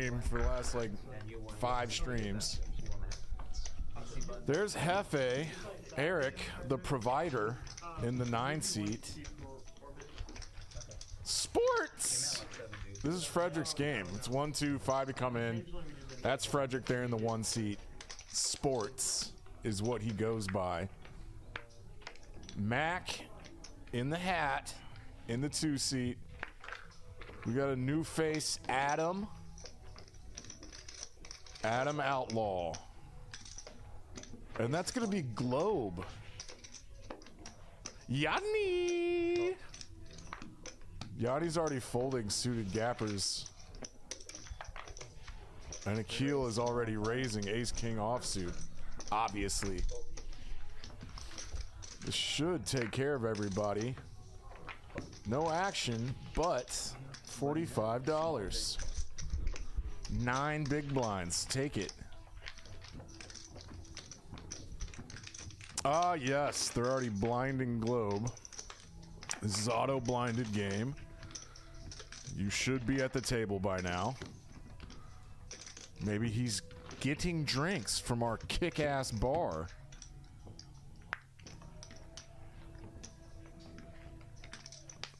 stream for the last like 5 streams. There's Hefe, Eric, the provider, in the 9 seat. Sports! This is Frederic'S game. It's 1, 2, 5 to come in. That's Frederic there in the 1 seat. Sports is what he goes by. Mac in the hat in the 2 seat. We got a new face, Adam. Adam Outlaw. And that's going to be Globe. Yanni! Yanni's already folding suited gappers. And Akil is already raising ace-king offsuit. Obviously. This should take care of everybody. No action, but $45. 9 big blinds. Take it. Ah, yes. They're already blinding Globe. This is auto-blinded game. You should be at the table by now. Maybe he's getting drinks from our kick-ass bar.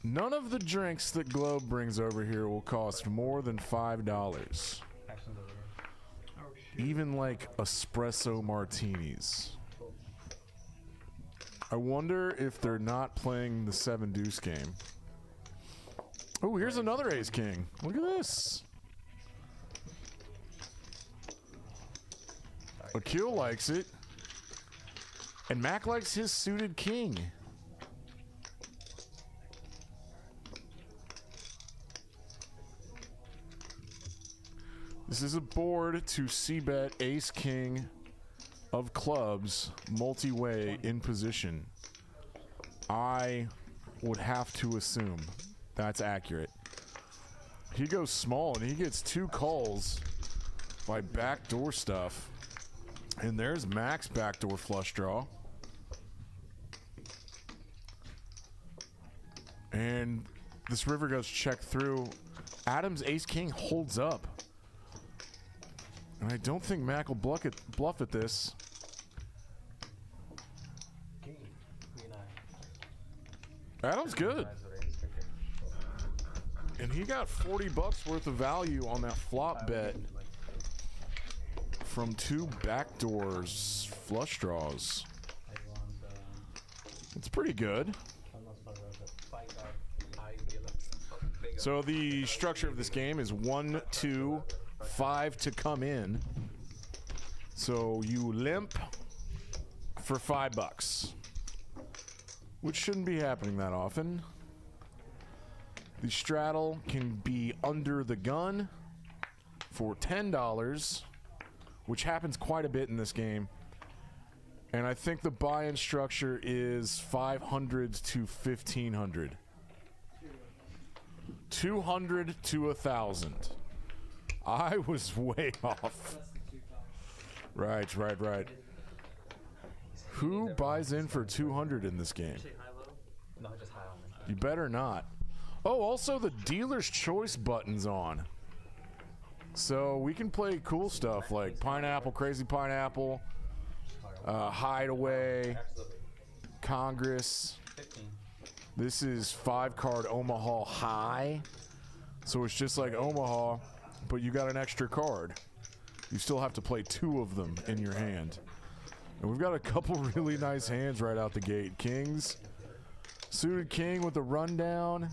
None of the drinks that Globe brings over here will cost more than $5. Even like espresso martinis. I wonder if they're not playing the 7 deuce game. Oh, here's another ace king. Look at this. Akil likes it. And Mac likes his suited king. This is a board to c-bet ace king of clubs multi-way in position. I would have to assume that's accurate. He goes small and he gets 2 calls by backdoor stuff. And there's Mac's backdoor flush draw. And this river goes check through. Adam's ace king holds up. And I don't think Mac will bluff at this. Adam's good. And he got $40 worth of value on that flop bet from 2 backdoors flush draws. It's pretty good. So the structure of this game is 1, 2, 5 to come in. So you limp for $5, which shouldn't be happening that often. The straddle can be under the gun for $10, which happens quite a bit in this game. And I think the buy-in structure is 500 to 1500. 200 to 1000. I was way off. Right. Who buys in for 200 in this game? No, just high only. You better not. Oh, also the dealer's choice button's on. So we can play cool stuff like Pineapple, Crazy Pineapple, Hideaway, Congress. This is 5-card Omaha High. So it's just like Omaha, but you got an extra card. You still have to play 2 of them in your hand. And we've got a couple really nice hands right out the gate. Kings. Suited king with a rundown.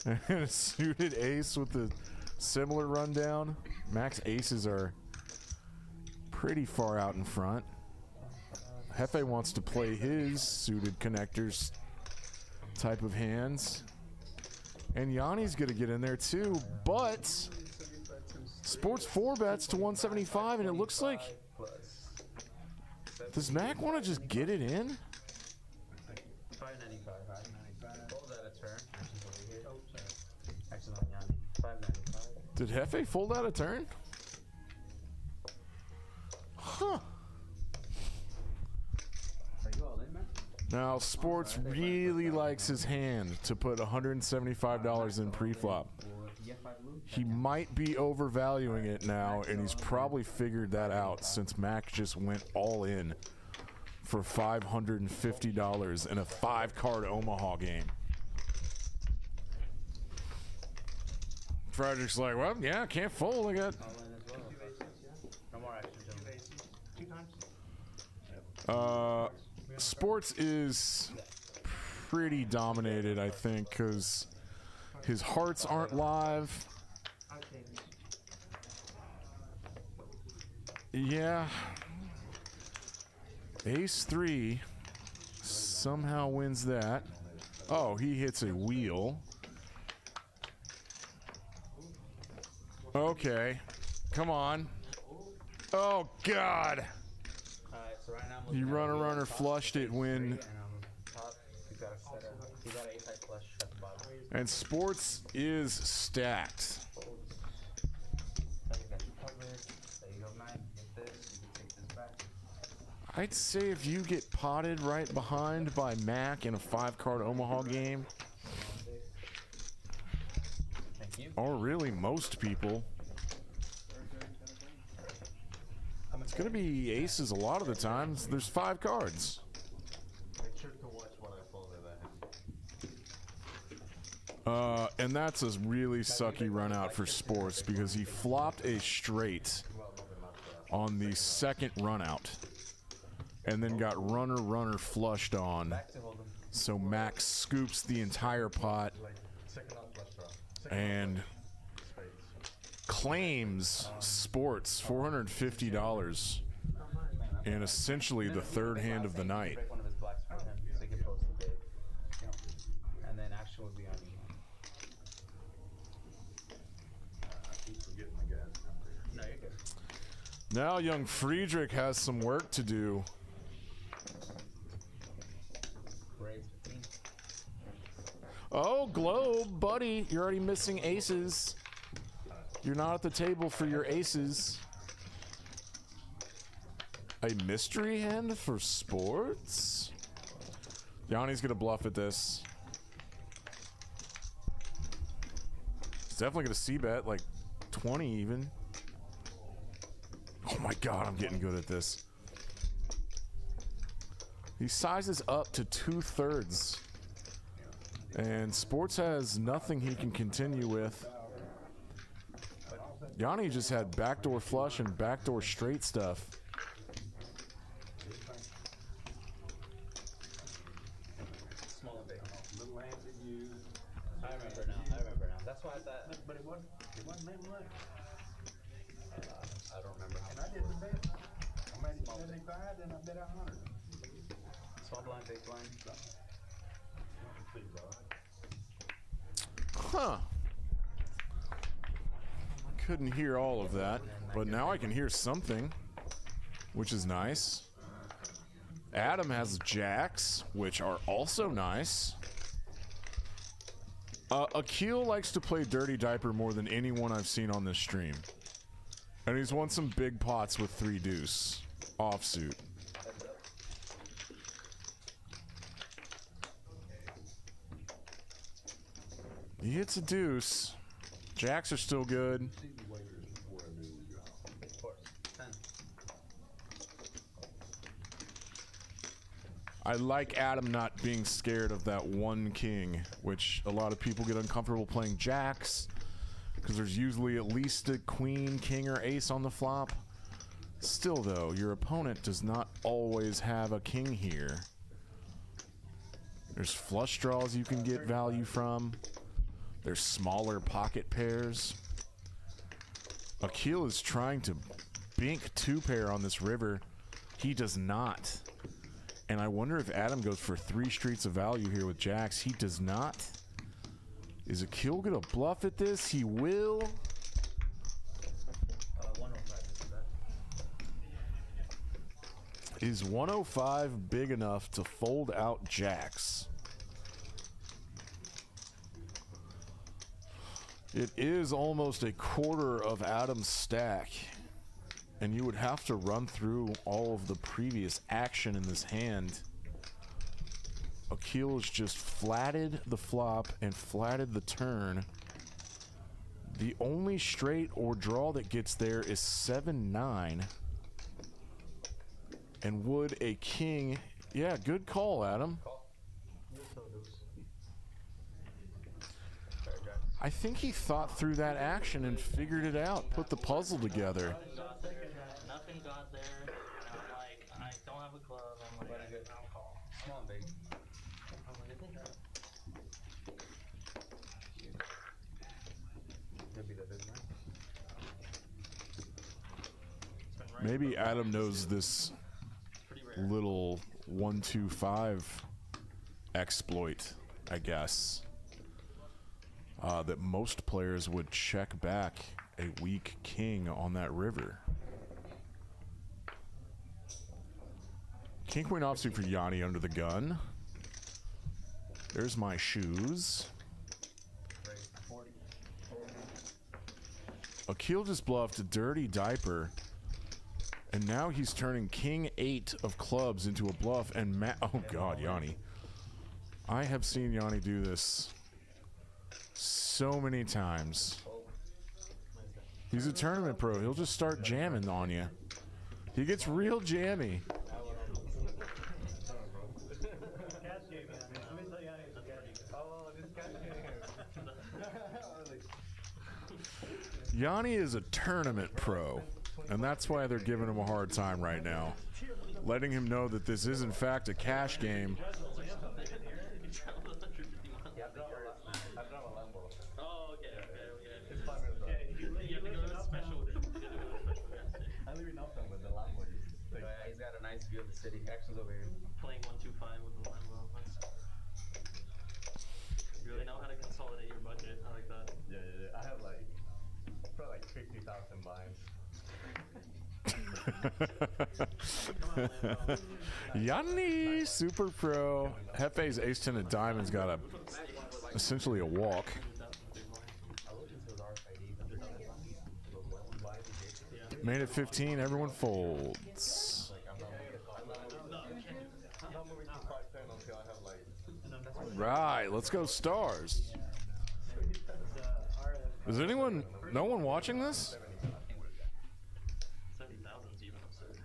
And a suited ace with a similar rundown. Mac's aces are pretty far out in front. Hefe wants to play his suited connectors type of hands. And Yanni's going to get in there too, but Sports 4 bets to 175, and it looks like... Does Mac want to just get it in? 595. What was that a turn? Actions over here. Oh, sorry. Actions on Yanni. 595. Did Hefe fold out a turn? Huh. Are you all in, man? Now, Sports really likes his hand to put $175 in pre-flop. Yeah. He might be overvaluing it now, and he's probably figured that out since Mac just went all in for $550 in a 5-card Omaha game. Frederic'S like, well, yeah, can't fold. I got. No more action. Sports is pretty dominated, I think, because his hearts aren't live. Yeah. Ace 3 somehow wins that. Oh, he hits a wheel. Okay. Come on. Oh, God. Alright, so right now I'm You looking at runner flushed it when... top. You got an ace high flush at the bottom. And sports is stacked. So you got you covered. There you go, 9. Get this. You can take this back. I'd say if you get potted right behind by Mac in a 5-card Omaha game, Thank you. or really most people, it's going to be aces a lot of the times. There's 5 cards. Make sure to watch what I folded at him. And that's a really sucky run out for sports because he flopped a straight on the second run out and then got runner flushed on. So Max scoops the entire pot and claims sports $450 in essentially the third hand of the night. Break one of his blacks for him so he can post the bid. And then action would be on you. No, you're good. Now young Friedrich has some work to do. Raise 15. Oh, Globe, buddy, you're already missing aces. You're not at the table for your aces. A mystery hand for sports? Yanni's gonna bluff at this. He's definitely gonna c-bet, like 20 even. Oh my god, I'm getting good at this. He sizes up to 2/3. And sports has nothing he can continue with. Yanni just had backdoor flush and backdoor straight stuff. Small and big. Little hands that you. I remember now. That's why I thought. But it wasn't name money. I don't remember how much. I did the bet. I made it 75, then I bet 100. Small blind, big blind. Huh. Couldn't hear all of that, but now I can hear something, which is nice. Adam has jacks, which are also nice. Akil likes to play Dirty Diaper more than anyone I've seen on this stream. And he's won some big pots with 3 deuce offsuit. He hits a deuce. Jacks are still good. I like Adam not being scared of that 1 king, which a lot of people get uncomfortable playing jacks because there's usually at least a queen, king, or ace on the flop. Still though, your opponent does not always have a king here. There's flush draws you can get value from. There's smaller pocket pairs. Akil is trying to bink 2-pair on this river. He does not. And I wonder if Adam goes for 3 streets of value here with jacks. He does not. Is Akil gonna bluff at this? He will. 105 Is 105 big enough to fold out jacks? It is almost a quarter of Adam's stack. And you would have to run through all of the previous action in this hand. Akil has just flatted the flop and flatted the turn. The only straight or draw that gets there is 7-9. And would a king... Yeah, good call, Adam. I think he thought through that action and figured it out, put the puzzle together. Nothing got there. And I'm like, I don't have a glove. I'm like, I'll call. Come on, big. I'm like, I think maybe Adam knows this little 1-2-5 exploit, I guess. That most players would check back a weak king on that river. King Queen offsuit for Yanni under the gun. There's my shoes. Akil just bluffed a dirty diaper. And now he's turning King 8 of clubs into a bluff and oh god, Yanni. I have seen Yanni do this so many times. He's a tournament pro. He'll just start jamming on you. He gets real jammy. Yanni is a tournament pro, and that's why they're giving him a hard time right now. Letting him know that this is in fact a cash game. He's got a nice view of the city. Action's over here. Playing 1-2-5 with the Lambo. You really know how to consolidate your budget. I like that. Yeah. I have like probably like 50,000 buys. Yanni, super pro. Hefe's ace-10 of diamonds got essentially a walk. Made it 15, everyone folds. Right, let's go stars. Is anyone, no one watching this? 70,000's even absurd.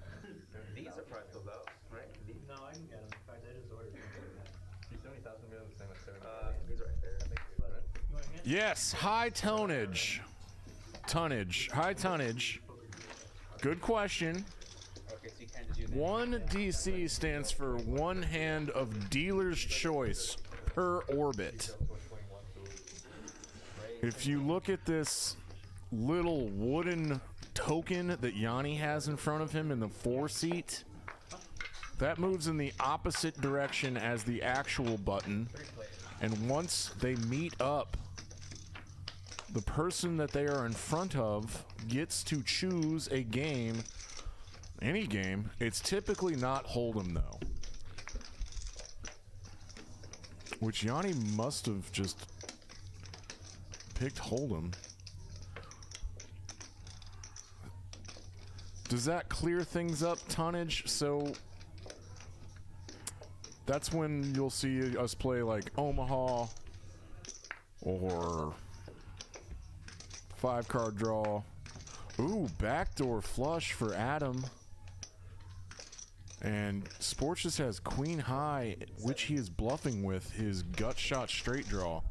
These are probably filled out, right? No, I can get them. In fact, I just ordered them. 70,000 really the same as 70. He's right there. I think. Yes, high tonnage. High tonnage. Good question. Okay, so you can't just use 1 DC stands for 1 hand of dealer's choice per orbit. If you look at this little wooden token that Yanni has in front of him in the 4 seat, that moves in the opposite direction as the actual button. And once they meet up, the person that they are in front of gets to choose a game, any game. It's typically not Hold'em though, which Yanni must have just picked Hold'em. Does that clear things up, tonnage? So that's when you'll see us play like Omaha or 5-card draw. Ooh, backdoor flush for Adam. And Sports just has Queen High, which he is bluffing with his gut shot straight draw.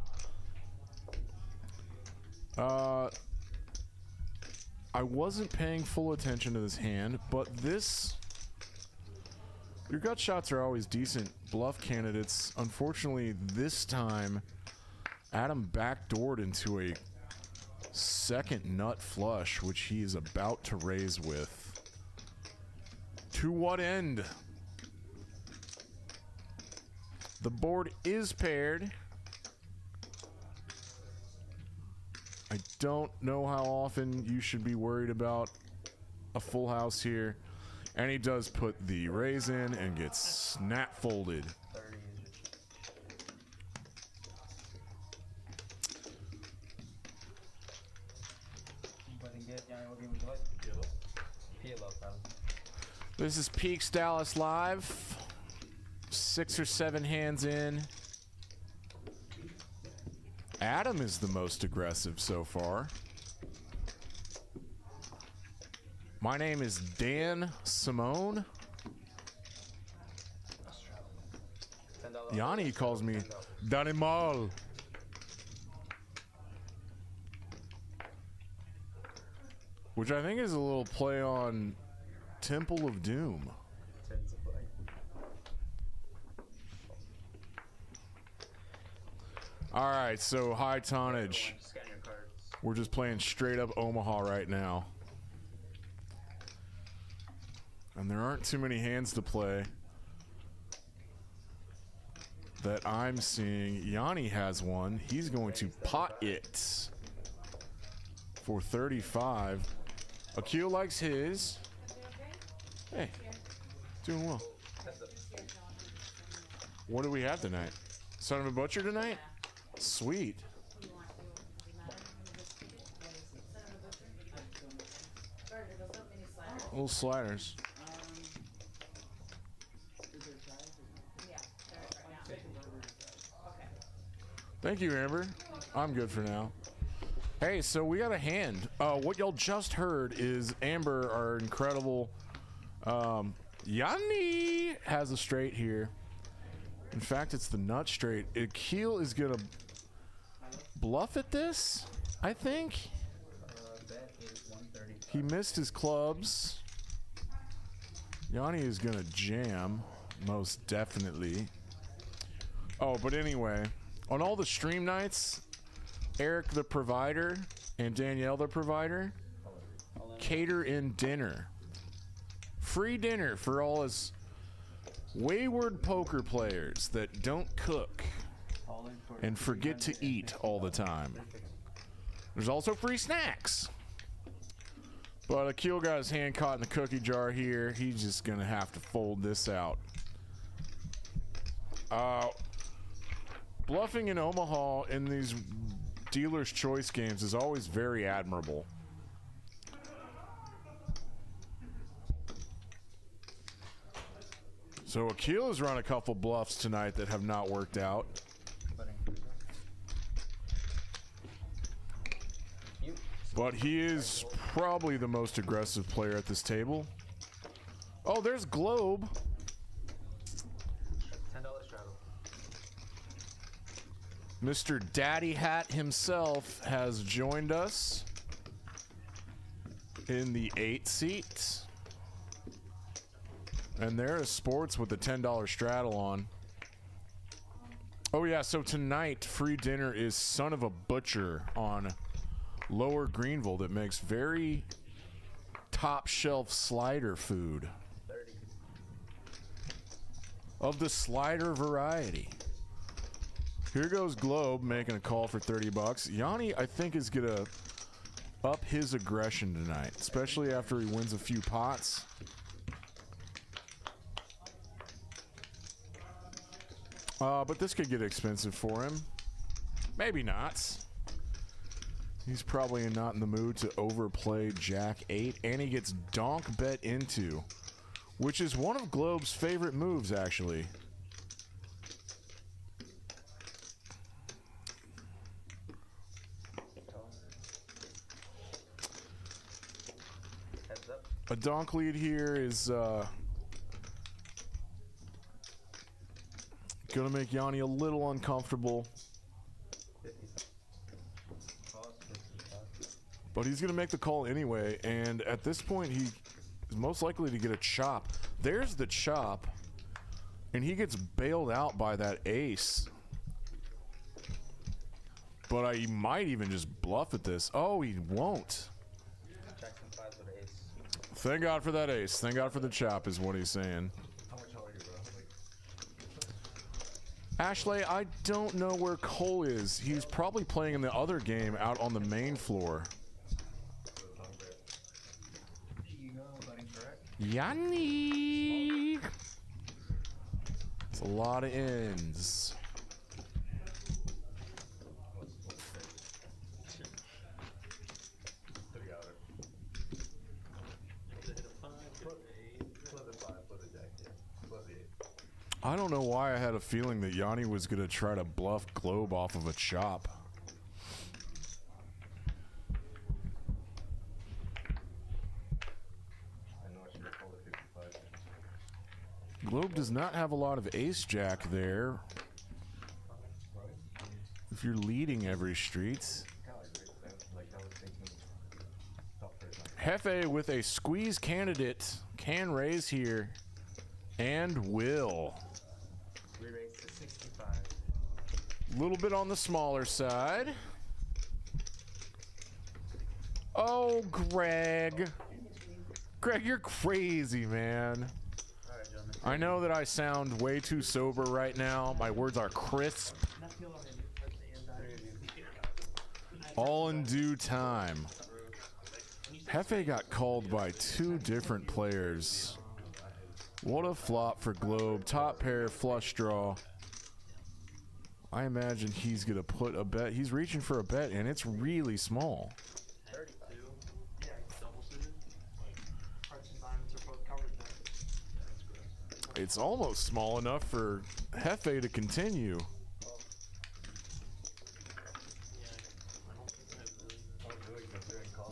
I wasn't paying full attention to this hand, but your gut shots are always decent bluff candidates. Unfortunately, this time, Adam backdoored into a second nut flush, which he is about to raise with. To what end? The board is paired. I don't know how often you should be worried about a full house here. And he does put the raise in and gets snap folded. This is Peaks Dallas Live. 6 or 7 hands in. Adam is the most aggressive so far. My name is Dan Simone. Yanni calls me Danimal. Which I think is a little play on Temple of Doom. All right, so high tonnage. We're just playing straight up Omaha right now. And there aren't too many hands to play that I'm seeing. Yanni has one. He's going to pot it for 35. Akil likes his. Hey, doing well. What do we have tonight? Son of a Butcher tonight? Sweet. Little sliders. Thank you, Amber. I'm good for now. Hey, so we got a hand. What y'all just heard is Amber, our incredible Yanni, has a straight here. In fact, it's the nut straight. Akil is gonna bluff at this, I think. He missed his clubs. Yanni is gonna jam, most definitely. Oh, but anyway, on all the stream nights, Eric the provider and Danielle the provider cater in dinner. Free dinner for all us wayward poker players that don't cook and forget to eat all the time. There's also free snacks. But Akil got his hand caught in the cookie jar here. He's just gonna have to fold this out. Bluffing in Omaha in these dealer's choice games is always very admirable. So Akil has run a couple bluffs tonight that have not worked out. But he is probably the most aggressive player at this table. Oh, there's Globe. $10 straddle. Mr. Daddy Hat himself has joined us in the 8 seat. And there is Sports with the $10 straddle on. Oh yeah, so tonight free dinner is Son of a Butcher on Lower Greenville that makes very top shelf slider food. 30. Of the slider variety. Here goes Globe making a call for 30 bucks. Yanni, I think, is gonna up his aggression tonight, especially after he wins a few pots. But this could get expensive for him. Maybe not. He's probably not in the mood to overplay Jack 8, and he gets donk bet into, which is one of Globe's favorite moves, actually. Heads up. A donk lead here is gonna make Yanni a little uncomfortable. 50. But he's going to make the call anyway, and at this point, he is most likely to get a chop. There's the chop, and he gets bailed out by that ace. But he might even just bluff at this. Oh, he won't. Jackson 5 with an ace. Thank God for that ace. Thank God for the chop is what he's saying. How much are you, bro? Ashley, I don't know where Cole is. He's probably playing in the other game out on the main floor. Yanni! It's a lot of ends. I don't know why I had a feeling that Yanni was going to try to bluff Globe off of a chop. Globe does not have a lot of ace jack there. If you're leading every street. Hefe with a squeeze candidate can raise here and will. We raised to 65. A little bit on the smaller side. Oh, Greg. Greg, you're crazy, man. All right, gentlemen. I know that I sound way too sober right now. My words are crisp. All in due time. Hefe got called by two different players. What a flop for Globe. Top pair, flush draw. I imagine he's going to put a bet. He's reaching for a bet, and it's really small. 32. Yeah, double suited. Hearts and diamonds are both covered there. It's almost small enough for Hefe to continue.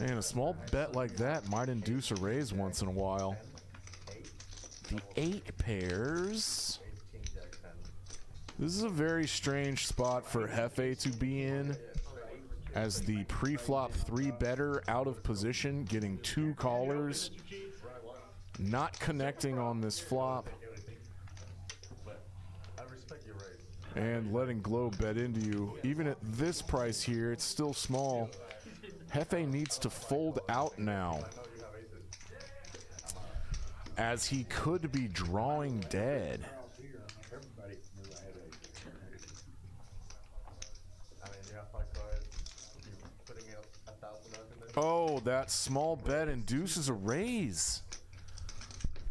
Man, a small bet like that might induce a raise once in a while. The 8 pairs. This is a very strange spot for Hefe to be in, as the pre-flop 3-better out of position, getting 2 callers, not connecting on this flop, and letting Globe bet into you. Even at this price here, it's still small. Hefe needs to fold out now, as he could be drawing dead. Oh, that small bet induces a raise.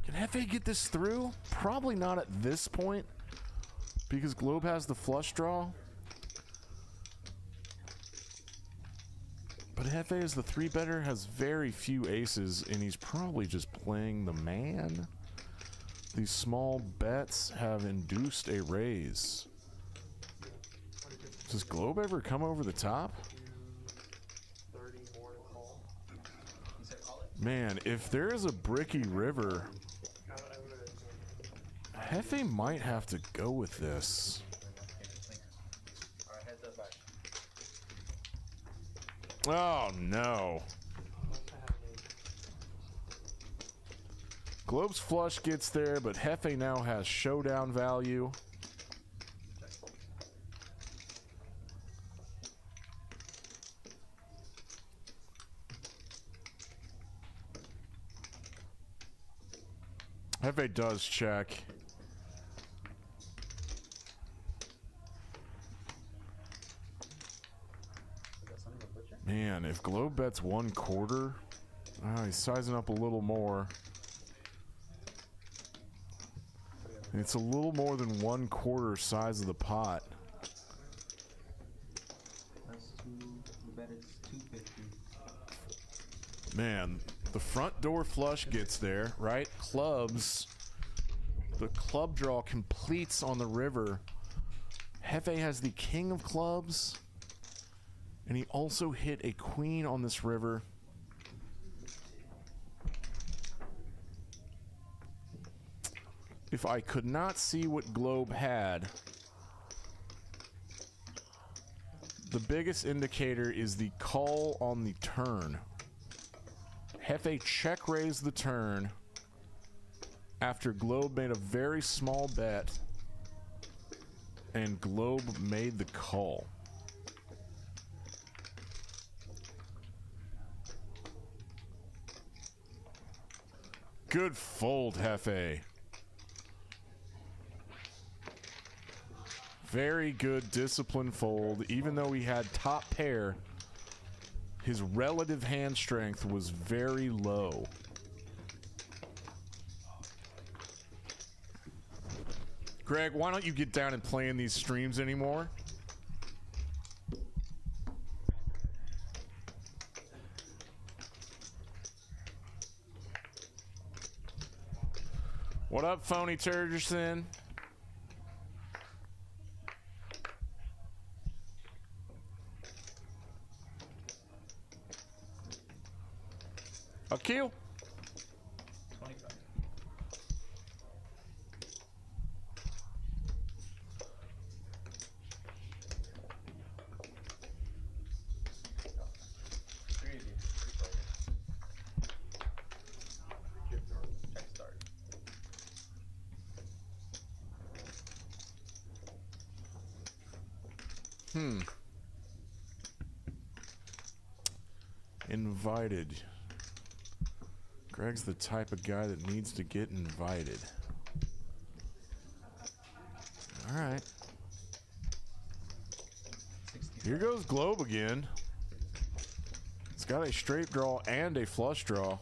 Can Hefe get this through? Probably not at this point, because Globe has the flush draw. But Hefe, as the 3-better, has very few aces, and he's probably just playing the man. These small bets have induced a raise. Does Globe ever come over the top? Man, if there is a bricky river, Hefe might have to go with this. All right, heads up, back. Oh, no. Globe's flush gets there, but Hefe now has showdown value. Hefe does check. Man, if Globe bets 1/4, he's sizing up a little more. It's a little more than 1/4 size of the pot. That's 2. The bet is 250. Man, the front door flush gets there, right? Clubs. The club draw completes on the river. Hefe has the king of clubs. And he also hit a queen on this river. If I could not see what Globe had, the biggest indicator is the call on the turn. Hefe check raised the turn after Globe made a very small bet, and Globe made the call. Good fold, Hefe. Very good disciplined fold. Even though he had top pair, his relative hand strength was very low. Greg, why don't you get down and play in these streams anymore? What up, Phony Turgerson? A kill. 25. Invited. Greg's the type of guy that needs to get invited. All right. Here goes Globe again. It's got a straight draw and a flush draw.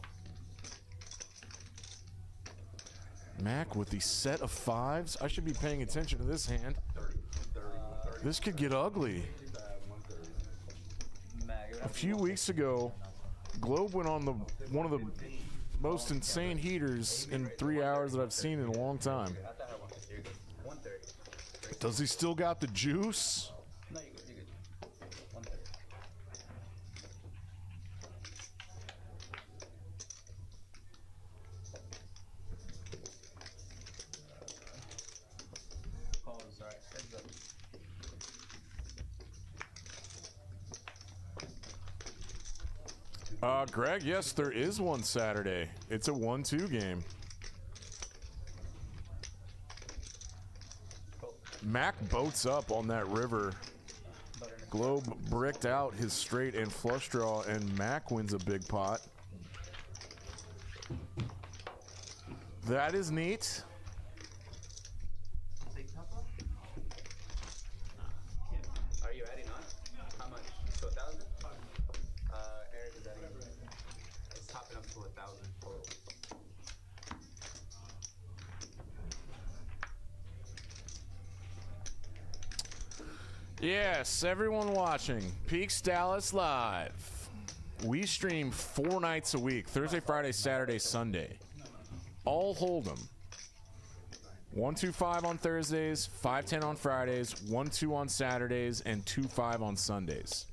Mac with the set of fives. I should be paying attention to this hand. This could get ugly. A few weeks ago, Globe went on one of the most insane heaters in 3 hours that I've seen in a long time. Does he still got the juice? No, you're good. You're good. 130. Calls, alright. Heads up. Greg, yes, there is one Saturday. It's a 1-2 game. Mac boats up on that river. Globe bricked out his straight and flush draw, and Mac wins a big pot. That is neat. Are you adding on? How much? To 1,000? Eric is adding. It's topping up to 1,000 total. Yes, everyone watching Peaks Dallas Live. We stream 4 nights a week, Thursday, Friday, Saturday, Sunday. All Hold'em. 1-2-5 on Thursdays, 5-10 on Fridays, 1-2 on Saturdays, and 2-5 on Sundays.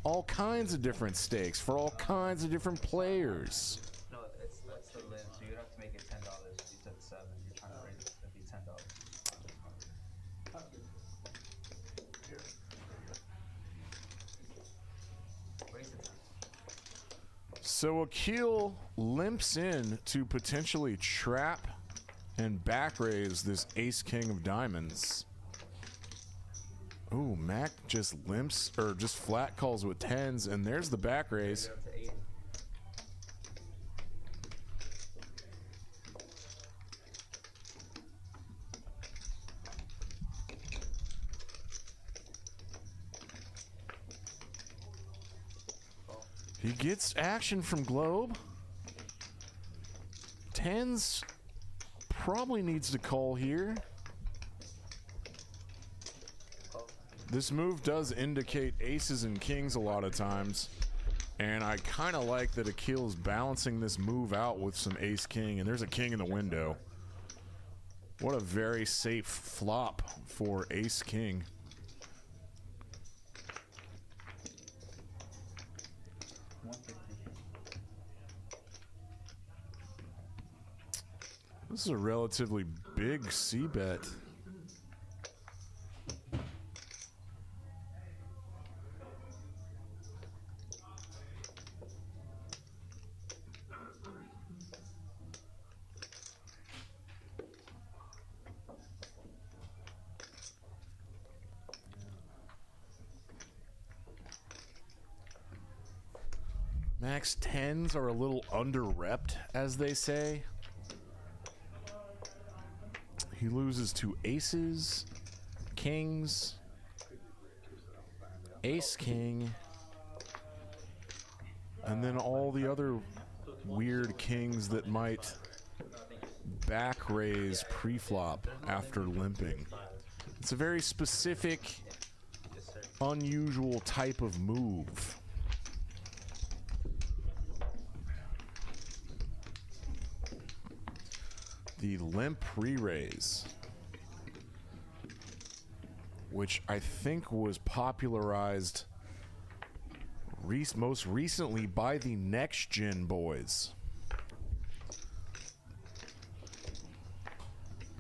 All kinds of different stakes for all kinds of different players. No, that's the limit, so you'd have to make it $10. You said 7. You're trying to raise it to be $10. So Akil limps in to potentially trap and back raise this ace king of diamonds. Ooh, Mac just limps or just flat calls with 10s, and there's the back raise. You're up to 80. He gets action from Globe. 10s probably needs to call here. This move does indicate aces and kings a lot of times, and I kind of like that Akil's balancing this move out with some ace king, and there's a king in the window. What a very safe flop for ace king. This is a relatively big C-bet. Max 10s are a little under-repped, as they say. He loses to aces, kings, ace king, and then all the other weird kings that might back raise pre-flop after limping. It's a very specific, unusual type of move. The limp re-raise, which I think was popularized most recently by the Next Gen boys.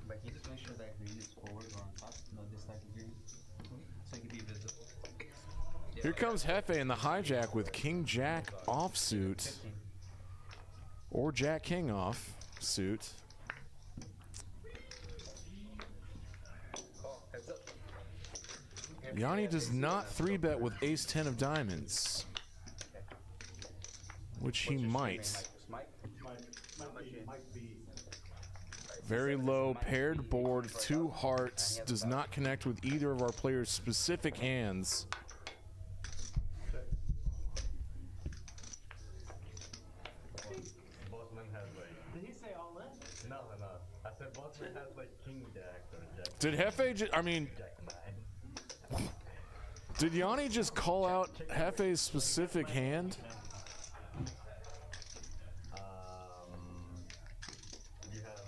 But you just make sure that green is forward or on top, no dislike of green, so it can be visible. Here comes Hefe in the hijack with King Jack offsuit, or Jack King off suit. Heads up. Yanni does not 3-bet with ace-10 of diamonds. Which he might. Might be. Very low, paired board, 2 hearts, does not connect with either of our players' specific hands. Bossman has like. Did he say all in? No. I said Bossman has like king jack or jack. Did Hefe I mean, Jack 9. did Yanni just call out Hefe's specific hand? You have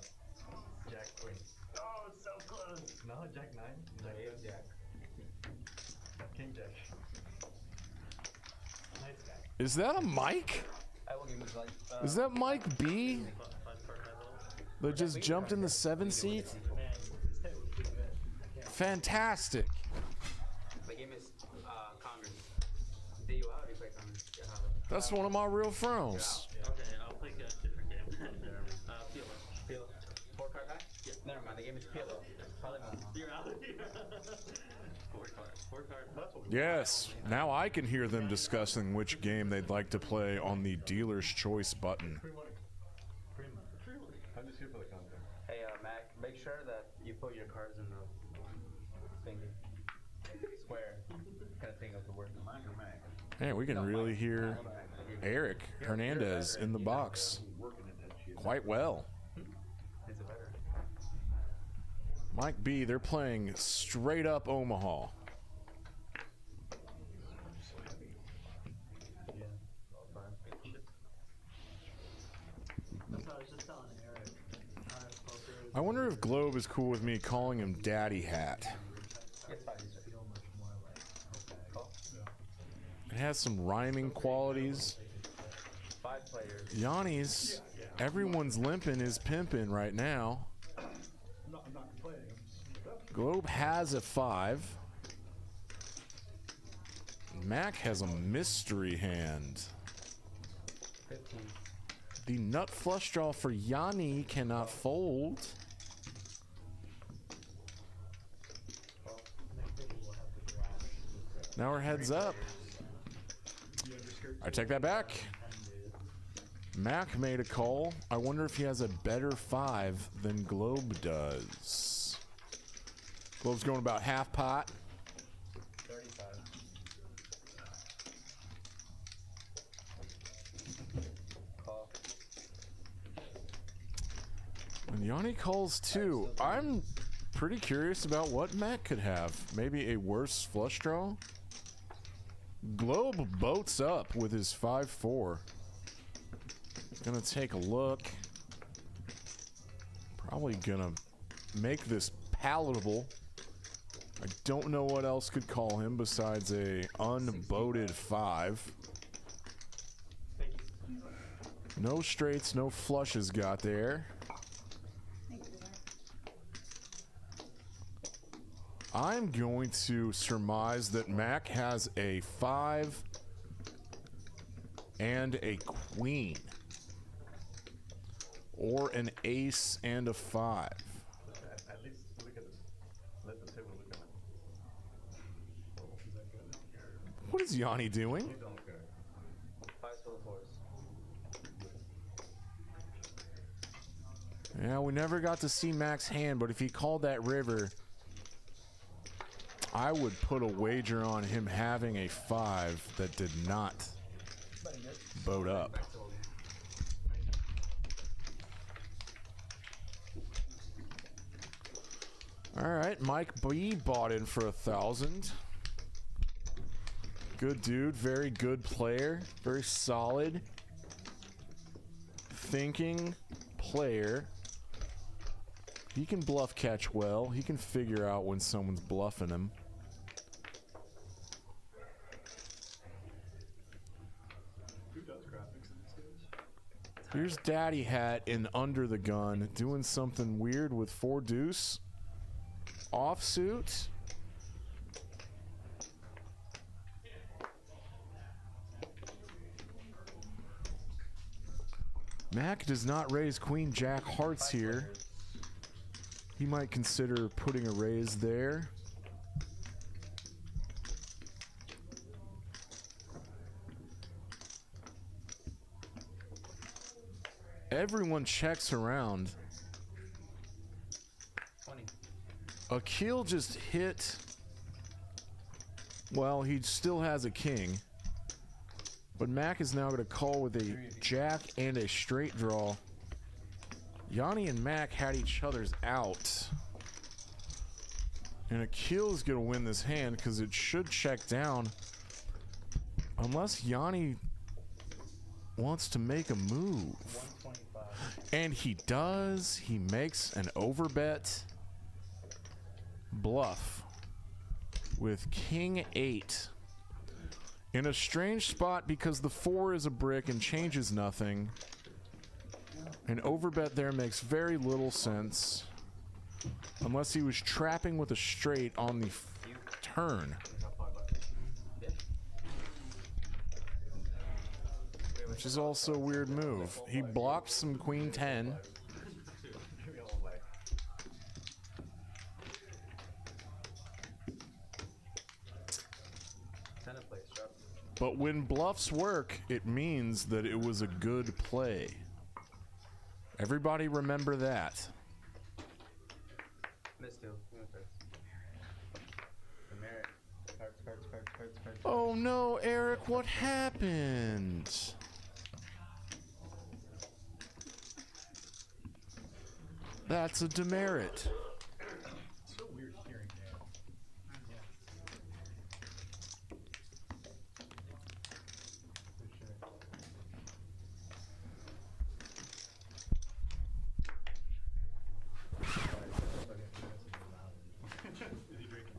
jack queen. Oh, it's so close. No, jack 9. Jack. King jack. Nice guy. Is that a Mike? I will give you like. Is that Mike B? That just jumped in the 7 seat? Man, his head was pretty good. Fantastic. The game is Congress. Do you out? You play Congress. Yeah, how about- That's one of my real friends. Okay, I'll play a different game. Feel it. Peel. 4 card back? Yeah. Never mind. The game is Peel. Probably not. You're out of here. 4 cards. 4 cards. That's what Yes, now I can hear them discussing which game they'd like to play on the dealer's choice button. I'm just here for the content. Hey, Mac, make sure that you put your cards in the thingy. Square. Kind of thing of the word. Hey, we can really hear Eric Hernandez in the box quite well. Is it better? Mike B, they're playing straight up Omaha. Yeah. That's what I was just telling Eric. Poker is I wonder if Globe is cool with me calling him Daddy Hat. It's fine. feel much more like Call. It has some rhyming qualities. 5 players. Yanni's, everyone's limping is pimping right now. I'm not complaining. Globe has a 5. Mac has a mystery hand. 15. The nut flush draw for Yanni cannot fold. Now we're heads up. I take that back. Mac made a call. I wonder if he has a better 5 than Globe does. Globe's going about half pot. 35. Call. And Yanni calls too. I'm pretty curious about what Mac could have. Maybe a worse flush draw? Globe boats up with his 5-4. Gonna take a look. Probably gonna make this palatable. I don't know what else could call him besides a unboated 5. No straights, no flushes got there. I'm going to surmise that Mac has a 5 and a queen. Or an ace and a 5. At least look at it. Let the table look at it. What is Yanni doing? You don't care. 5 full of 4s. Yeah, we never got to see Mac's hand, but if he called that river, I would put a wager on him having a 5 that did not boat up. All right, Mike B bought in for 1,000. Good dude, very good player, very solid, thinking player. He can bluff catch well. He can figure out when someone's bluffing him. Who does graphics in these games? Here's Daddy Hat in Under the Gun, doing something weird with 4 deuce. Offsuit. Mac does not raise Queen Jack hearts here. He might consider putting a raise there. Everyone checks around. 20. Akil just hit. Well, he still has a king. But Mac is now going to call with a jack and a straight draw. Yanni and Mac had each other's out. And Akil is going to win this hand because it should check down. Unless Yanni wants to make a move. 125. And he does. He makes an overbet bluff with King 8. In a strange spot because the 4 is a brick and changes nothing. An overbet there makes very little sense. Unless he was trapping with a straight on the turn. Which is also a weird move. He blocked some queen 10. But when bluffs work, it means that it was a good play. Everybody remember that. Oh no, Eric, what happened? That's a demerit. So weird hearing that. Is he drinking?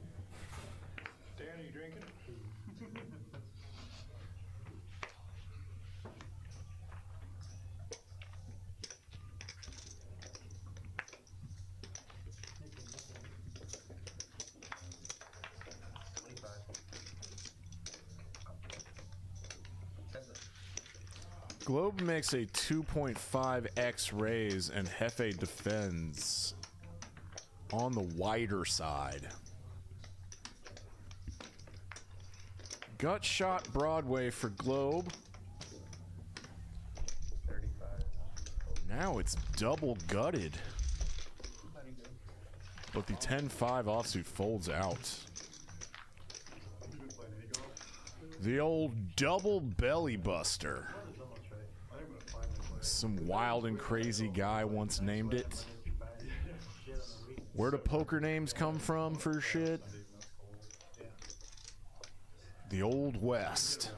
Dan, are you drinking? Globe makes a 2.5x raise and Hefe defends on the wider side. Gut shot Broadway for Globe. 35. Now it's double gutted. But the 10-5 offsuit folds out. The old double belly buster. Some wild and crazy guy once named it. Where do poker names come from for shit? The Old West.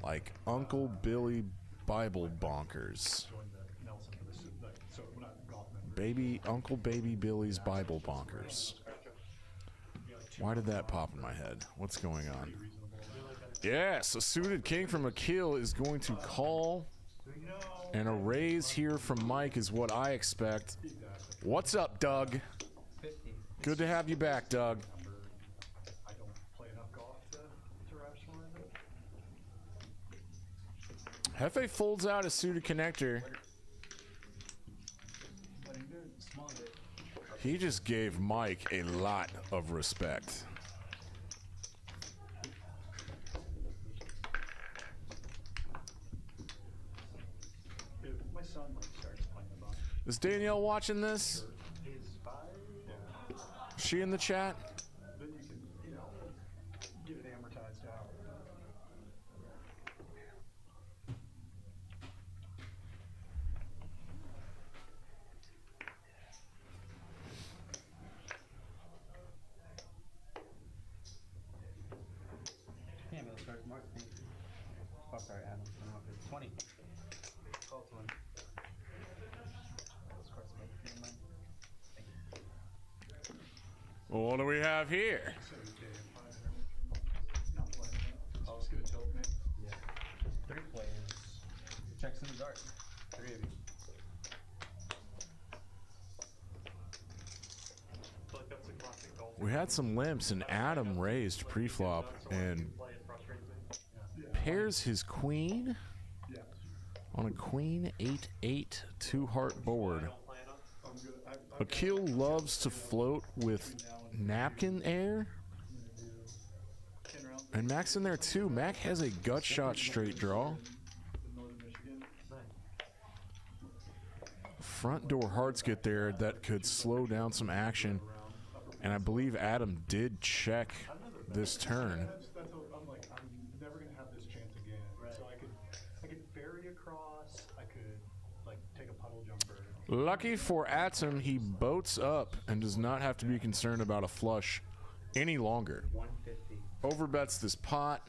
Like Uncle Billy Bible Bonkers. Uncle Baby Billy's Bible Bonkers. Why did that pop in my head? What's going on? Yes, a suited king from Akil is going to call. And a raise here from Mike is what I expect. What's up, Doug? Good to have you back, Doug. I don't play enough golf to rationalize it. Hefe folds out a suited connector. He just gave Mike a lot of respect. My son starts playing the ball. Is Danielle watching this? He's 5. Yeah. Is she in the chat? Then you can, get it amortized out. Yeah, but start Mark. Oh, sorry, Adam. I don't know if it's 20. Call to 1. Well, what do we have here? Oh, it's gonna tilt me. Yeah. 3 players. Checks in the dark. 3 of you. I feel like that's a classic golf. We had some limps and Adam raised pre-flop and Play it frustrates me. pairs his queen Yeah. on a queen 8-8 2-heart board. Don't plan on. I'm good. Akil loves to float with napkin air. And Mac's in there too. Mac has a gut shot straight draw. front door hearts get there, that could slow down some action. And I believe Adam did check this turn. That's what I'm like, I'm never gonna have this chance again. So I could ferry across. I could like take a puddle jumper. Lucky for Atom, he boats up and does not have to be concerned about a flush any longer. 150. Overbets this pot.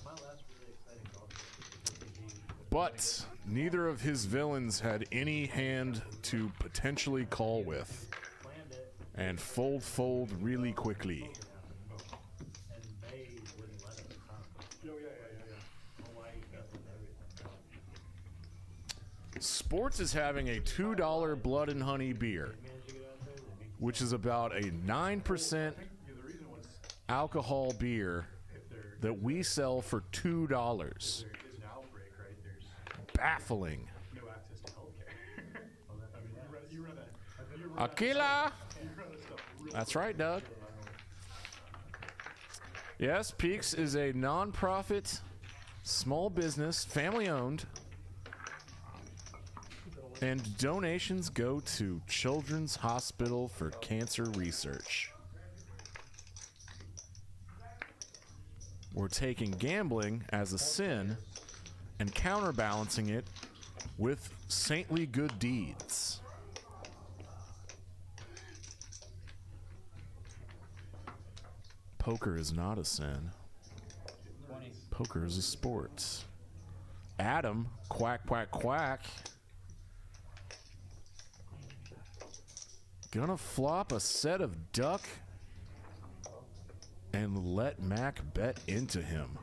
My last really exciting golf game. But neither of his villains had any hand to potentially call with. Planned it, And fold really quickly. and they wouldn't let us come. Yeah. Hawaii stuff and everything. Sports is having a $2 Blood and Honey beer, Managed to get out there, they make which is about a 9% Yeah, the reason was alcohol beer if there that we sell for $2. there is an outbreak, right? There's Baffling. no access to healthcare. I mean, you run that. Aquila! You run that stuff real That's right, Doug. Yes, Peaks is a non-profit, small business, family-owned, and donations go to Children's Hospital for Cancer Research. We're taking gambling as a sin and counterbalancing it with saintly good deeds. Poker is not a sin. 20. Poker is a sport. Adam, quack, quack, quack. Gonna flop a set of duck and let Mac bet into him.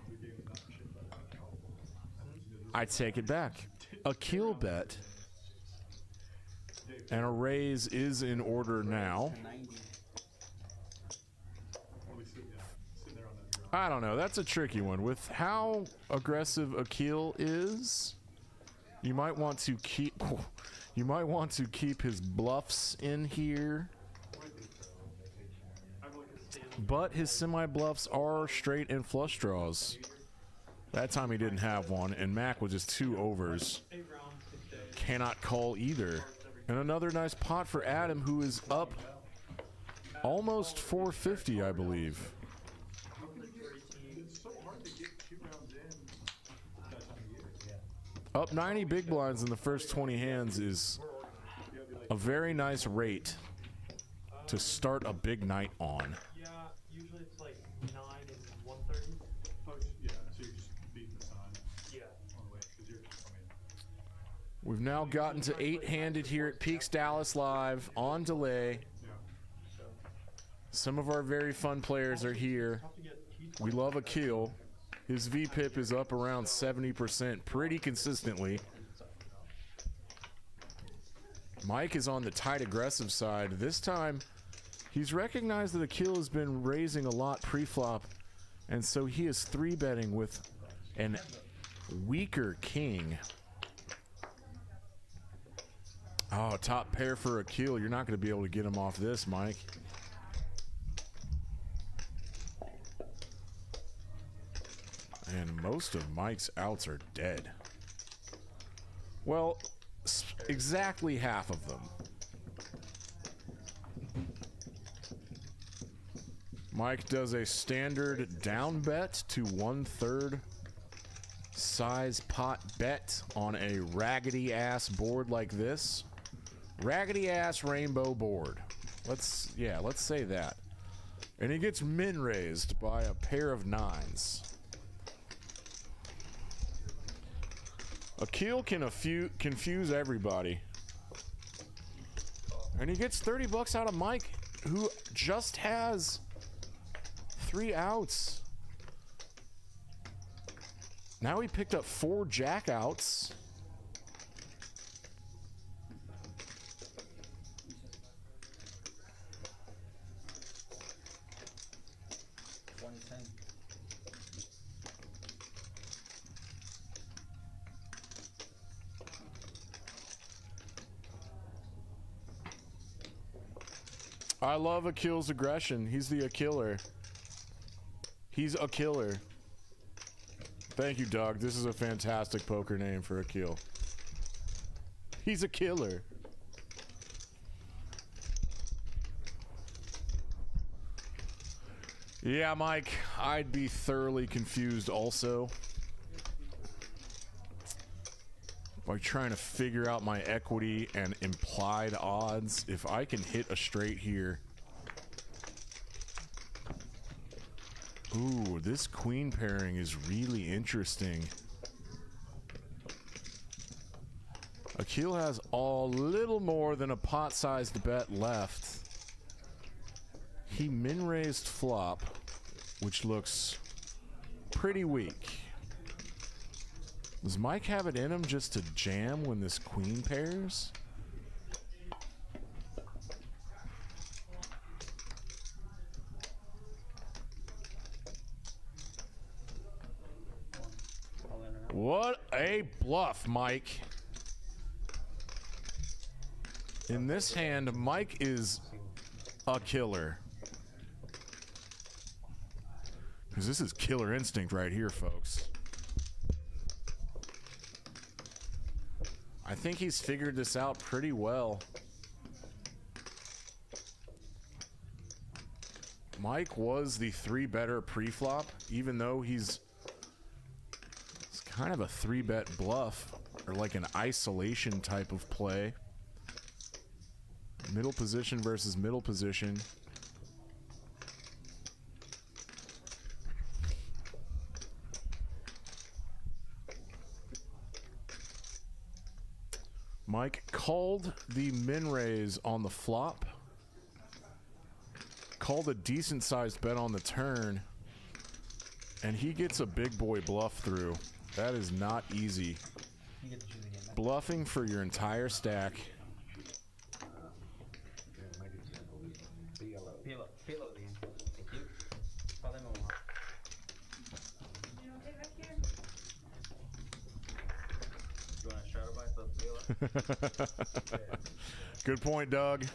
I take it back. A kill bet and a raise is in order now. 90. I don't know. That's a tricky one. With how aggressive Akil is, you might want to keep his bluffs in here. But his semi-bluffs are straight and flush draws. That time he didn't have one, and Mac with just 2 overs cannot call either. And another nice pot for Adam, who is up almost 450, I believe. Up 90 big blinds in the first 20 hands is a very nice rate to start a big night on. Yeah, usually it's like 9 and 130. Oh, yeah, so you're just beating the sun. Yeah. On the way, because you're, We've now gotten to 8-handed here at Peaks Dallas Live on delay. Some of our very fun players are here. We love Akil. His VPIP is up around 70% pretty consistently. Mike is on the tight aggressive side. This time, he's recognized that Akil has been raising a lot pre-flop, and so he is 3-betting with an weaker king. Oh, top pair for Akil. You're not going to be able to get him off this, Mike. And most of Mike's outs are dead. Well, exactly half of them. Mike does a standard down bet to 1/3 size pot bet on a raggedy ass board like this. Raggedy ass rainbow board. Let's say that. And he gets min raised by a pair of 9s. Akil can confuse everybody. And he gets 30 bucks out of Mike, who just has 3 outs. Now he picked up 4 jack outs. I love Akil's aggression. He's the Akiller. He's a killer. Thank you, Doug. This is a fantastic poker name for Akil. He's a killer. Yeah, Mike, I'd be thoroughly confused also. By trying to figure out my equity and implied odds. If I can hit a straight here. Ooh, this queen pairing is really interesting. Akil has a little more than a pot-sized bet left. He min-raised flop, which looks pretty weak. Does Mike have it in him just to jam when this queen pairs? What a bluff, Mike. In this hand, Mike is a killer. Because this is killer instinct right here, folks. I think he's figured this out pretty well. Mike was the 3-better pre-flop, even though it's kind of a 3-bet bluff, or like an isolation type of play. Middle position versus middle position. Mike called the min raise on the flop. Called a decent sized bet on the turn. And he gets a big boy bluff through. That is not easy. You get to choose again, man. Bluffing for your entire stack. Payload again. Thank you. Call them over. You okay back here? You want a shadow buy for the payload? Good point, Doug. $10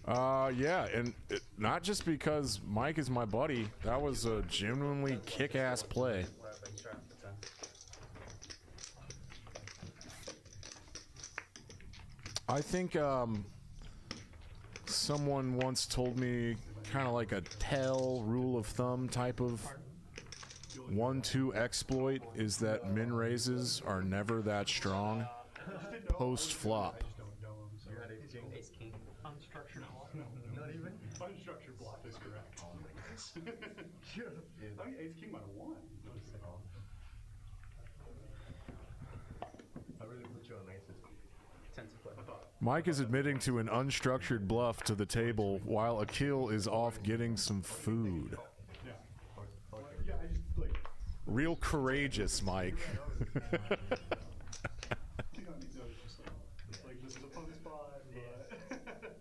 shadow. Yeah, and not just because Mike is my buddy. That was a genuinely kick-ass play. I think someone once told me kind of like a tell rule of thumb type of 1-2 exploit is that min raises are never that strong post flop. Ace king. Unstructured bluff? Not even? Unstructured bluff is correct. I mean, ace king might have won. I really put you on aces. 10 to play. Mike is admitting to an unstructured bluff to the table while Akil is off getting some food. Yeah. Yeah, I just like. Real courageous, Mike. You know, I mean, no, it's just like this is a fun spot, but.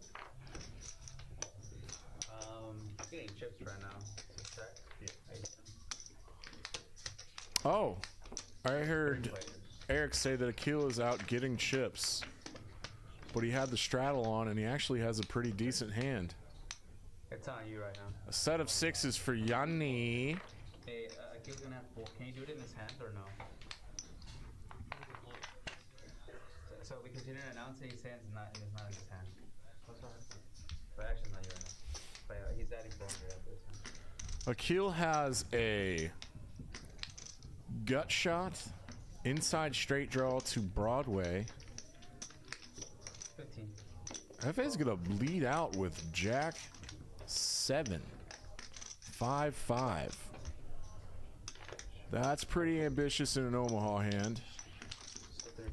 I'm getting chips right now. Check. Oh, I heard Eric say that Akil is out getting chips, but he had the straddle on and he actually has a pretty decent hand. It's on you right now. A set of 6s for Yanni. Hey, Akil's gonna have 4. Can you do it in his hand or no? So we continue announcing his hand's not in his hand. What's wrong? But actually not you right now. But he's adding 400 after this one. Akil has a gut shot, inside straight draw to Broadway. 15. FA's gonna lead out with Jack 7. 5-5. That's pretty ambitious in an Omaha hand. So 30.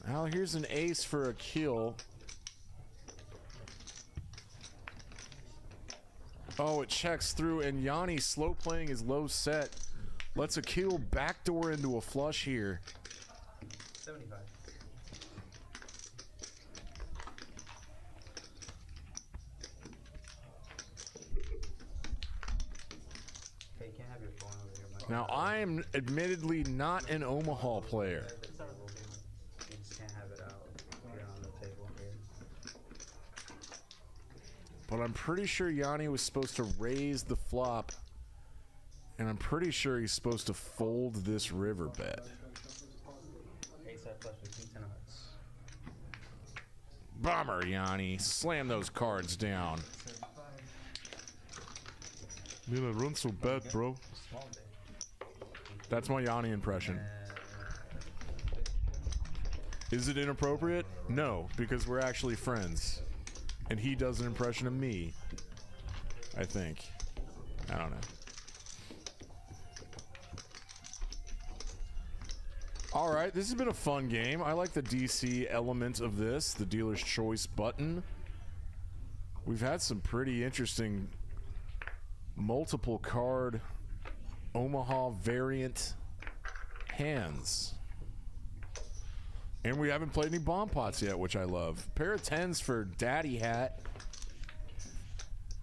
Now here's an ace for Akil. Oh, it checks through, and Yanni slow playing his low set. Lets Akil backdoor into a flush here. 75. Okay, you can't have your phone over here, Mike. Now, I'm admittedly not an Omaha player. You just can't have it out here on the table here. But I'm pretty sure Yanni was supposed to raise the flop. And I'm pretty sure he's supposed to fold this river bet. Ace high flush with king 10 of hearts. Bummer, Yanni. Slam those cards down. Man, I run so bad, bro. Small bet. That's my Yanni impression. Is it inappropriate? No, because we're actually friends. And he does an impression of me. I think. I don't know. Alright, this has been a fun game. I like the DC element of this, the dealer's choice button. We've had some pretty interesting multiple card Omaha variant hands. And we haven't played any bomb pots yet, which I love. Pair of 10s for Daddy Hat.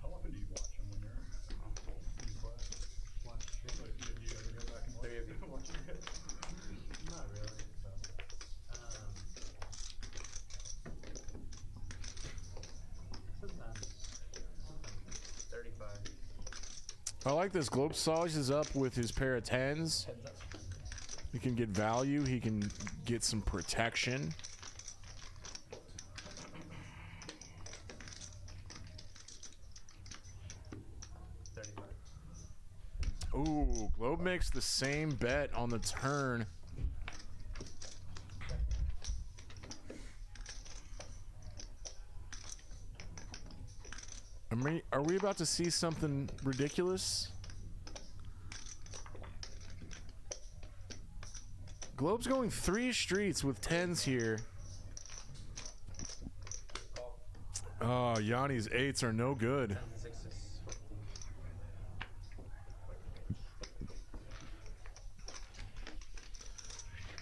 How often do you watch them when you're in class? Watch stream? Like, do you ever go back and watch it? Not really. Sometimes 35. I like this. Globe is up with his pair of 10s. He can get value. He can get some protection. Ooh, Globe makes the same bet on the turn. Are we about to see something ridiculous? Globe's going 3 streets with 10s here. Oh, Yanni's 8s are no good.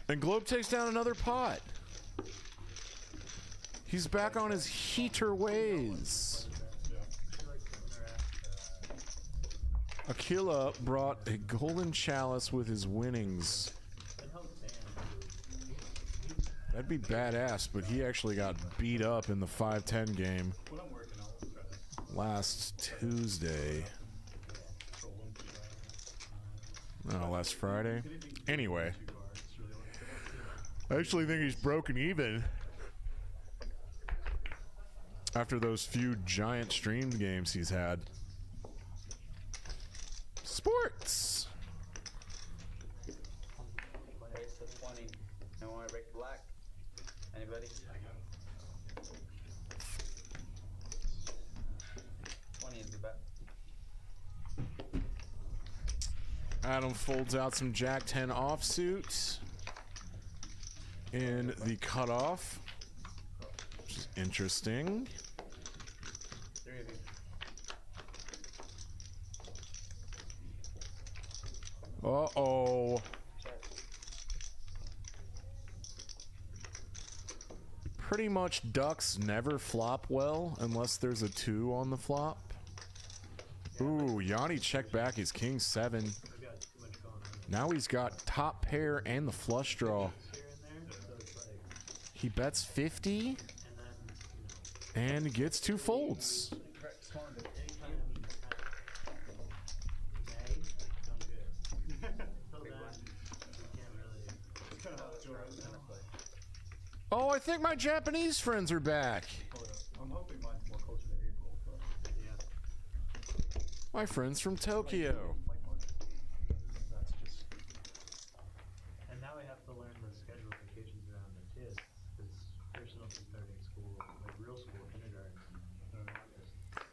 And Globe takes down another pot. He's back on his heater ways. Aquila brought a golden chalice with his winnings. That'd be badass, but he actually got beat up in the 5-10 game last Tuesday. No, last Friday. Anyway, I actually think he's broken even after those few giant streamed games he's had. Sports. Ace of 20. No one break black. Anybody? 20 is the bet. Adam folds out some Jack 10 offsuit in the cutoff, which is interesting. 3 of you. Uh-oh. Pretty much ducks never flop well unless there's a 2 on the flop. Ooh, Yanni checked back his king 7. Now he's got top pair and the flush draw. He bets 50 and gets 2 folds. Oh, I think my Japanese friends are back. I'm hoping mine's more closer to April, but yeah. My friends from Tokyo. That's just. And now we have to learn the schedule vacations around the kids, because first will be starting school, like real school, kindergarten in August.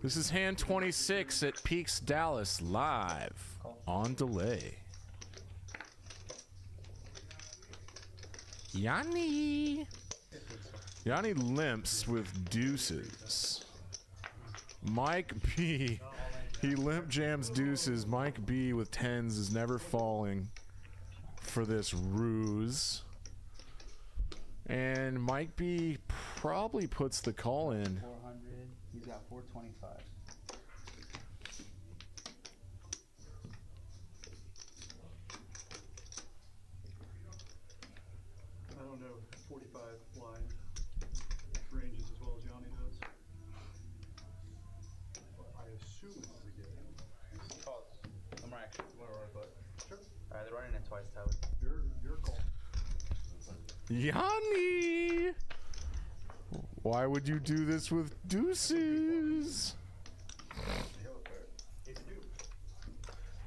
This is hand 26 at Peaks Dallas live on delay. Yanni. Yanni limps with deuces. Mike B. He limp jams deuces. Mike B with 10s is never falling for this ruse. And Mike B probably puts the call in. 400. He's got 425. I don't know, 45 line ranges as well as Yanni does. assume it's a beginning. False. No more action. More roll foot. Sure. Alright, they're running it twice, Tyler. Your call. Yanni! Why would you do this with deuces?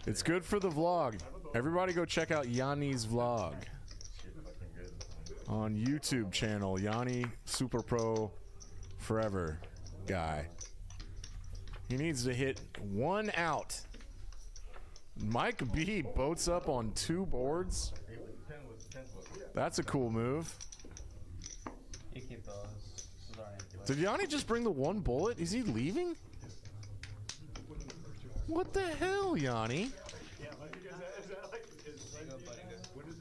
It's good for the vlog. Everybody go check out Yanni's vlog on YouTube channel. Yanni Super Pro Forever guy. He needs to hit 1 out. Mike B boats up on 2 boards. That's a cool move. You keep those. Did Yanni just bring the 1 bullet? Is he leaving? What the hell, Yanni? Yeah, like, is that like, when does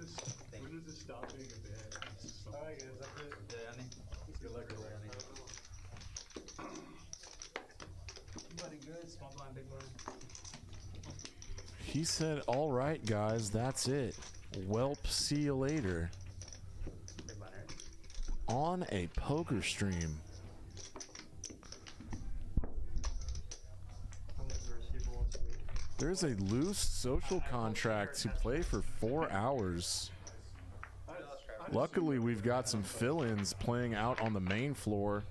this stop being a bit? Alright, guys, that's it. Yeah, Yanni. Good luck, Yanni. Everybody good? Small blind, big blind. He said, all right, guys, that's it. Welp, see you later. Big blind, right? On a poker stream. There's a loose social contract to play for 4 hours. Luckily, we've got some fill-ins playing out on the main floor.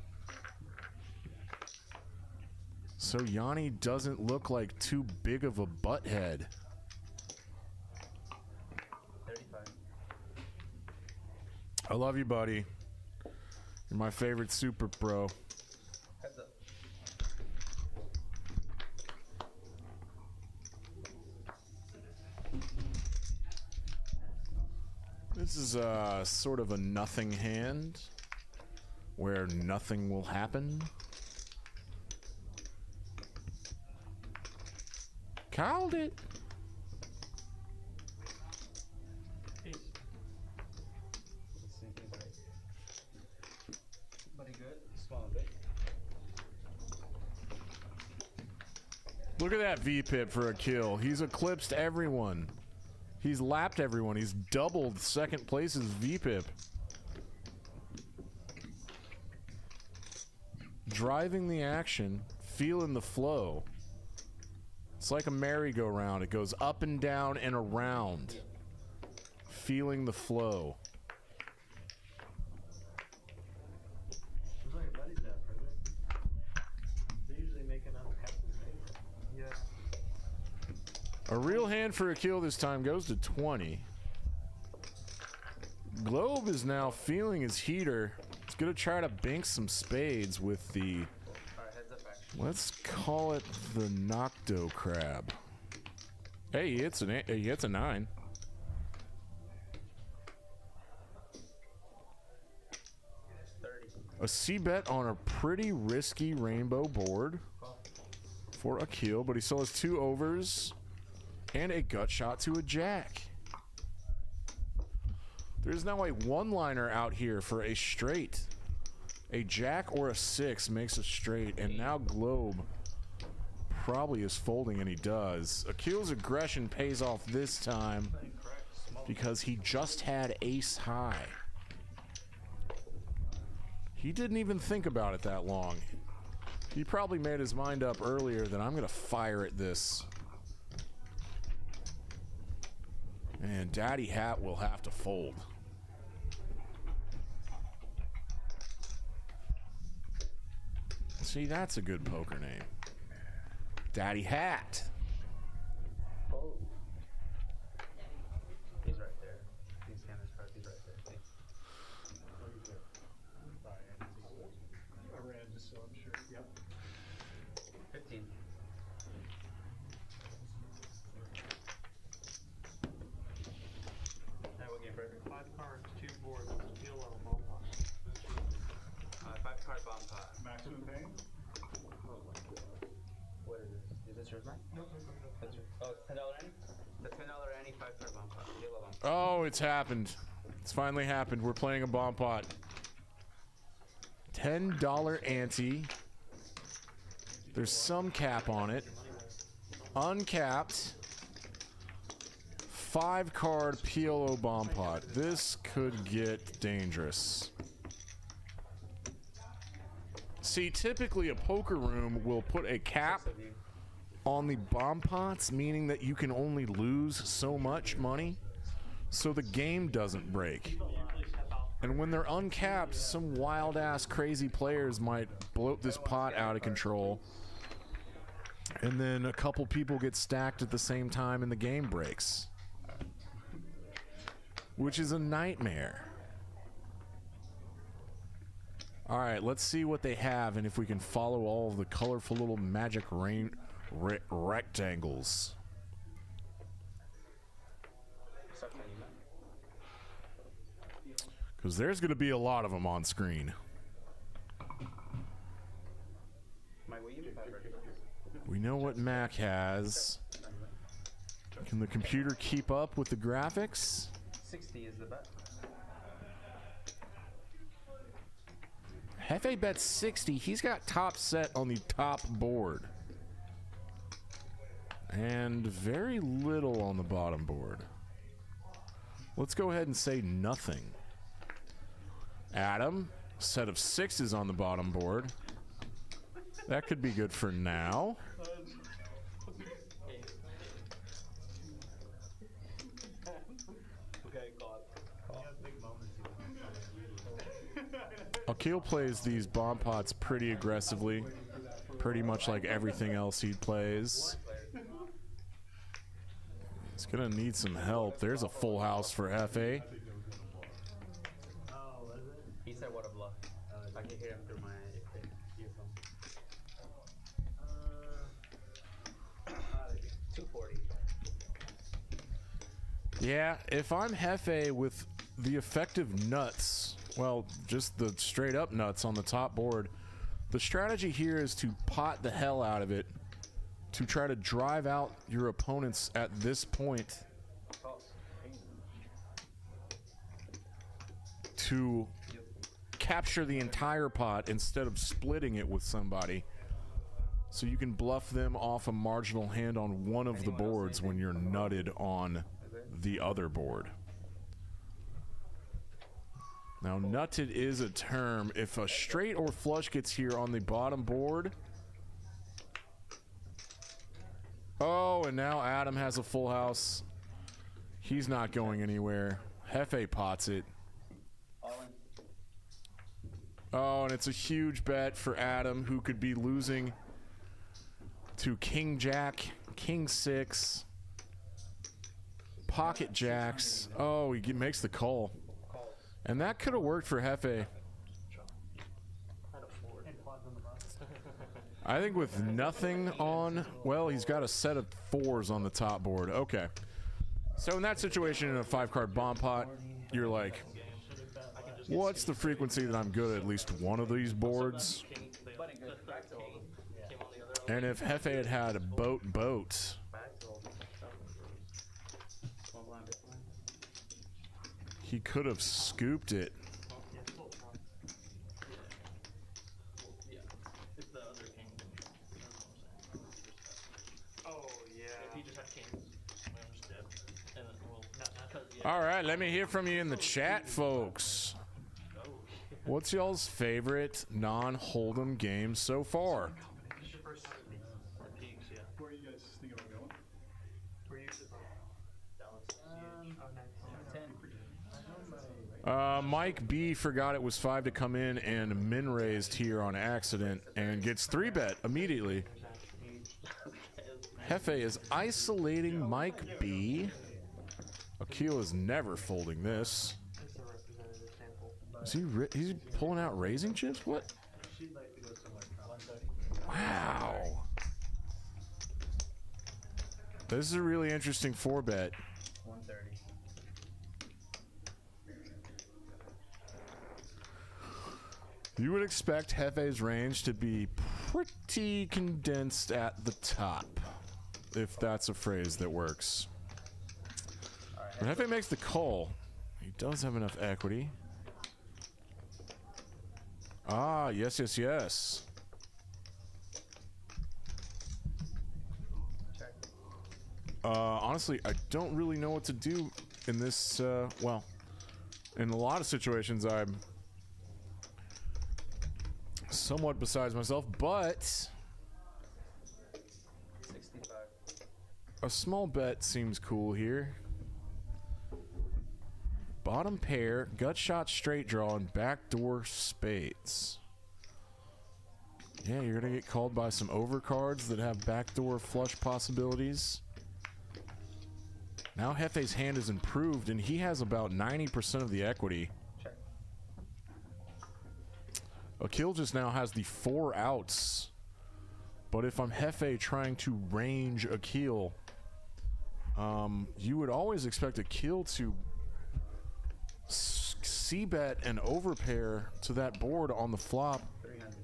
So Yanni doesn't look like too big of a butthead. 35. I love you, buddy. You're my favorite super pro. Heads up. This is sort of a nothing hand where nothing will happen. Called it. Everybody good? Small and big. Look at that V-pip for a kill. He's eclipsed everyone. He's lapped everyone. He's doubled second place's V-pip. Driving the action, feeling the flow. It's like a merry-go-round. It goes up and down and around. Feeling the flow. Who's all your buddies at, Frederick? They usually make an unhappy face. Yeah. A real hand for a kill this time goes to 20. Globe is now feeling his heater. He's gonna try to bank some spades with the, Alright, heads up action. let's call it the Nocto Crab. Hey, he hits a 9. A C-bet on a pretty risky rainbow board for a kill, but he still has 2 overs and a gut shot to a jack. There's now a one-liner out here for a straight. A jack or a 6 makes a straight, and now Globe probably is folding, and he does. Akil's aggression pays off this time because he just had ace high. He didn't even think about it that long. He probably made his mind up earlier that I'm gonna fire at this. And Daddy Hat will have to fold. See, that's a good poker name. Daddy Hat. Oh. He's right there. He's scanning his card. He's right there. Thanks. I ran just so I'm sure. Yep. 15. Alright, what game, Frederick? 5 cards, 2 boards, steel level ball pot. 5 card bomb pot. Maximum pain? What is this? Is this yours, Mike? Nope. That's yours. Oh, it's $10 Annie? The $10 Annie 5 card bomb pot. Yellow bomb. Oh, it's happened. It's finally happened. We're playing a bomb pot. $10 ante. There's some cap on it. Uncapped. 5 card PLO bomb pot. This could get dangerous. See, typically a poker room will put a cap on the bomb pots, meaning that you can only lose so much money, so the game doesn't break. And when they're uncapped, some wild-ass crazy players might bloat this pot out of control, and then a couple people get stacked at the same time and the game breaks. Which is a nightmare. Alright, let's see what they have and if we can follow all of the colorful little magic rectangles. Because there's going to be a lot of them on screen. We know what Mac has. Can the computer keep up with the graphics? 60 is the bet. Hefe bets 60. He's got top set on the top board. And very little on the bottom board. Let's go ahead and say nothing. Adam, set of 6s on the bottom board. That could be good for now. Akil plays these bomb pots pretty aggressively, pretty much like everything else he plays. He's gonna need some help. There's a full house for Hefe. He said what a bluff. I can hear him through my earphone. 240. Yeah, if I'm Hefe with the effective nuts, well, just the straight up nuts on the top board, the strategy here is to pot the hell out of it to try to drive out your opponents at this point to capture the entire pot instead of splitting it with somebody, so you can bluff them off a marginal hand on one of the boards when you're nutted on the other board. Now, nutted is a term. If a straight or flush gets here on the bottom board. Oh, and now Adam has a full house. He's not going anywhere. Hefe pots it. Oh, and it's a huge bet for Adam, who could be losing to King Jack, King 6, Pocket Jacks. Oh, he makes the call. And that could have worked for Hefe. I think with nothing on, well, he's got a set of 4s on the top board. Okay. So in that situation, in a 5-card bomb pot, you're like, what's the frequency that I'm good at least one of these boards? And if Hefe had had a boat, he could have scooped it. All right, let me hear from you in the chat, folks. What's y'all's favorite non-Hold'em game so far? Where are you guys thinking about going? Mike B forgot it was 5 to come in and min raised here on accident and gets 3-bet immediately. Hefe is isolating Mike B. Akil is never folding this. Is he's pulling out raising chips? What? Wow. This is a really interesting 4-bet. 130. You would expect Hefe's range to be pretty condensed at the top, if that's a phrase that works. When Hefe makes the call, he does have enough equity. Ah, yes, yes, yes. Honestly, I don't really know what to do in this, well, in a lot of situations, I'm somewhat besides myself, but 65. a small bet seems cool here. Bottom pair, gut shot straight draw, and backdoor spades. Yeah, you're gonna get called by some overcards that have backdoor flush possibilities. Now Hefe's hand is improved, and he has about 90% of the equity. Check. Akil just now has the 4 outs. But if I'm Hefe trying to range Akil, you would always expect Akil to c-bet and overpair to that board on the flop. 300.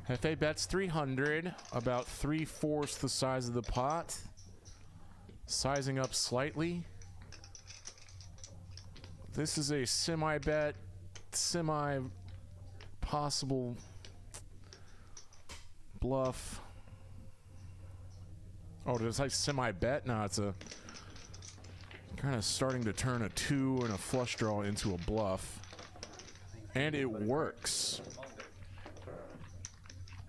Hefe bets 300, about 3/4 the size of the pot. Sizing up slightly. This is a semi-bet, semi-possible bluff. Oh, did I say semi-bet? No, it's a kind of starting to turn a 2 and a flush draw into a bluff. And it works.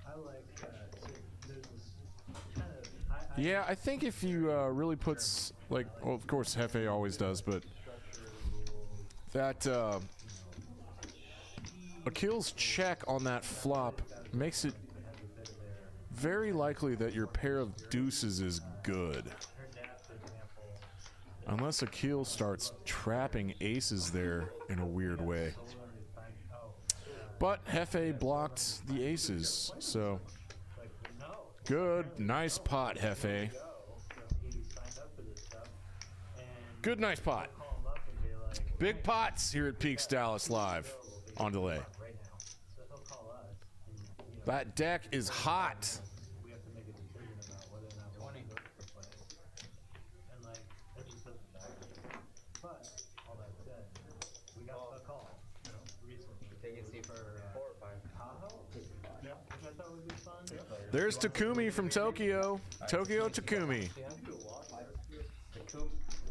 I like there's this kind of Yeah, I think if you really puts, like, well, of course Hefe always does, but that Akil's check on that flop makes it very likely that your pair of deuces is good. Unless Akil starts trapping aces there in a weird way. But Hefe blocked the aces, so good, nice pot, Hefe. Good, nice pot. Big pots here at Peaks Dallas Live on delay. That deck is hot. we have to make a decision about whether or not we want to go for play. And like, that just doesn't matter. But, all that said, we got a call, you know, recently. Take it, see for 4 or 5. Tahoe? Yeah. Which I thought would be fun. There's Takumi from Tokyo. Tokyo Takumi.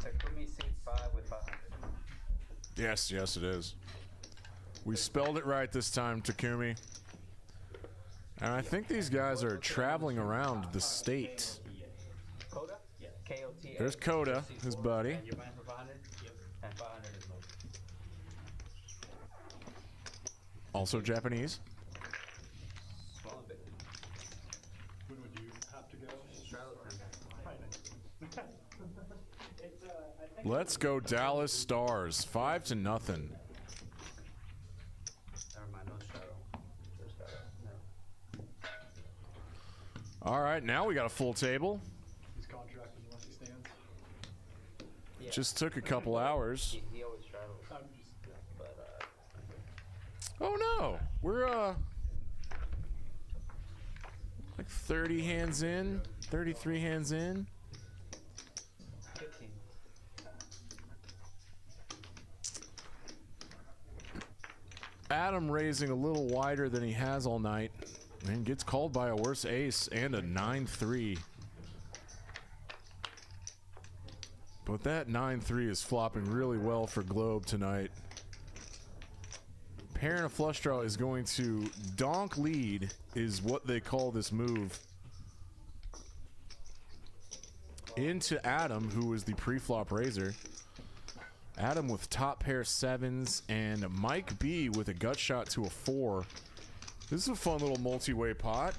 Takumi C5 with 500. Yes, yes it is. We spelled it right this time, Takumi. And I think these guys are traveling around the state. Coda? Yeah. K-O-T-A. There's Coda, his buddy. And you're buying for 500? Yep. And 500 is most. Also Japanese. Small bit. When would you have to go? Let's go Dallas Stars. 5-0. Never mind, no shadow. There's shadow. No. All right, now we got a full table. He's contracted unless he stands. Yeah. Just took a couple hours. He always straddles. I'm just, But, Oh no, we're like 30 hands in, 33 hands in. 15. Adam raising a little wider than he has all night and gets called by a worse ace and a 9-3. But that 9-3 is flopping really well for Globe tonight. Pair and a flush draw is going to donk lead is what they call this move into Adam, who was the pre-flop raiser. Adam with top pair 7s and Mike B with a gut shot to a 4. This is a fun little multi-way pot,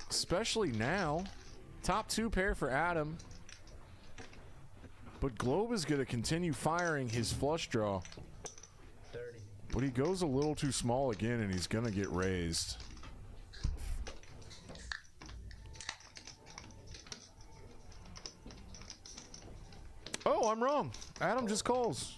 especially now. Top 2 pair for Adam, but Globe is going to continue firing his flush draw. 30. But he goes a little too small again, and he's going to get raised. Oh, I'm wrong. Adam just calls.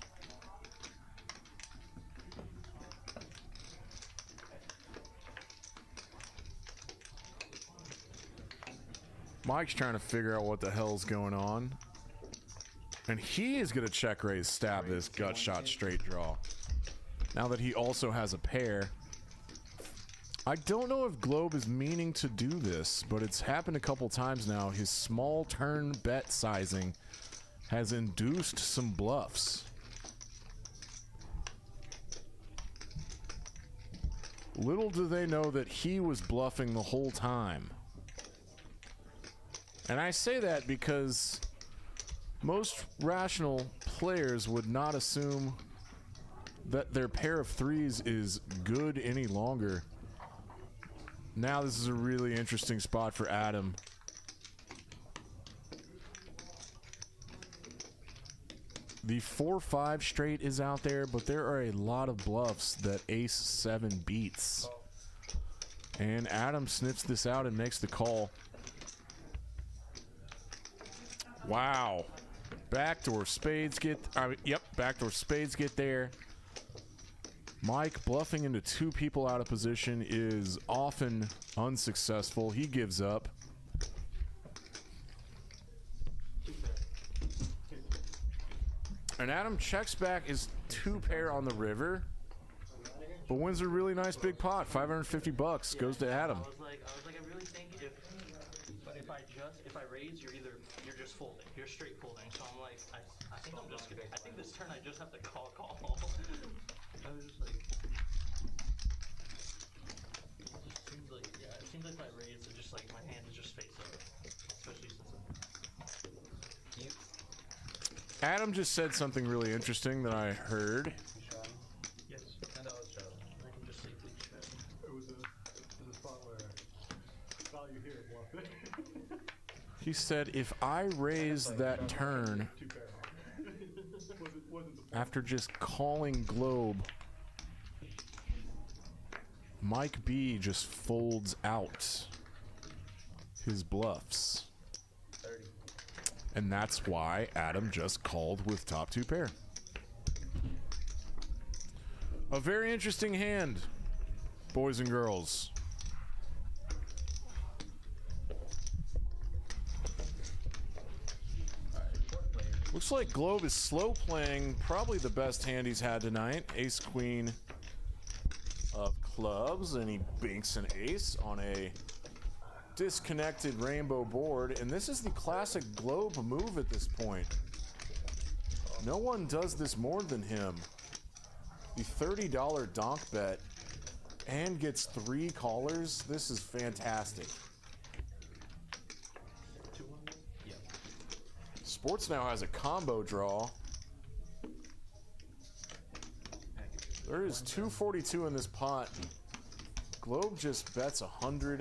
Mike's trying to figure out what the hell's going on. And he is going to check raise stab this gut shot straight draw. Now that he also has a pair. I don't know if Globe is meaning to do this, but it's happened a couple times now. His small turn bet sizing has induced some bluffs. Little do they know that he was bluffing the whole time. And I say that because most rational players would not assume that their pair of threes is good any longer. Now this is a really interesting spot for Adam. The 4-5 straight is out there, but there are a lot of bluffs that ace 7 beats. And Adam sniffs this out and makes the call. Wow. Backdoor spades get, yep, backdoor spades get there. Mike bluffing into 2 people out of position is often unsuccessful. He gives up. And Adam checks back his 2-pair on the river, but wins a really nice big pot. 550 bucks goes to Adam. I was like, I really think if I raise, you're just folding. You're straight folding. So I'm like, I think this turn I just have to call. I was just like, it seems like if I raise, it's just like my hand is just face up, especially since Adam just said something really interesting that I heard. yes, and I was showing. I can just safely check. It was a spot where value here bluff it. He said, if I raise that turn 2-pair. wasn't the after just calling Globe, Mike B just folds out his bluffs. 30. And that's why Adam just called with top 2 pair. A very interesting hand, boys and girls. Looks like Globe is slow playing probably the best hand he's had tonight. Ace queen of clubs, and he binks an ace on a disconnected rainbow board, and this is the classic Globe move at this point. No one does this more than him. The $30 donk bet and gets 3 callers. This is fantastic. Sports now has a combo draw. There is 242 in this pot. Globe just bets $110.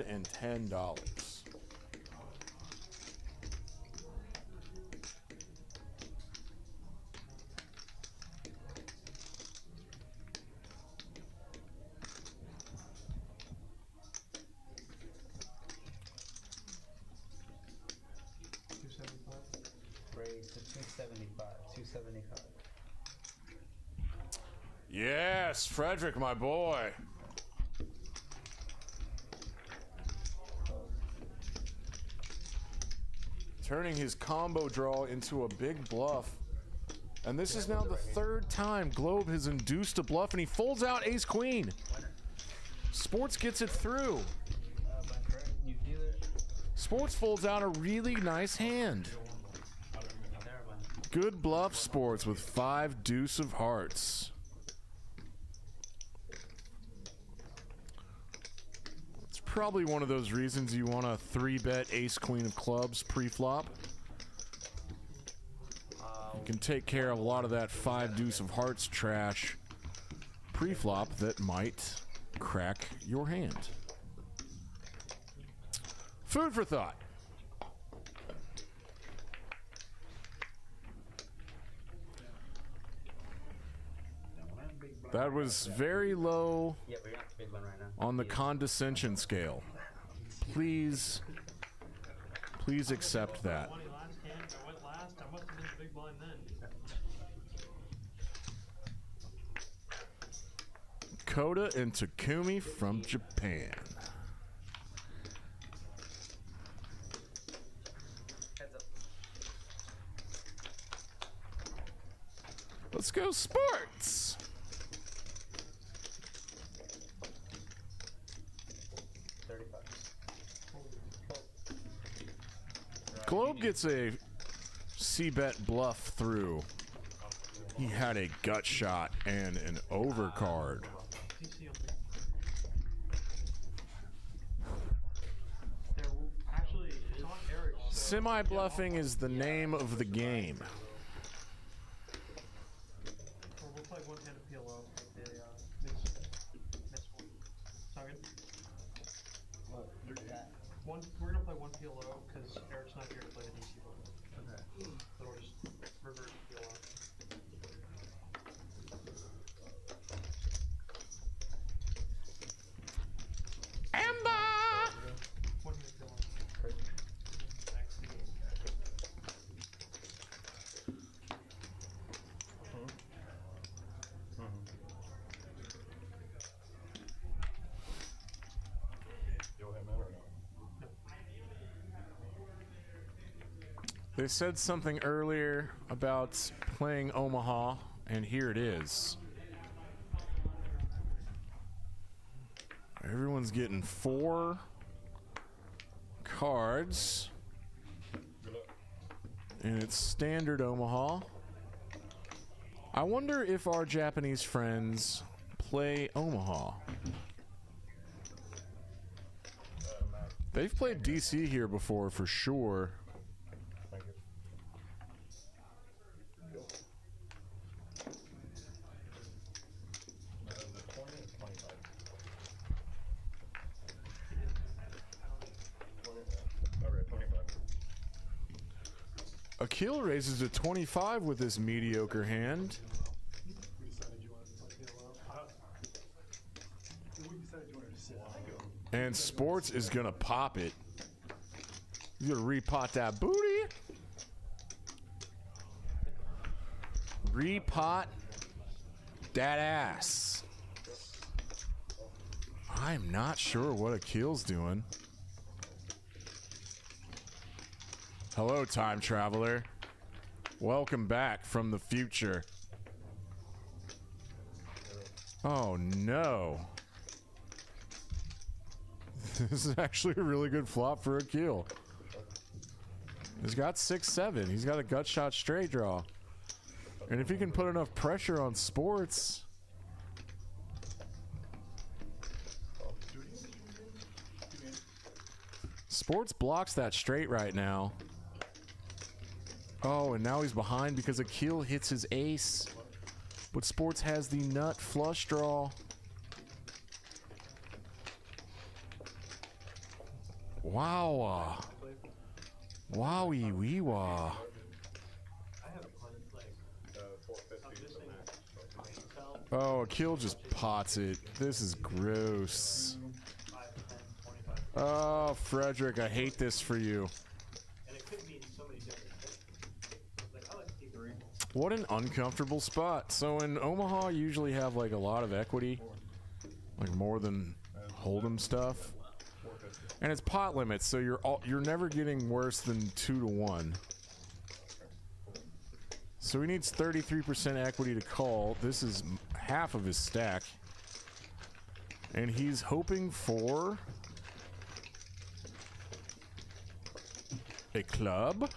Raise to 275. 275. Yes, Frederick, my boy. Turning his combo draw into a big bluff. And this is now the 3rd time Globe has induced a bluff, and he folds out ace queen. Sports gets it through. You feel it? Sports folds out a really nice hand. Good bluff, Sports, with 5 deuce of hearts. It's probably one of those reasons you want to 3-bet ace queen of clubs pre-flop. You can take care of a lot of that 5 deuce of hearts trash pre-flop that might crack your hand. Food for thought. That was very low Yeah, we're not the big one right now. on the condescension scale. Please accept that. 20 last hand, I went last. I must have been the big blind then. Kota and Takumi from Japan. Heads up. Let's go sports. Globe gets a C-bet bluff through. He had a gut shot and an overcard. Semi-bluffing is the name of the game. Well, we'll play one-handed PLO. The next one. Sound good? We're gonna play one PLO because Eric's not here to play the DC one. Okay. So we'll just revert to PLO. One-handed PLO. They said something earlier about playing Omaha, and here it is. Everyone's getting 4 cards, and it's standard Omaha. I wonder if our Japanese friends play Omaha. They've played DC here before for sure. Akil raises to 25 with this mediocre hand. We decided you wanted to play PLO. We decided you wanted to sit. And Sports is gonna pop it. He's gonna repot that booty. Repot that ass. I'm not sure what Akil's doing. Hello, time traveler. Welcome back from the future. Oh no. This is actually a really good flop for Akil. He's got 6-7. He's got a gut shot straight draw. And if he can put enough pressure on Sports. Sports blocks that straight right now. Oh, and now he's behind because Akil hits his ace. But Sports has the nut flush draw. Wow. Wowie wee wah. Oh, Akil just pots it. This is gross. Oh, Frederick, I hate this for you. What an uncomfortable spot. So in Omaha, you usually have like a lot of equity, like more than Hold'em stuff, and it's pot limits, so you're never getting worse than 2-1. So he needs 33% equity to call. This is half of his stack, and he's hoping for a club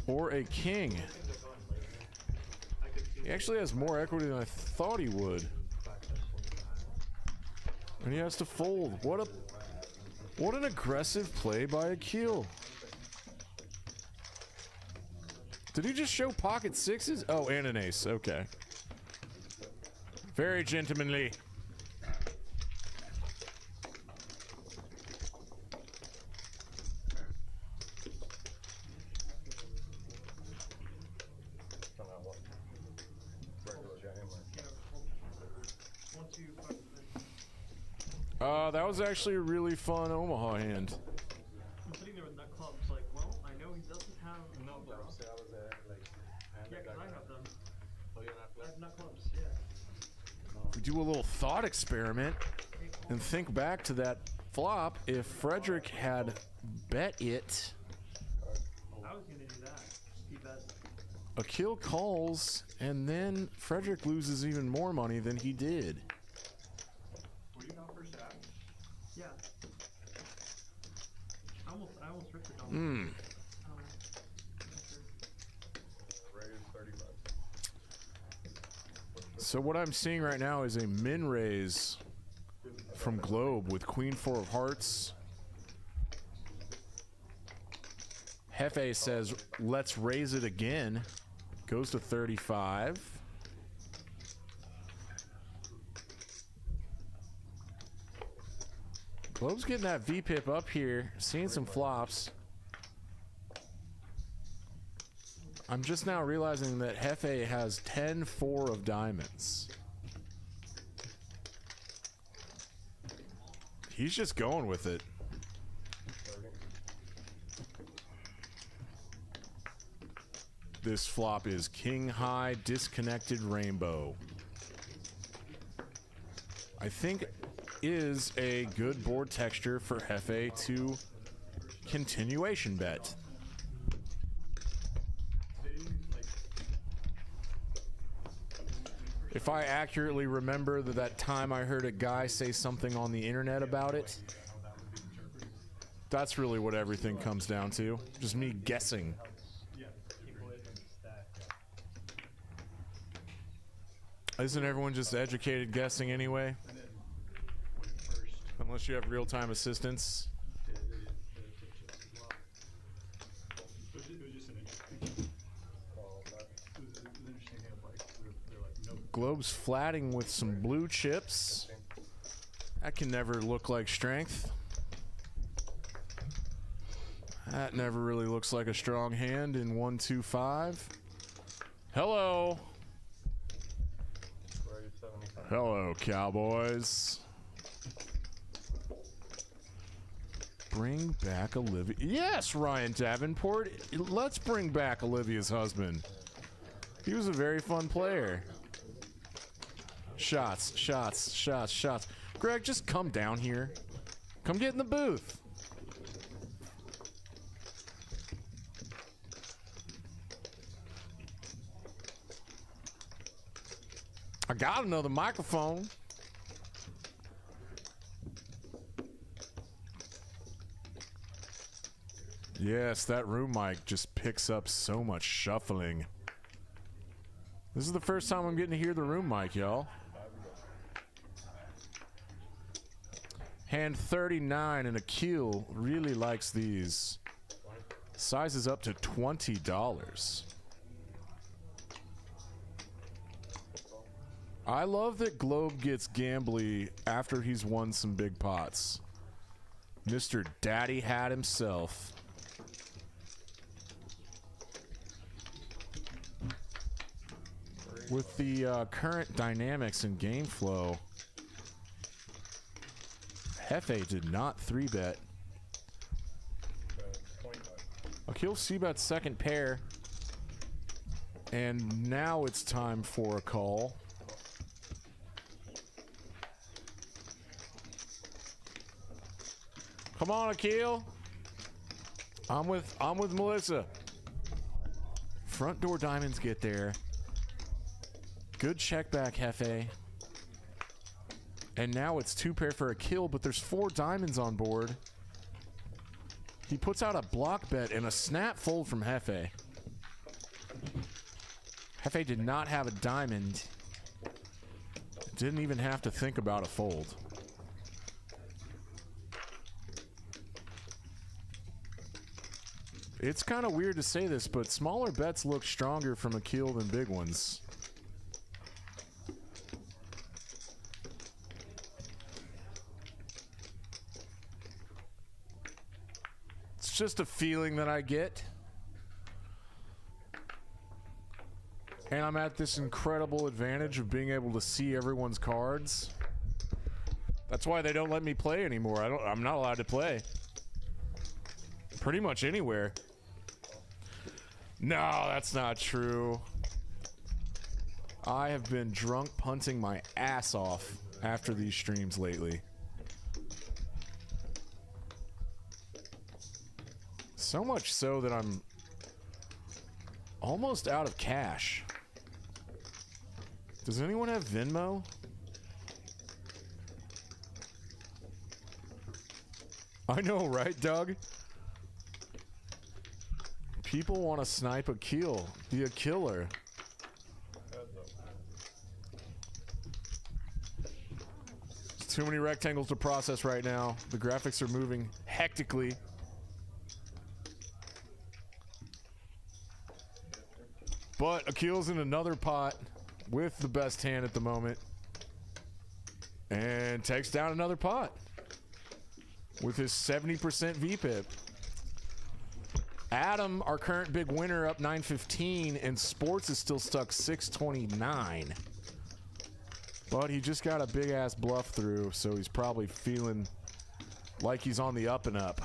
or a king. He actually has more equity than I thought he would. And he has to fold. What an aggressive play by Akil. Did he just show pocket sixes? Oh, and an ace. Okay. Very gentlemanly. That was actually a really fun Omaha hand. I'm sitting there with nut clubs, like, well, I know he doesn't have no clubs. Yeah, because I have them. I have nut clubs, yeah. We do a little thought experiment and think back to that flop. If Frederick had bet it, I was gonna do that. He bet. Akil calls, and then Frederick loses even more money than he did. Were you not first out? Yeah. I almost ripped it on. So what I'm seeing right now is a min raise from Globe with Queen 4 of Hearts Hefe says, let's raise it again. Goes to 35. Globe's getting that V-pip up here. Seeing some flops. I'm just now realizing that Hefe has 10-4 of diamonds. He's just going with it. This flop is King High Disconnected Rainbow. I think is a good board texture for Hefe to continuation bet. If I accurately remember that time I heard a guy say something on the internet about it, that's really what everything comes down to. Just me guessing. Isn't everyone just educated guessing anyway? Unless you have real-time assistance. Globe's flatting with some blue chips. That can never look like strength. That never really looks like a strong hand in 1-2-5. Hello. Hello, Cowboys. Bring back Olivia. Yes, Ryan Davenport. Let's bring back Olivia's husband. He was a very fun player. Shots, shots, shots, shots. Greg, just come down here. Come get in the booth. I got another microphone. Yes, that room mic just picks up so much shuffling. This is the first time I'm getting to hear the room mic, y'all. Hand 39 and Akil really likes these. Size is up to $20. I love that Globe gets gambly after he's won some big pots. Mr. Daddy Hat himself. With the current dynamics and game flow, Hefe did not 3-bet. Akil c-bet second pair. And now it's time for a call. Come on, Akil. I'm with Melissa. Front door diamonds get there. Good check back, Hefe. And now it's 2-pair for Akil, but there's 4 diamonds on board. He puts out a block bet and a snap fold from Hefe. Hefe did not have a diamond. Didn't even have to think about a fold. It's kind of weird to say this, but smaller bets look stronger from Akil than big ones. It's just a feeling that I get. And I'm at this incredible advantage of being able to see everyone's cards. That's why they don't let me play anymore. I'm not allowed to play. Pretty much anywhere. No, that's not true. I have been drunk punting my ass off after these streams lately. So much so that I'm almost out of cash. Does anyone have Venmo? I know, right, Doug? People want to snipe Akil, be a killer. There's too many rectangles to process right now. The graphics are moving hectically. But Akil's in another pot with the best hand at the moment. And takes down another pot with his 70% VPIP. Adam, our current big winner, up 915, and Sports is still stuck 629. But he just got a big-ass bluff through, so he's probably feeling like he's on the up and up.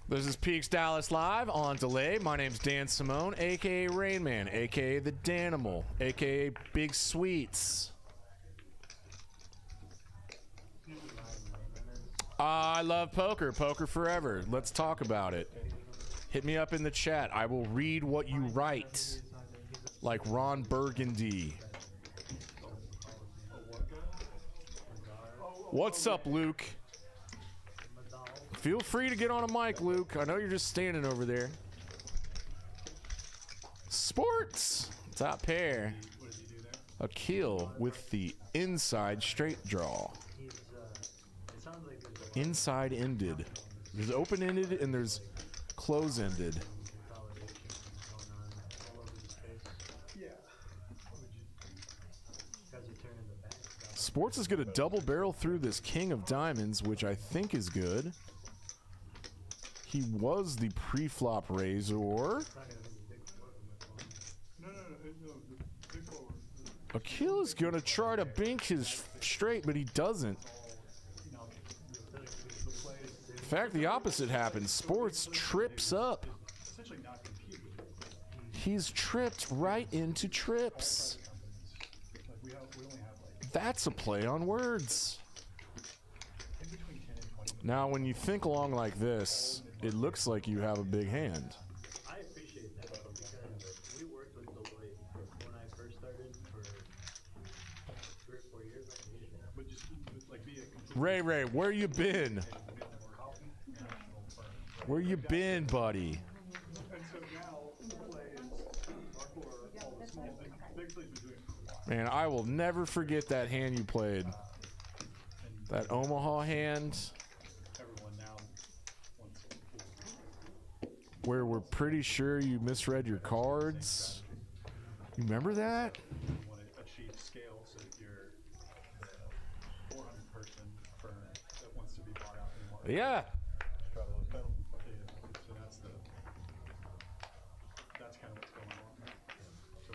This is Peaks Dallas Live on delay. My name's Dan Simone, a.k.a. Rain Man, a.k.a. The Danimal, a.k.a. Big Sweets. I love poker. Poker forever. Let's talk about it. Hit me up in the chat. I will read what you write. Like Ron Burgundy. What's up, Luke? Feel free to get on a mic, Luke. I know you're just standing over there. Sports. Top pair. A kill with the inside straight draw. Inside ended. There's open ended and there's close ended. Sports is going to double barrel through this king of diamonds, which I think is good. He was the pre-flop razor. Akil is going to try to bink his straight, but he doesn't. In fact, the opposite happens. Sports trips up. He's tripped right into trips. That's a play on words. Now, when you think along like this, it looks like you have a big hand. I appreciate that because we worked with Deloitte when I first started for 3 or 4 years. But just like be a Ray, where you been? Where you been, buddy? And so now the play is for all the small things. Big play's been doing it for a while. Man, I will never forget that hand you played. That Omaha hand. Everyone now wants Where we're pretty sure you misread your cards. You remember that? want to achieve scale so that you're a 400 person firm that wants to be bought out anymore. Yeah. So that's kind of what's going on. So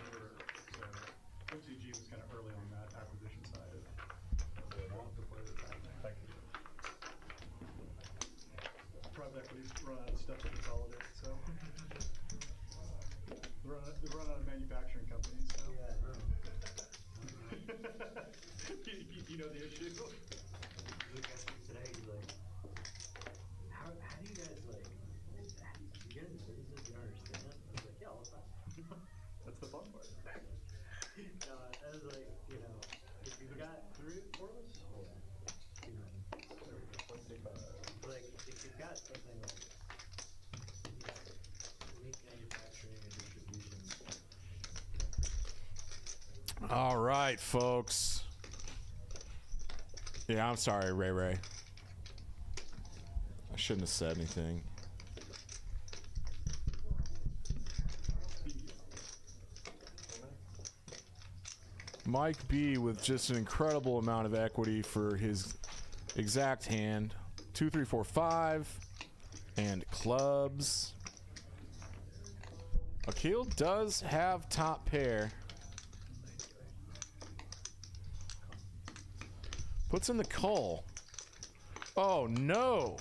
MCG was kind of early on that acquisition side of private equities run out of stuff to consolidate, so they run out of manufacturing companies, so you know the issue. Today, he's like, how do you guys like, you get into business, you don't understand it? I was like, yeah, all the time. That's the fun part. I was like, you know, if you've got 3 or 4 of us, you know, like, if you've got something like, you know, unique manufacturing and distribution. All right, folks. Yeah, I'm sorry, Ray. I shouldn't have said anything. Mike B with just an incredible amount of equity for his exact hand. 2, 3, 4, 5, and clubs. Akil does have top pair. Puts in the call. Oh no!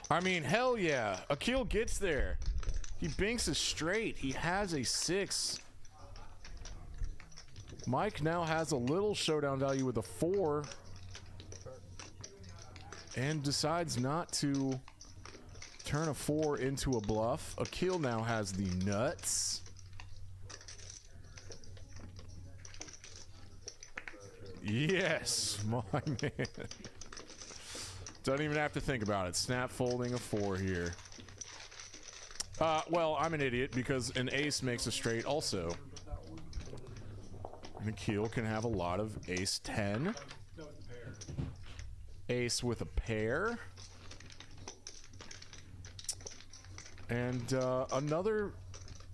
I mean, hell yeah. Akil gets there. He binks a straight. He has a 6. Mike now has a little showdown value with a 4. And decides not to turn a 4 into a bluff. Akil now has the nuts. Yes, my man. Don't even have to think about it. Snap folding a 4 here. Well, I'm an idiot because an ace makes a straight also. And Akil can have a lot of ace 10. That was the pair. Ace with a pair. And another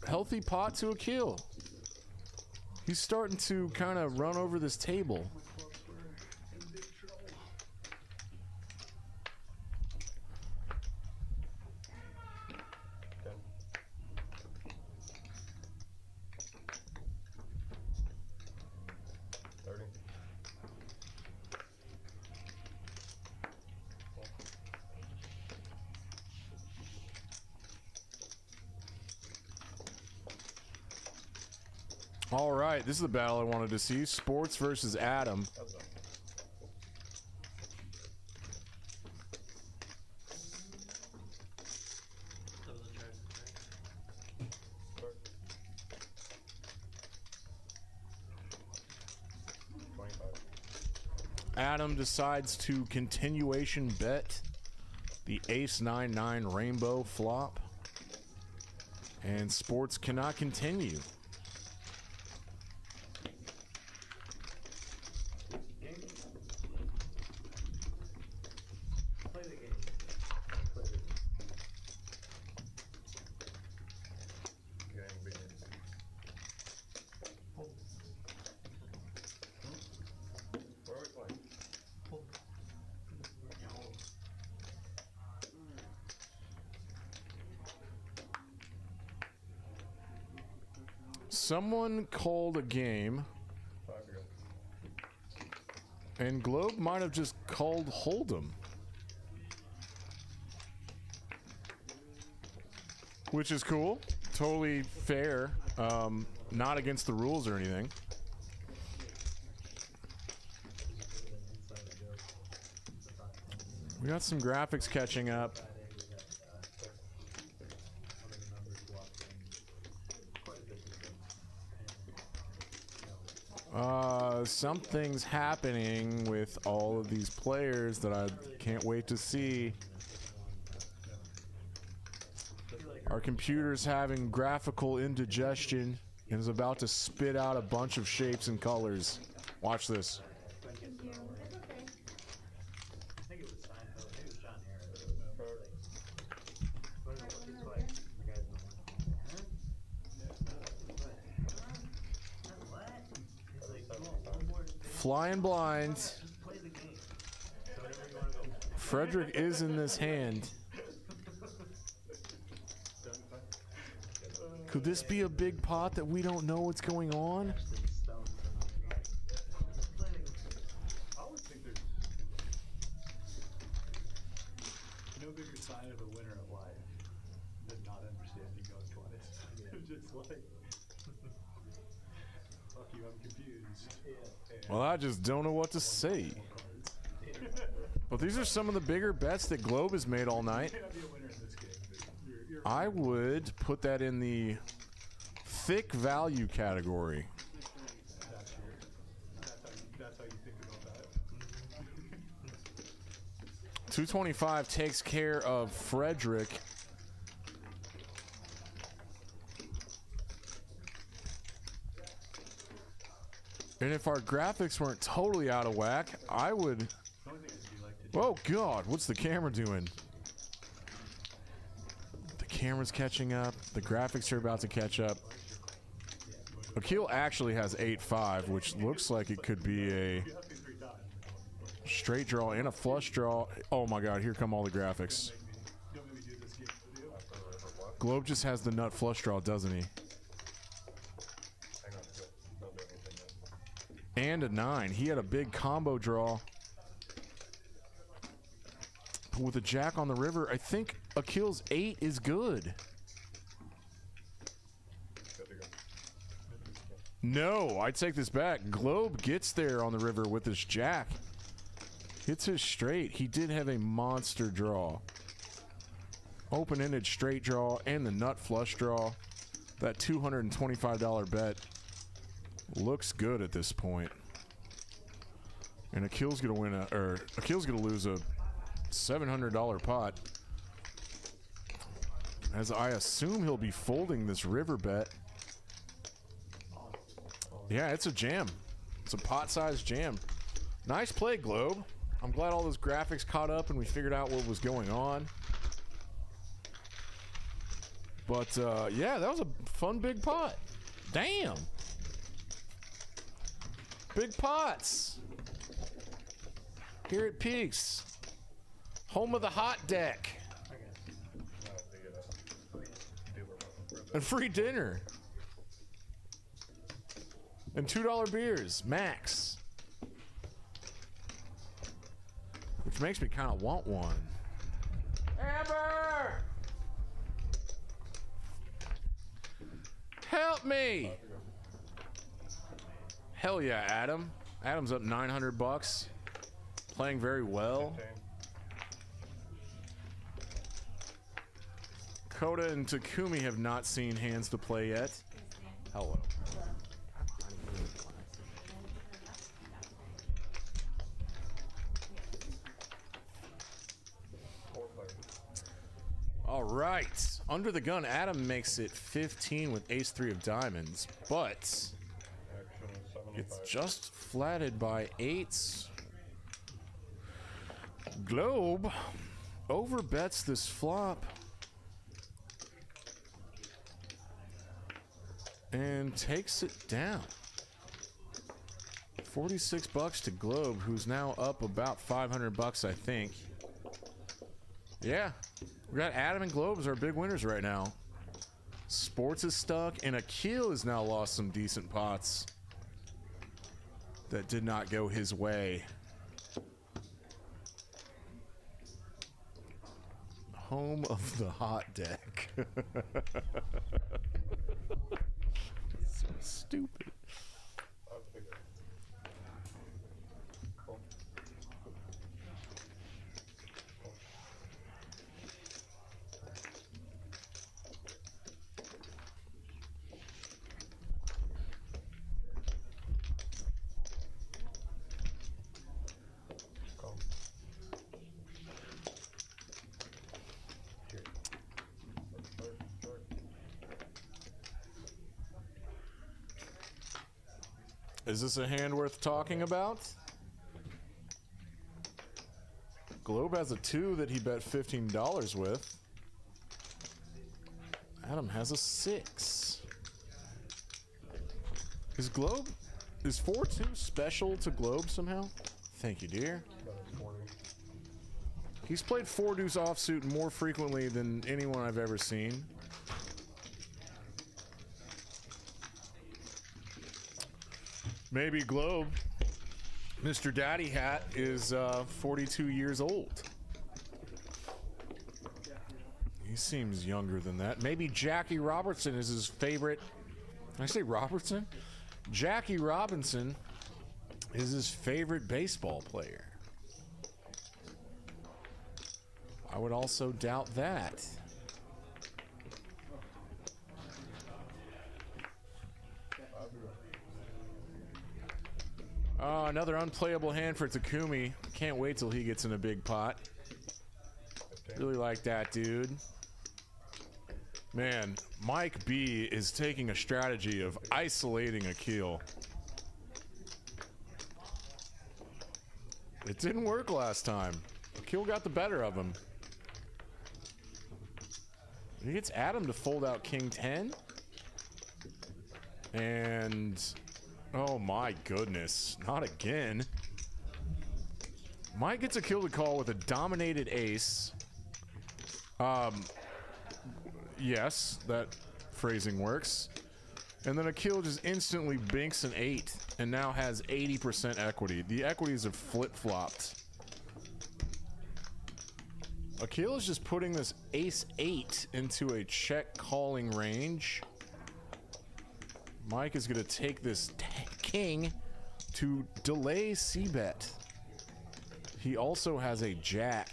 healthy pot to Akil. He's starting to kind of run over this table. In big trouble. Ten. Thirty. All right, this is the battle I wanted to see. Sports versus Adam. That's done. That was a charge. Start. 25. Adam decides to continuation bet the ace 9-9 rainbow flop. And Sports cannot continue. Game. Play the game. Play the game. Gang begins. Where are we playing? Someone called a game, 5 to go. and Globe might have just called Hold'em. Which is cool. Totally fair. Not against the rules or anything. We got some graphics catching up. Something's happening with all of these players that I can't wait to see. Our computer's having graphical indigestion and is about to spit out a bunch of shapes and colors. Watch this. Thank you. It's okay. I think it was Seinfeld. Maybe it was John Harris. What is it? It's like the guy's in the What? He's like, come on, one more. Flying blind. Just play the game. So whatever you want to go. Frederick is in this hand. Could this be a big pot that we don't know what's going on? I would think there's no bigger sign of a winner at life than not understanding going twice. Just like, fuck you, I'm confused. Well, I just don't know what to say. But these are some of the bigger bets that Globe has made all night. You may not be a winner in this game, but you're I would put that in the thick value category. that's how you think about that. 225 takes care of Frederick. And if our graphics weren't totally out of whack, I would... The only thing I'd be like to do Oh God, what's the camera doing? The camera's catching up. The graphics are about to catch up. Akil actually has 8-5, which looks like it could be a you ask me 3 times. straight draw and a flush draw. Oh my God, here come all the graphics. Don't make me do this game with you. Globe just has the nut flush draw, doesn't he? Hang on to it. Don't do anything yet. And a 9. He had a big combo draw. But with a jack on the river, I think Akil's 8 is good. Good to go. No, I take this back. Globe gets there on the river with his jack. Hits his straight. He did have a monster draw. Open-ended straight draw and the nut flush draw. That $225 bet looks good at this point. And Akil's gonna win Akil's gonna lose a $700 pot. As I assume he'll be folding this river bet. Yeah, it's a jam. It's a pot-sized jam. Nice play, Globe. I'm glad all those graphics caught up and we figured out what was going on. But, yeah, that was a fun big pot. Damn. Big pots. Here at Peaks. Home of the hot deck. And free dinner. And $2 beers, max. Which makes me kind of want one. Amber! Help me! Hell yeah, Adam. Adam's up $900. Playing very well. Coda and Takumi have not seen hands to play yet. Hello. All right. Under the gun, Adam makes it 15 with ace-3 of diamonds, but it's just flatted by eights. Globe overbets this flop and takes it down. 46 bucks to Globe, who's now up about 500 bucks, I think. Yeah, we got Adam and Globe as our big winners right now. Sports is stuck, and Akil has now lost some decent pots that did not go his way. Home of the hot deck. So stupid. Is this a hand worth talking about? Globe has a 2 that he bet $15 with. Adam has a 6. Is 4-2 special to Globe somehow? Thank you, dear. He's played 4-deuce offsuit more frequently than anyone I've ever seen. Maybe Globe, Mr. Daddy Hat, is 42 years old. He seems younger than that. Maybe Jackie Robertson is his favorite. Did I say Robertson? Jackie Robinson is his favorite baseball player. I would also doubt that. Another unplayable hand for Takumi. Can't wait till he gets in a big pot. Really like that, dude. Man, Mike B is taking a strategy of isolating Akil. It didn't work last time. Akil got the better of him. He gets Adam to fold out King 10. And... oh my goodness, not again. Mike gets Akil to call with a dominated ace. Yes, that phrasing works. And then Akil just instantly binks an 8 and now has 80% equity. The equities have flip-flopped. Akil is just putting this ace 8 into a check calling range. Mike is going to take this king to delay c-bet. He also has a jack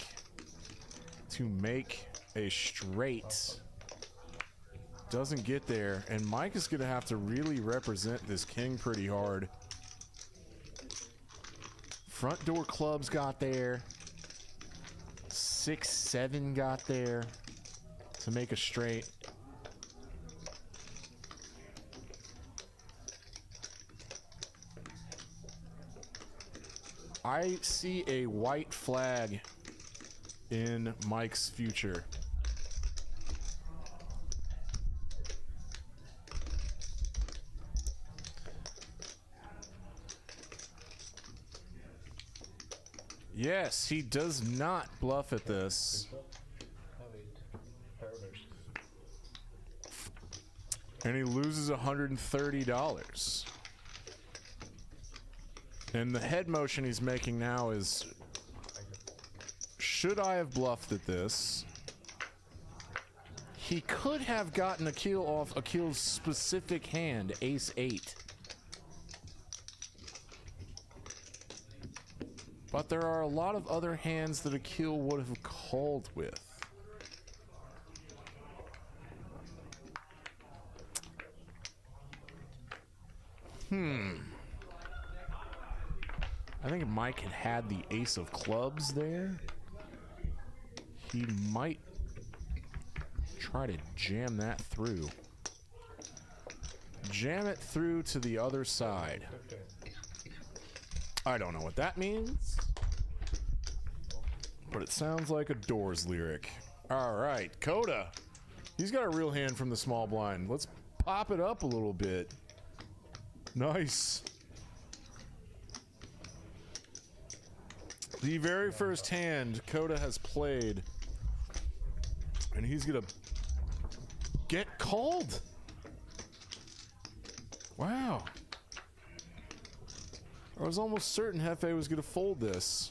to make a straight. Doesn't get there, and Mike is going to have to really represent this king pretty hard. Front door clubs got there. 6-7 got there to make a straight. I see a white flag in Mike's future. Yes, he does not bluff at this. And he loses $130. And the head motion he's making now is, should I have bluffed at this? He could have gotten Akil off Akil's specific hand, ace-8. But there are a lot of other hands that Akil would have called with. I think Mike had the ace of clubs there. He might try to jam that through. Jam it through to the other side. I don't know what that means, but it sounds like a Doors lyric. All right, Coda. He's got a real hand from the small blind. Let's pop it up a little bit. Nice. The very first hand Coda has played, and he's gonna get called. Wow. I was almost certain Hefe was gonna fold this.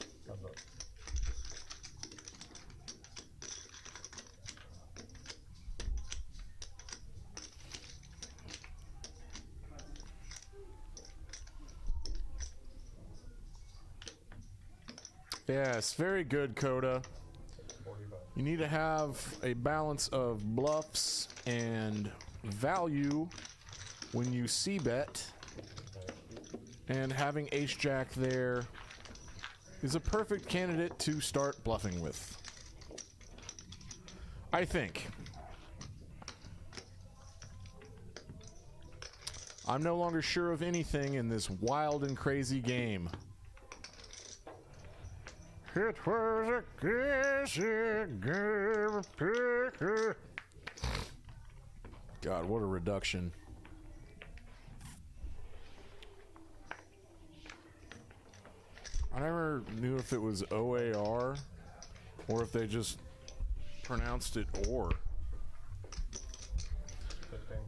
Yes, very good, Coda. You need to have a balance of bluffs and value when you c-bet, and having ace-jack there is a perfect candidate to start bluffing with, I think. I'm no longer sure of anything in this wild and crazy game. It was a crazy game of poker. God, what a reduction. I never knew if it was OAR or if they just pronounced it or.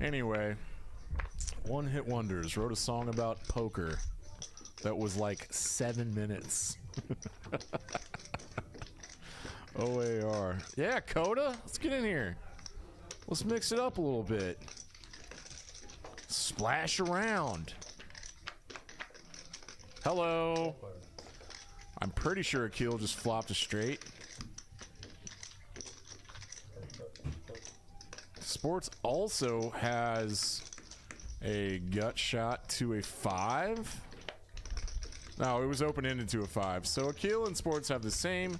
Anyway, One Hit Wonders wrote a song about poker that was like 7 minutes. OAR. Yeah, Coda, let's get in here. Let's mix it up a little bit. Splash around. Hello. I'm pretty sure Akil just flopped a straight. Sports also has a gut shot to a 5. No, it was open-ended to a 5. So Akil and Sports have the same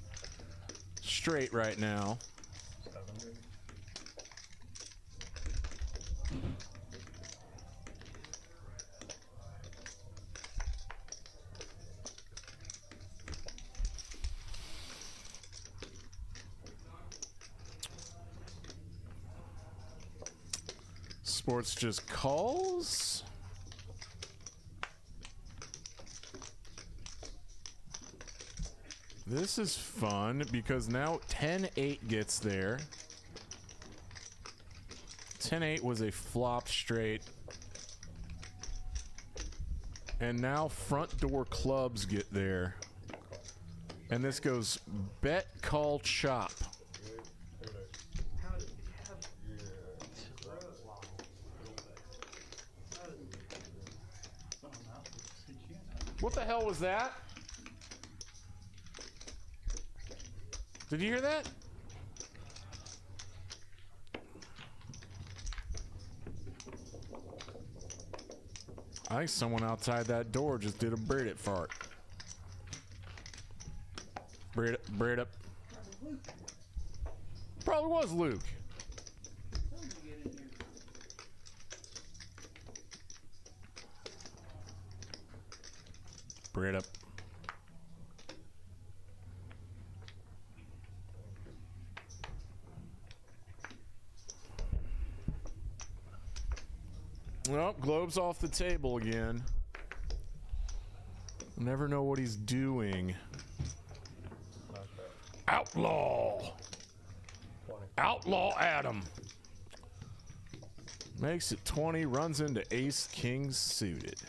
straight right now. Sports just calls. This is fun because now 10-8 gets there. 10-8 was a flop straight. And now front door clubs get there. And this goes bet, call, chop. What the hell was that? Did you hear that? I think someone outside that door just did a Brit it fart. Brit up. Probably was Luke. Brit up. Well, Globe's off the table again. Never know what he's doing. Outlaw! Outlaw Adam! Makes it 20, runs into Ace King suited.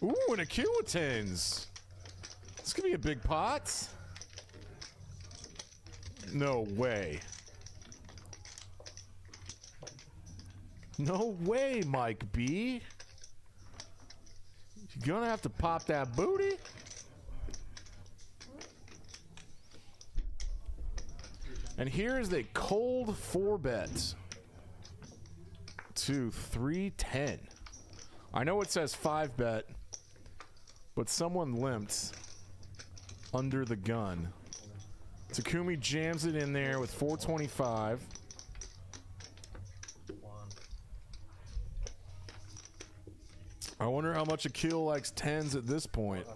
Ooh, and a Q with tens. This could be a big pot. No way. No way, Mike B. You're gonna have to pop that booty. And here's a cold 4-bet to 310. I know it says 5-bet, but someone limped under the gun. Takumi jams it in there with 425. I wonder how much Akil likes tens at this point.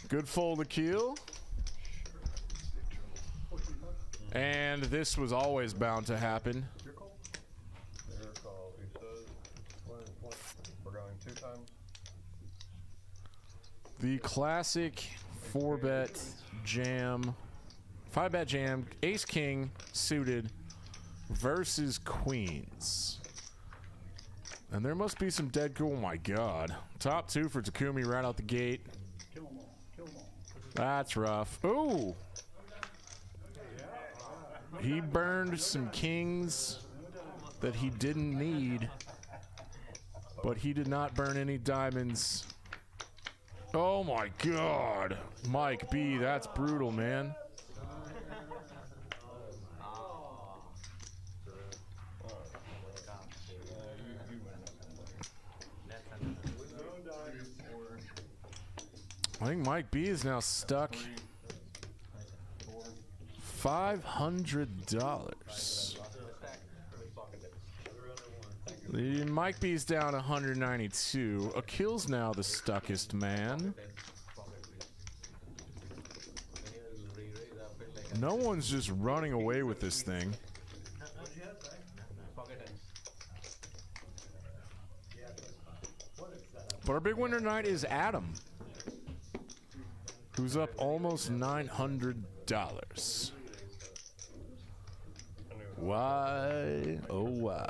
Good fold, Akil. And this was always bound to happen. Your call, he says. We're going 2 times. The classic 4-bet jam, 5-bet jam, Ace King suited versus Queens. And there must be some dead cool. Oh my god. Top 2 for Takumi right out the gate. Kill them all. Kill them all. That's rough. Ooh! He burned some kings that he didn't need, but he did not burn any diamonds. Oh my god. Mike B, that's brutal, man. I think Mike B is now stuck $500. Mike B's down 192. Akil's now the stuckest man. No one's just running away with this thing. But our big winner tonight is Adam, who's up almost $900. Why, oh why?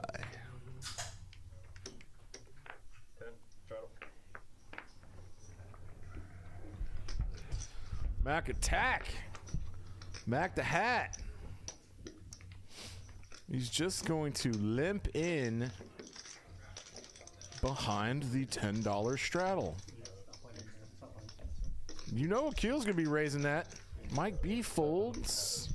10, straddle. Mac attack. Mac the hat. He's just going to limp in behind the $10 straddle. You know Akil's gonna be raising that. Mike B folds.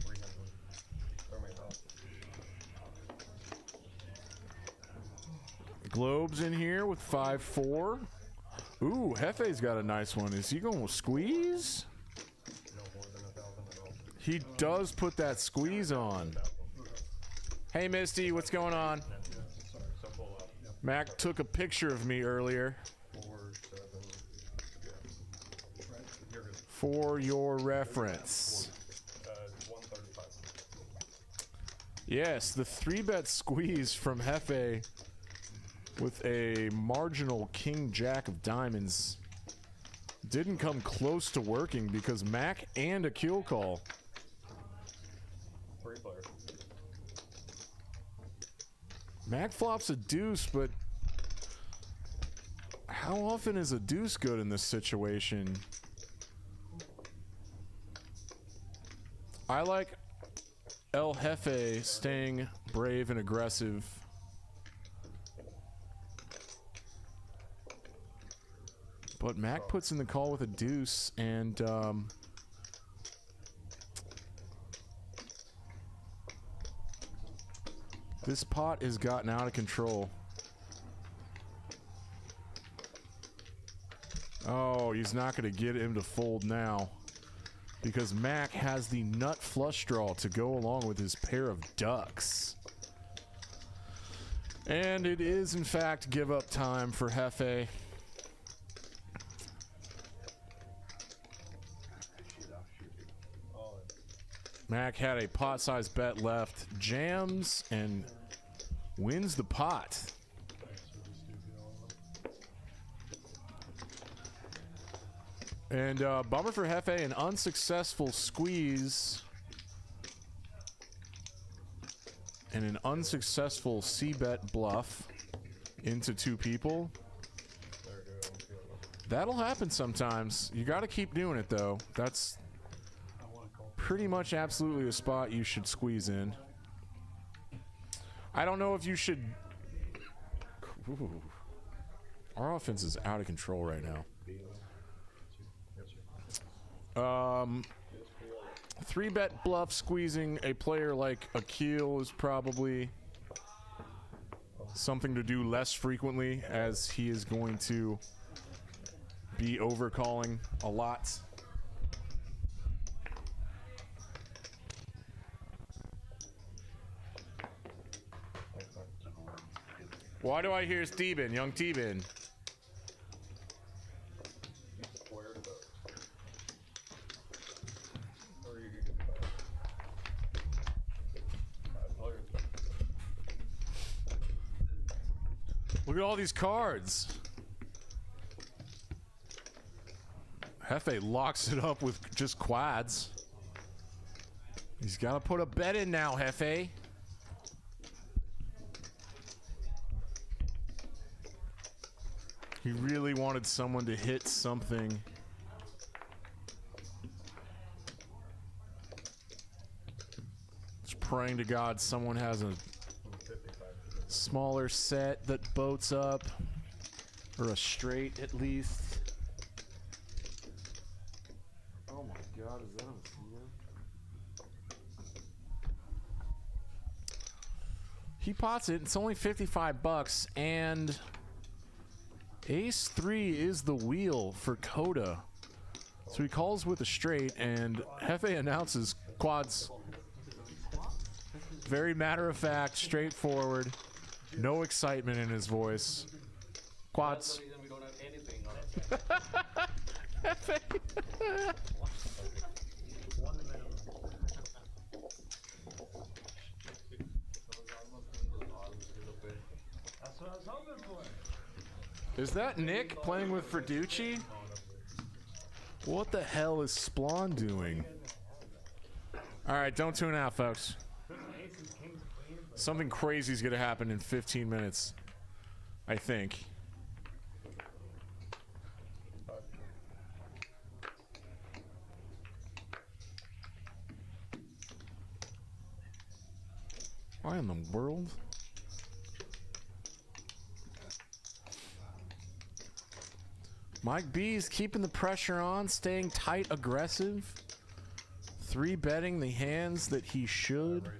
Globe's in here with 5-4. Ooh, Hefe's got a nice one. Is he going to squeeze? He does put that squeeze on. Hey, Misty, what's going on? Mac took a picture of me earlier. 4, 7, yeah. For your reference. 135. Yes, the 3-bet squeeze from Hefe with a marginal King Jack of diamonds didn't come close to working because Mac and a kill call. 3-player. Mac flops a deuce, but how often is a deuce good in this situation? I like El Jefe staying brave and aggressive. But Mac puts in the call with a deuce, and this pot has gotten out of control. Oh, he's not going to get him to fold now because Mac has the nut flush draw to go along with his pair of ducks. And it is, in fact, give up time for Hefe. Mac had a pot-sized bet left, jams, and wins the pot. And bummer for Hefe, an unsuccessful squeeze. And an unsuccessful C-bet bluff into two people. That'll happen sometimes. You got to keep doing it, though. That's pretty much absolutely a spot you should squeeze in. I don't know if you should... Ooh. Our offense is out of control right now. 3-bet bluff squeezing a player like Akil is probably something to do less frequently, as he is going to be overcalling a lot. Why do I hear Steven, young Steven? Look at all these cards. Hefe locks it up with just quads. He's got to put a bet in now, Hefe. He really wanted someone to hit something. Just praying to God someone has a smaller set that boats up, or a straight at least. Oh my God, is that on the floor? He pots it. It's only 55 bucks, and Ace 3 is the wheel for Coda. So he calls with a straight, and Hefe announces quads. Very matter of fact, straightforward. No excitement in his voice. Quads. We don't have anything on. That's what I was hoping for. Is that Nick playing with Frederic'S? What the hell is Splon doing? Alright, don't tune out, folks. Something crazy is going to happen in 15 minutes, I think. Why in the world? Mike B is keeping the pressure on, staying tight, aggressive. 3-betting the hands that he should.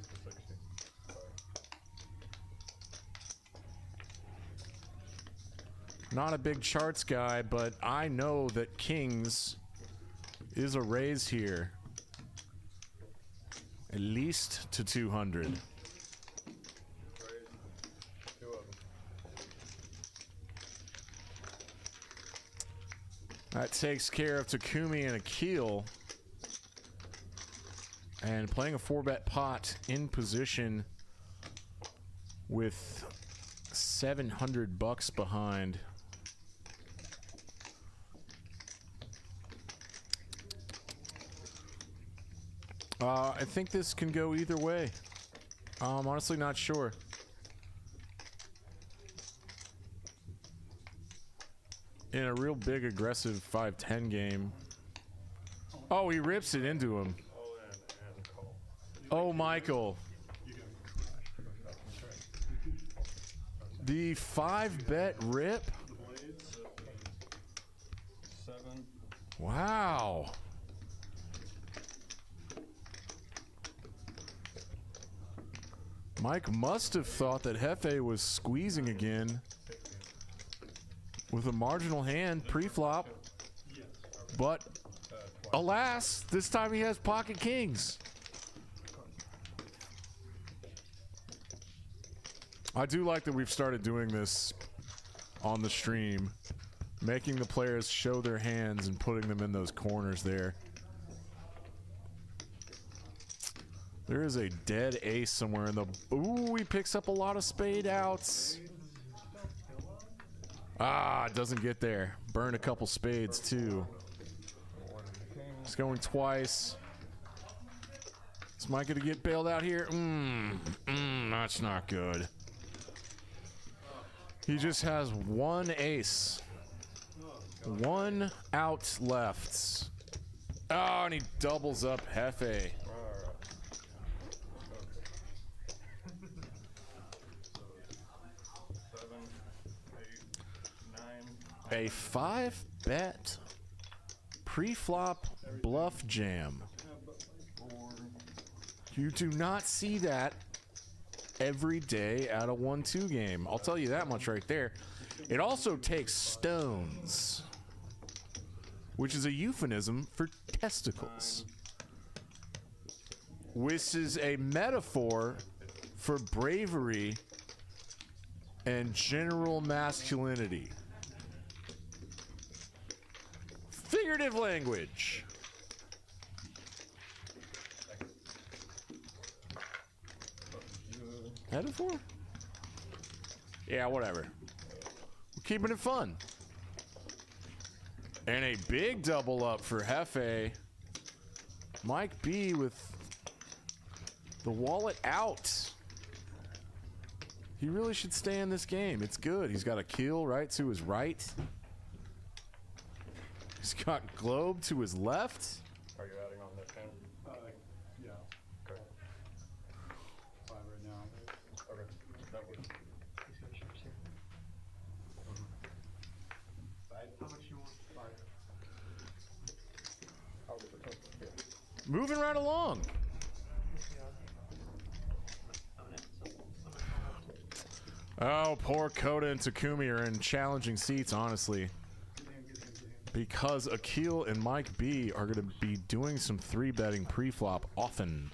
Not a big charts guy, but I know that Kings is a raise here. At least to 200. That takes care of Takumi and Akil. And playing a 4-bet pot in position with 700 bucks behind. I think this can go either way. I'm honestly not sure. In a real big aggressive 5-10 game. Oh, he rips it into him. Oh, Michael. The 5-bet rip? Wow. Mike must have thought that Hefe was squeezing again with a marginal hand pre-flop, but alas, this time he has pocket kings. I do like that we've started doing this on the stream, making the players show their hands and putting them in those corners there. There is a dead ace somewhere in the... Ooh, he picks up a lot of spade outs. Ah, doesn't get there. Burn a couple spades, too. He's going twice. Is Mike gonna get bailed out here? That's not good. He just has one ace. One out left. Oh, and he doubles up Hefe. A 5-bet pre-flop bluff jam. You do not see that every day at a 1-2 game. I'll tell you that much right there. It also takes stones, which is a euphemism for testicles, which is a metaphor for bravery and general masculinity. Figurative language. Headed for? Yeah, whatever. We're keeping it fun. And a big double up for Hefe. Mike B with the wallet out. He really should stay in this game. It's good. He's got a kill right to his right. He's got globe to his left. Are you adding on that 10? Yeah. Okay. 5 right now. Okay. That works. How much you want? 5. I'll get the 10. Here. Moving right along. Oh, poor Coda and Takumi are in challenging seats, honestly. Because Akil and Mike B are going to be doing some 3-betting pre-flop often.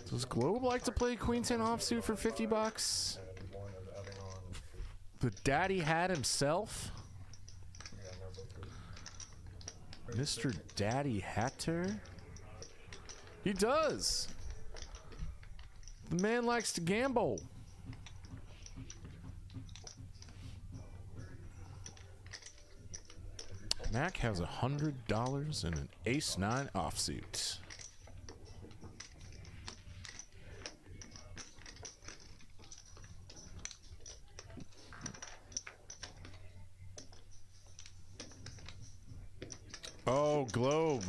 Does Globe like to play Queen 10 offsuit for 50 bucks? And one is adding on. The daddy hat himself? Yeah, no, both Mr. Daddy Hatter? He does! The man likes to gamble. Mac has $100 and an ace-9 offsuit. Oh, Globe.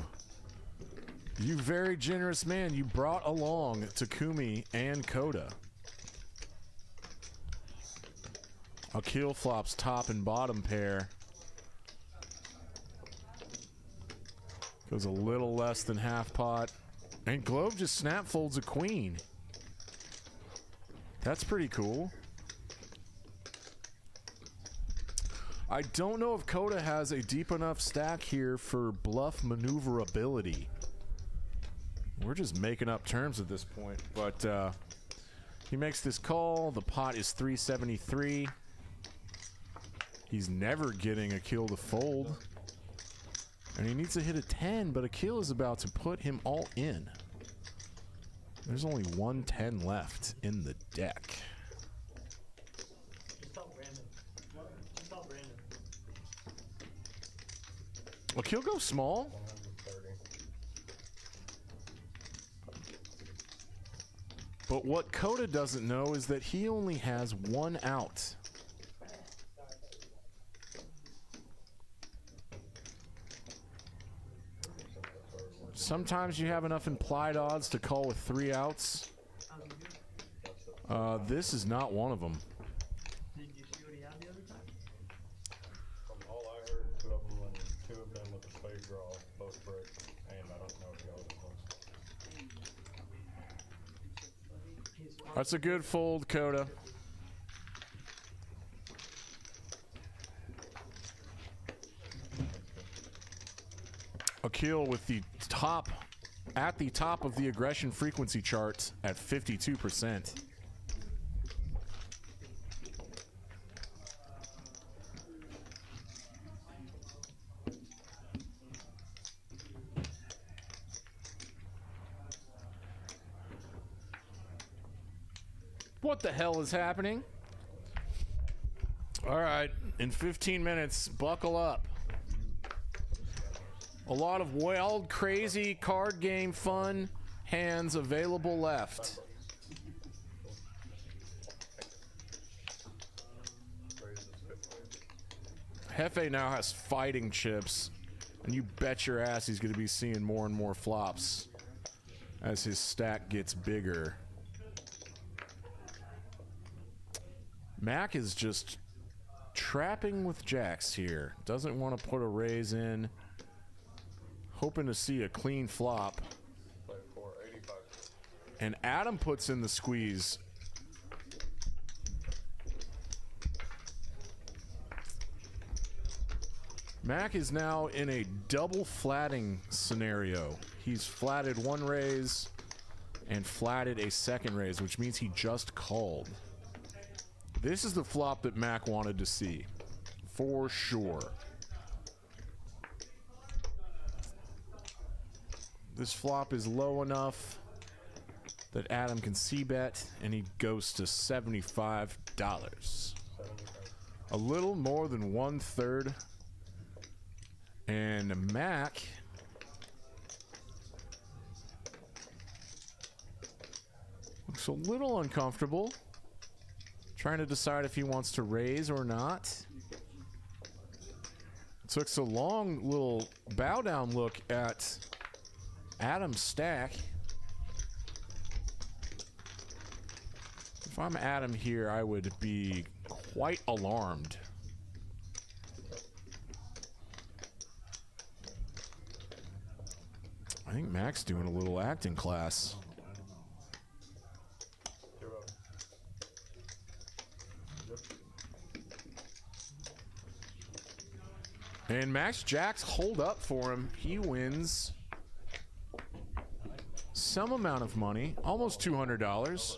You very generous man. You brought along Takumi and Coda. Akil flops top and bottom pair. Goes a little less than half pot. And Globe just snap folds a queen. That's pretty cool. I don't know if Coda has a deep enough stack here for bluff maneuverability. We're just making up terms at this point. But he makes this call. The pot is 373. He's never getting Akil to fold. And he needs to hit a 10, but Akil is about to put him all in. There's only 1 10 left in the deck. Just tell Brandon. What? Just tell Brandon. Akil goes small. 130. But what Coda doesn't know is that he only has 1 out. Sometimes you have enough implied odds to call with 3 outs. This is not one of them. Did you see what he had the other time? From all I heard, 2 of them and 2 of them with a spade draw, both break, and I don't know if the other one. That's a good fold, Coda. Akil with the top, at the top of the aggression frequency chart at 52%. What the hell is happening? All right, in 15 minutes, buckle up. A lot of wild, crazy card game fun hands available left. Hefe now has fighting chips, and you bet your ass he's going to be seeing more and more flops as his stack gets bigger. Mac is just trapping with jacks here. Doesn't want to put a raise in. Hoping to see a clean flop. And Adam puts in the squeeze. Mac is now in a double flatting scenario. He's flatted one raise and flatted a second raise, which means he just called. This is the flop that Mac wanted to see, for sure. This flop is low enough that Adam can c-bet, and he goes to $75. A little more than 1/3. And Mac looks a little uncomfortable, trying to decide if he wants to raise or not. Took a long little bow down look at Adam's stack. If I'm Adam here, I would be quite alarmed. I think Mac's doing a little acting class. And Max Jacks hold up for him. He wins some amount of money, almost $200.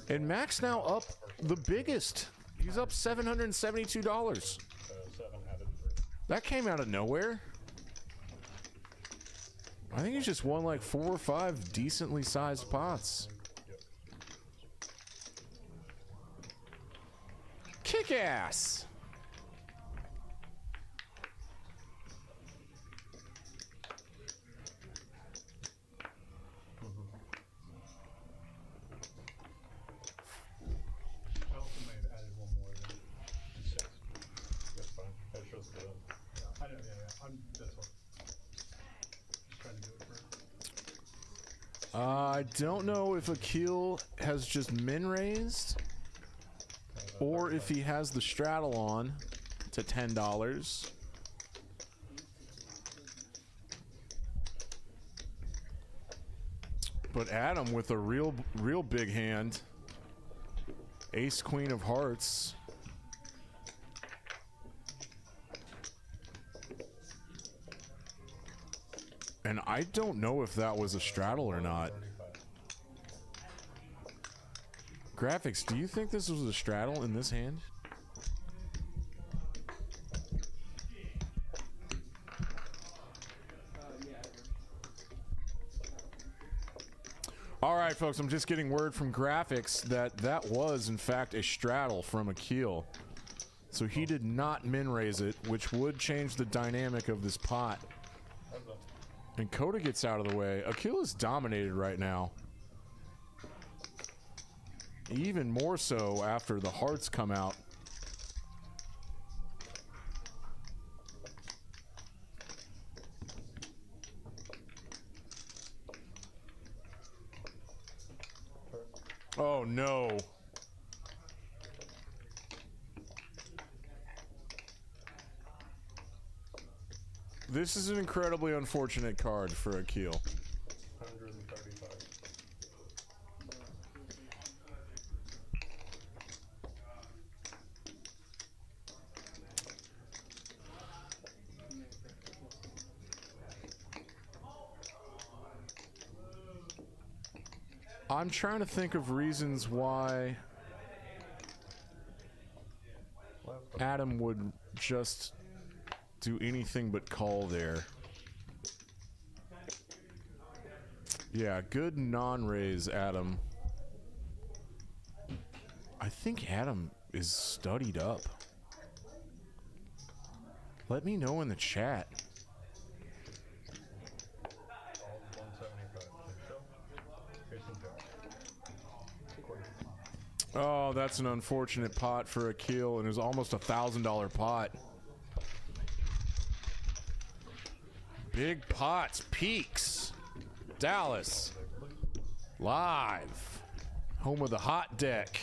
And Max now up the biggest. He's up $772. That came out of nowhere. I think he's just won like 4 or 5 decently sized pots. Kick ass! I also may have added one more than 6. That's fine. That shows the. I know, yeah. That's what. Just trying to do it for. I don't know if Akil has just min raised or if he has the straddle on to $10. But Adam with a real big hand. Ace Queen of Hearts. And I don't know if that was a straddle or not. Graphics, do you think this was a straddle in this hand? All right, folks, I'm just getting word from Graphics that that was, in fact, a straddle from Akil. So he did not min raise it, which would change the dynamic of this pot. And Coda gets out of the way. Akil is dominated right now. Even more so after the hearts come out. Oh no. This is an incredibly unfortunate card for Akil. 135. I'm trying to think of reasons why Adam would just do anything but call there. Yeah, good non-raise, Adam. I think Adam is studied up. Let me know in the chat. All 175. Show. Jason Jones. Oh, that's an unfortunate pot for a kill, and it was almost $1,000 pot. Big pots, peaks. Dallas. Live. Home of the hot deck.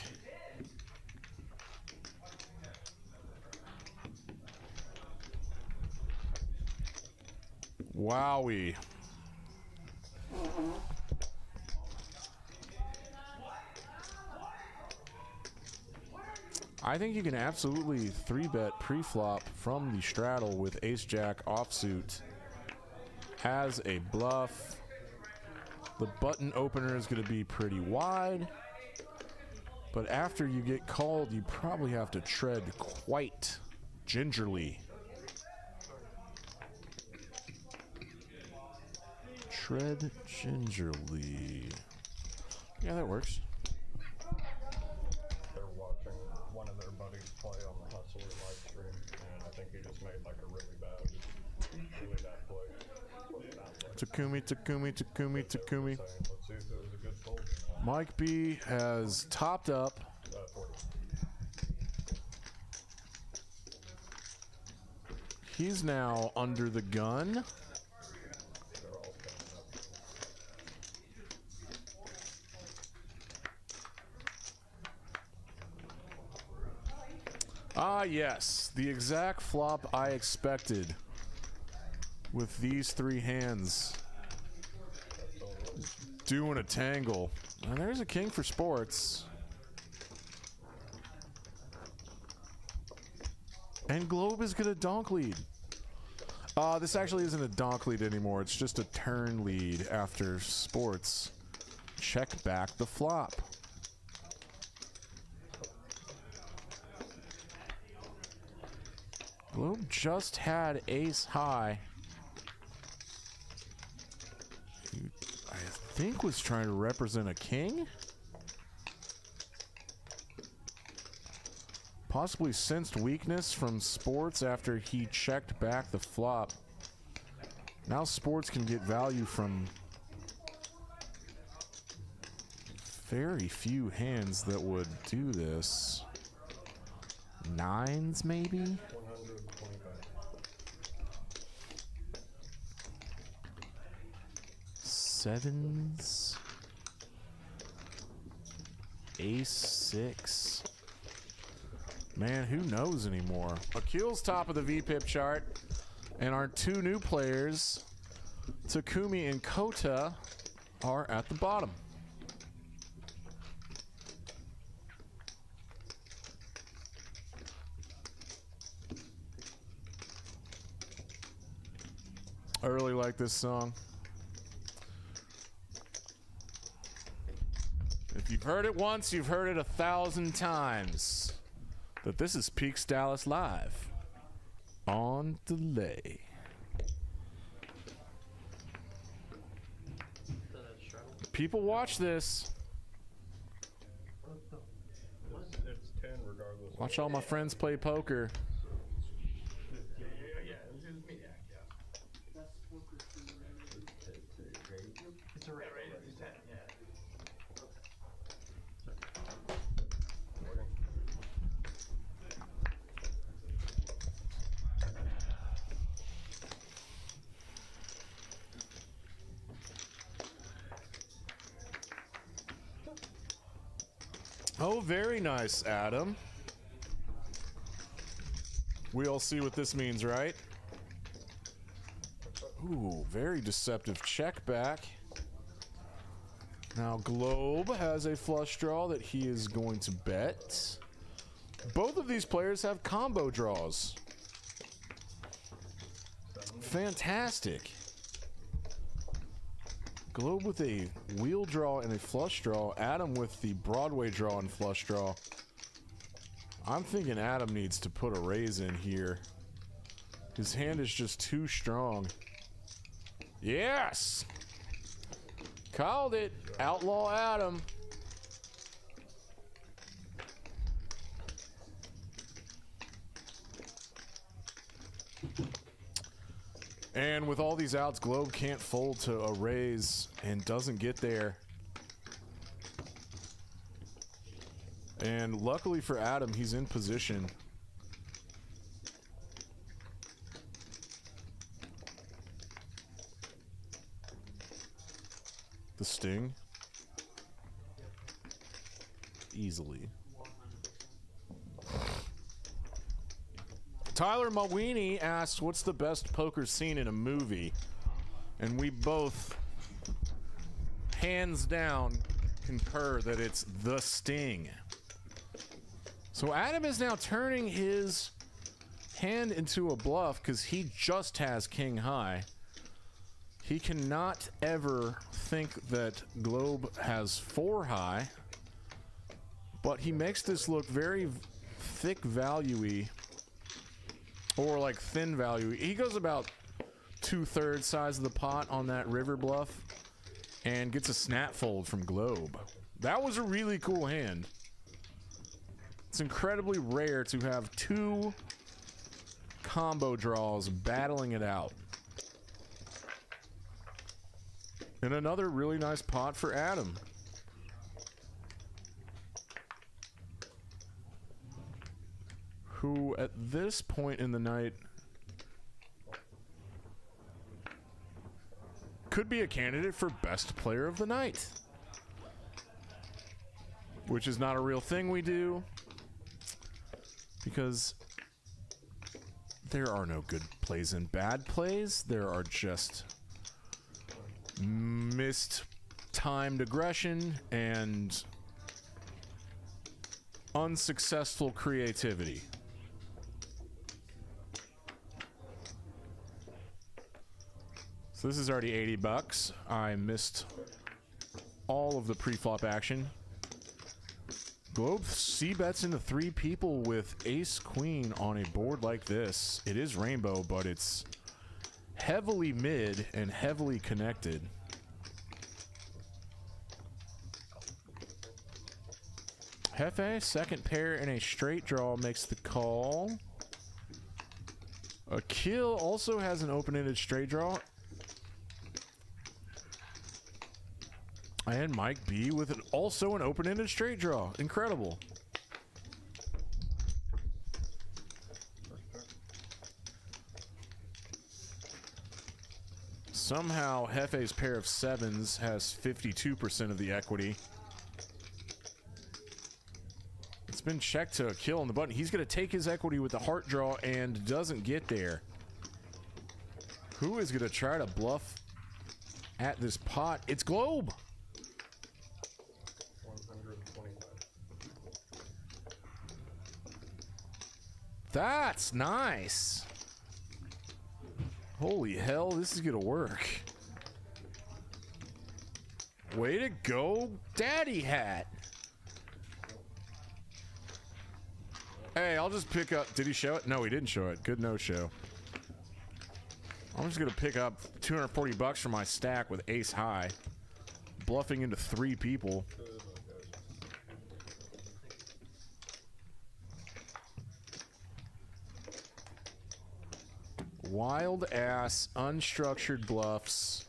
Wowie. I think you can absolutely 3-bet pre-flop from the straddle with ace-jack offsuit as a bluff. The button opener is going to be pretty wide, but after you get called, you probably have to tread quite gingerly. Tread gingerly. Yeah, that works. They're watching one of their buddies play on the Hustler live stream, and I think he just made like a really bad play. Takumi, Takumi, Takumi, Takumi. Saying, let's see if it was a good fold. Mike B has topped up. 40. He's now under the gun. They're all coming up. Ah, yes, the exact flop I expected with these three hands. Doing a tangle. And there's a king for sports. And Globe is gonna donk lead. This actually isn't a donk lead anymore. It's just a turn lead after sports. Check back the flop. Globe just had ace high. I think was trying to represent a king. Possibly sensed weakness from sports after he checked back the flop. Now sports can get value from very few hands that would do this. Nines, maybe? 125. Sevens. Ace six. Man, who knows anymore? Akil's top of the VPIP chart. And our two new players, Takumi and Kota, are at the bottom. I really like this song. If you've heard it once, you've heard it 1,000 times. But this is Peaks Dallas Live on delay. People watch this. It's 10 regardless. Watch all my friends play poker. Oh, very nice, Adam. We all see what this means, right? Ooh, very deceptive check back. Now Globe has a flush draw that he is going to bet. Both of these players have combo draws. Fantastic. Globe with a wheel draw and a flush draw. Adam with the Broadway draw and flush draw. I'm thinking Adam needs to put a raise in here. His hand is just too strong. Yes! Called it. Outlaw Adam. And with all these outs, Globe can't fold to a raise and doesn't get there. And luckily for Adam, he's in position. The sting. Easily. Tyler Mawini asks, what's the best poker scene in a movie? And we both, hands down, concur that it's The Sting. So Adam is now turning his hand into a bluff because he just has king high. He cannot ever think that Globe has 4 high, but he makes this look very thick value-y, or like thin value. He goes about 2/3 size of the pot on that river bluff and gets a snap fold from Globe. That was a really cool hand. It's incredibly rare to have 2 combo draws battling it out. And another really nice pot for Adam. Who at this point in the night could be a candidate for best player of the night, which is not a real thing we do because there are no good plays and bad plays. There are just missed timed aggression and unsuccessful creativity. So this is already 80 bucks. I missed all of the pre-flop action. Globe c-bets into 3 people with ace-queen on a board like this. It is rainbow, but it's heavily mid and heavily connected. Hefe, second pair in a straight draw, makes the call. Akil also has an open-ended straight draw. And Mike B with also an open-ended straight draw. Incredible. Somehow Hefe's pair of 7s has 52% of the equity. It's been checked to Akil on the button. He's going to take his equity with the heart draw and doesn't get there. Who is going to try to bluff at this pot? It's Globe. 125. That's nice. Holy hell, this is gonna work. Way to go, Daddy Hat. Hey, I'll just pick up. Did he show it? No, he didn't show it. Good no show. I'm just gonna pick up 240 bucks from my stack with ace high, bluffing into 3 people. Wild ass unstructured bluffs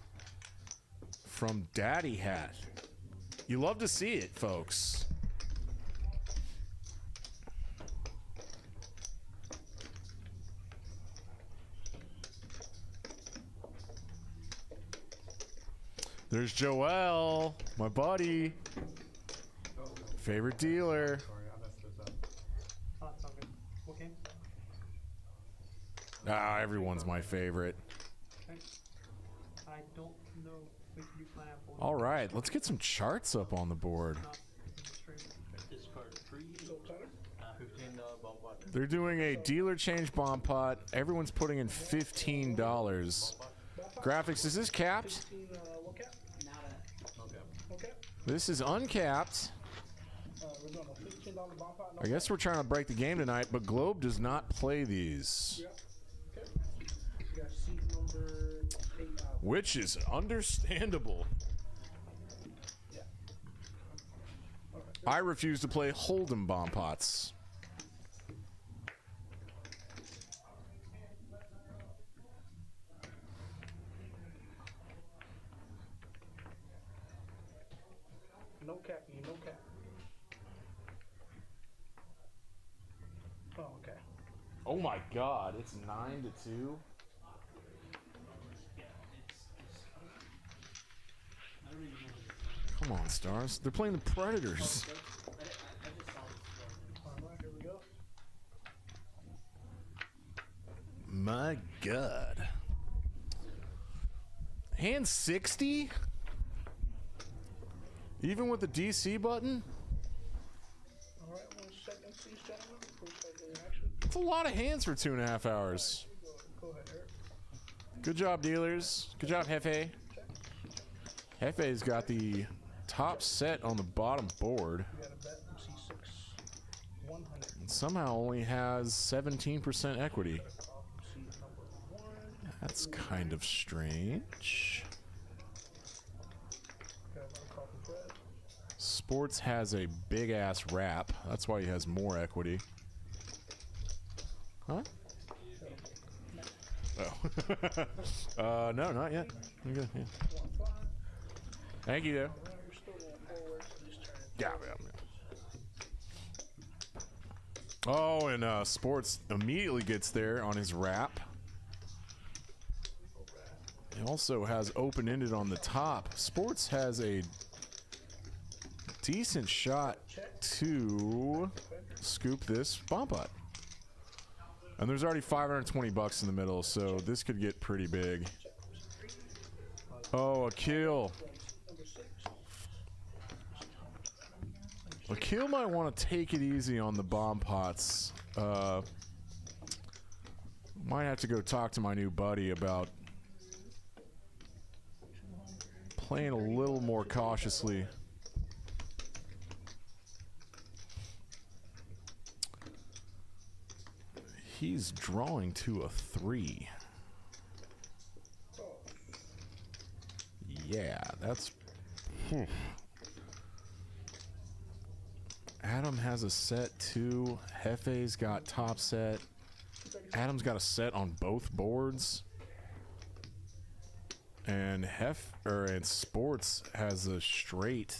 from Daddy Hat. You love to see it, folks. There's Joel, my buddy. Favorite dealer. Sorry, I messed this up. Oh, it's all good. What game? Ah, everyone's my favorite. Okay. I don't know if you plan out for All right, let's get some charts up on the board. not in the stream. Discard 3. $15 bump button. They're doing a dealer change bomb pot. Everyone's putting in $15. Graphics, is this capped? What cap? Okay. Okay. This is uncapped. We're doing a $15 bomb pot. No I guess we're trying to break the game tonight, but Globe does not play these. Yeah. Okay. You got seat number 8. Which is understandable. Yeah. All right. I refuse to play Hold'em bomb pots. No cap, no cap. Oh, okay. Oh my God! It's 9-2. Come on, Stars. They're playing the Predators. Alright, here we go. My God. Hand 60? Even with the DC button? Alright, 1 second, please, gentlemen. Before we start the reaction. That's a lot of hands for 2.5 hours. Go ahead, Eric. Good job, dealers. Good job, Hefe. Hefe's got the top set on the bottom board. We got a bet MC6 100. And somehow only has 17% equity. MC number 1. That's kind of strange. Got another call from Fred. Sports has a big ass wrap. That's why he has more equity. Huh? Oh. No, not yet. I'm good, yeah. 1-5. Thank you, though. Alright, you're still going forward, so just turn it. Yeah. Oh, and Sports immediately gets there on his wrap. He also has open-ended on the top. Sports has a decent shot to scoop this bomb pot. And there's already 520 bucks in the middle, so this could get pretty big. Oh, a kill. Akil might want to take it easy on the bomb pots. Might have to go talk to my new buddy about playing a little more cautiously. He's drawing to a 3. Yeah, that's... Adam has a set too. Hefe's got top set. Adam's got a set on both boards. And and Sports has a straight.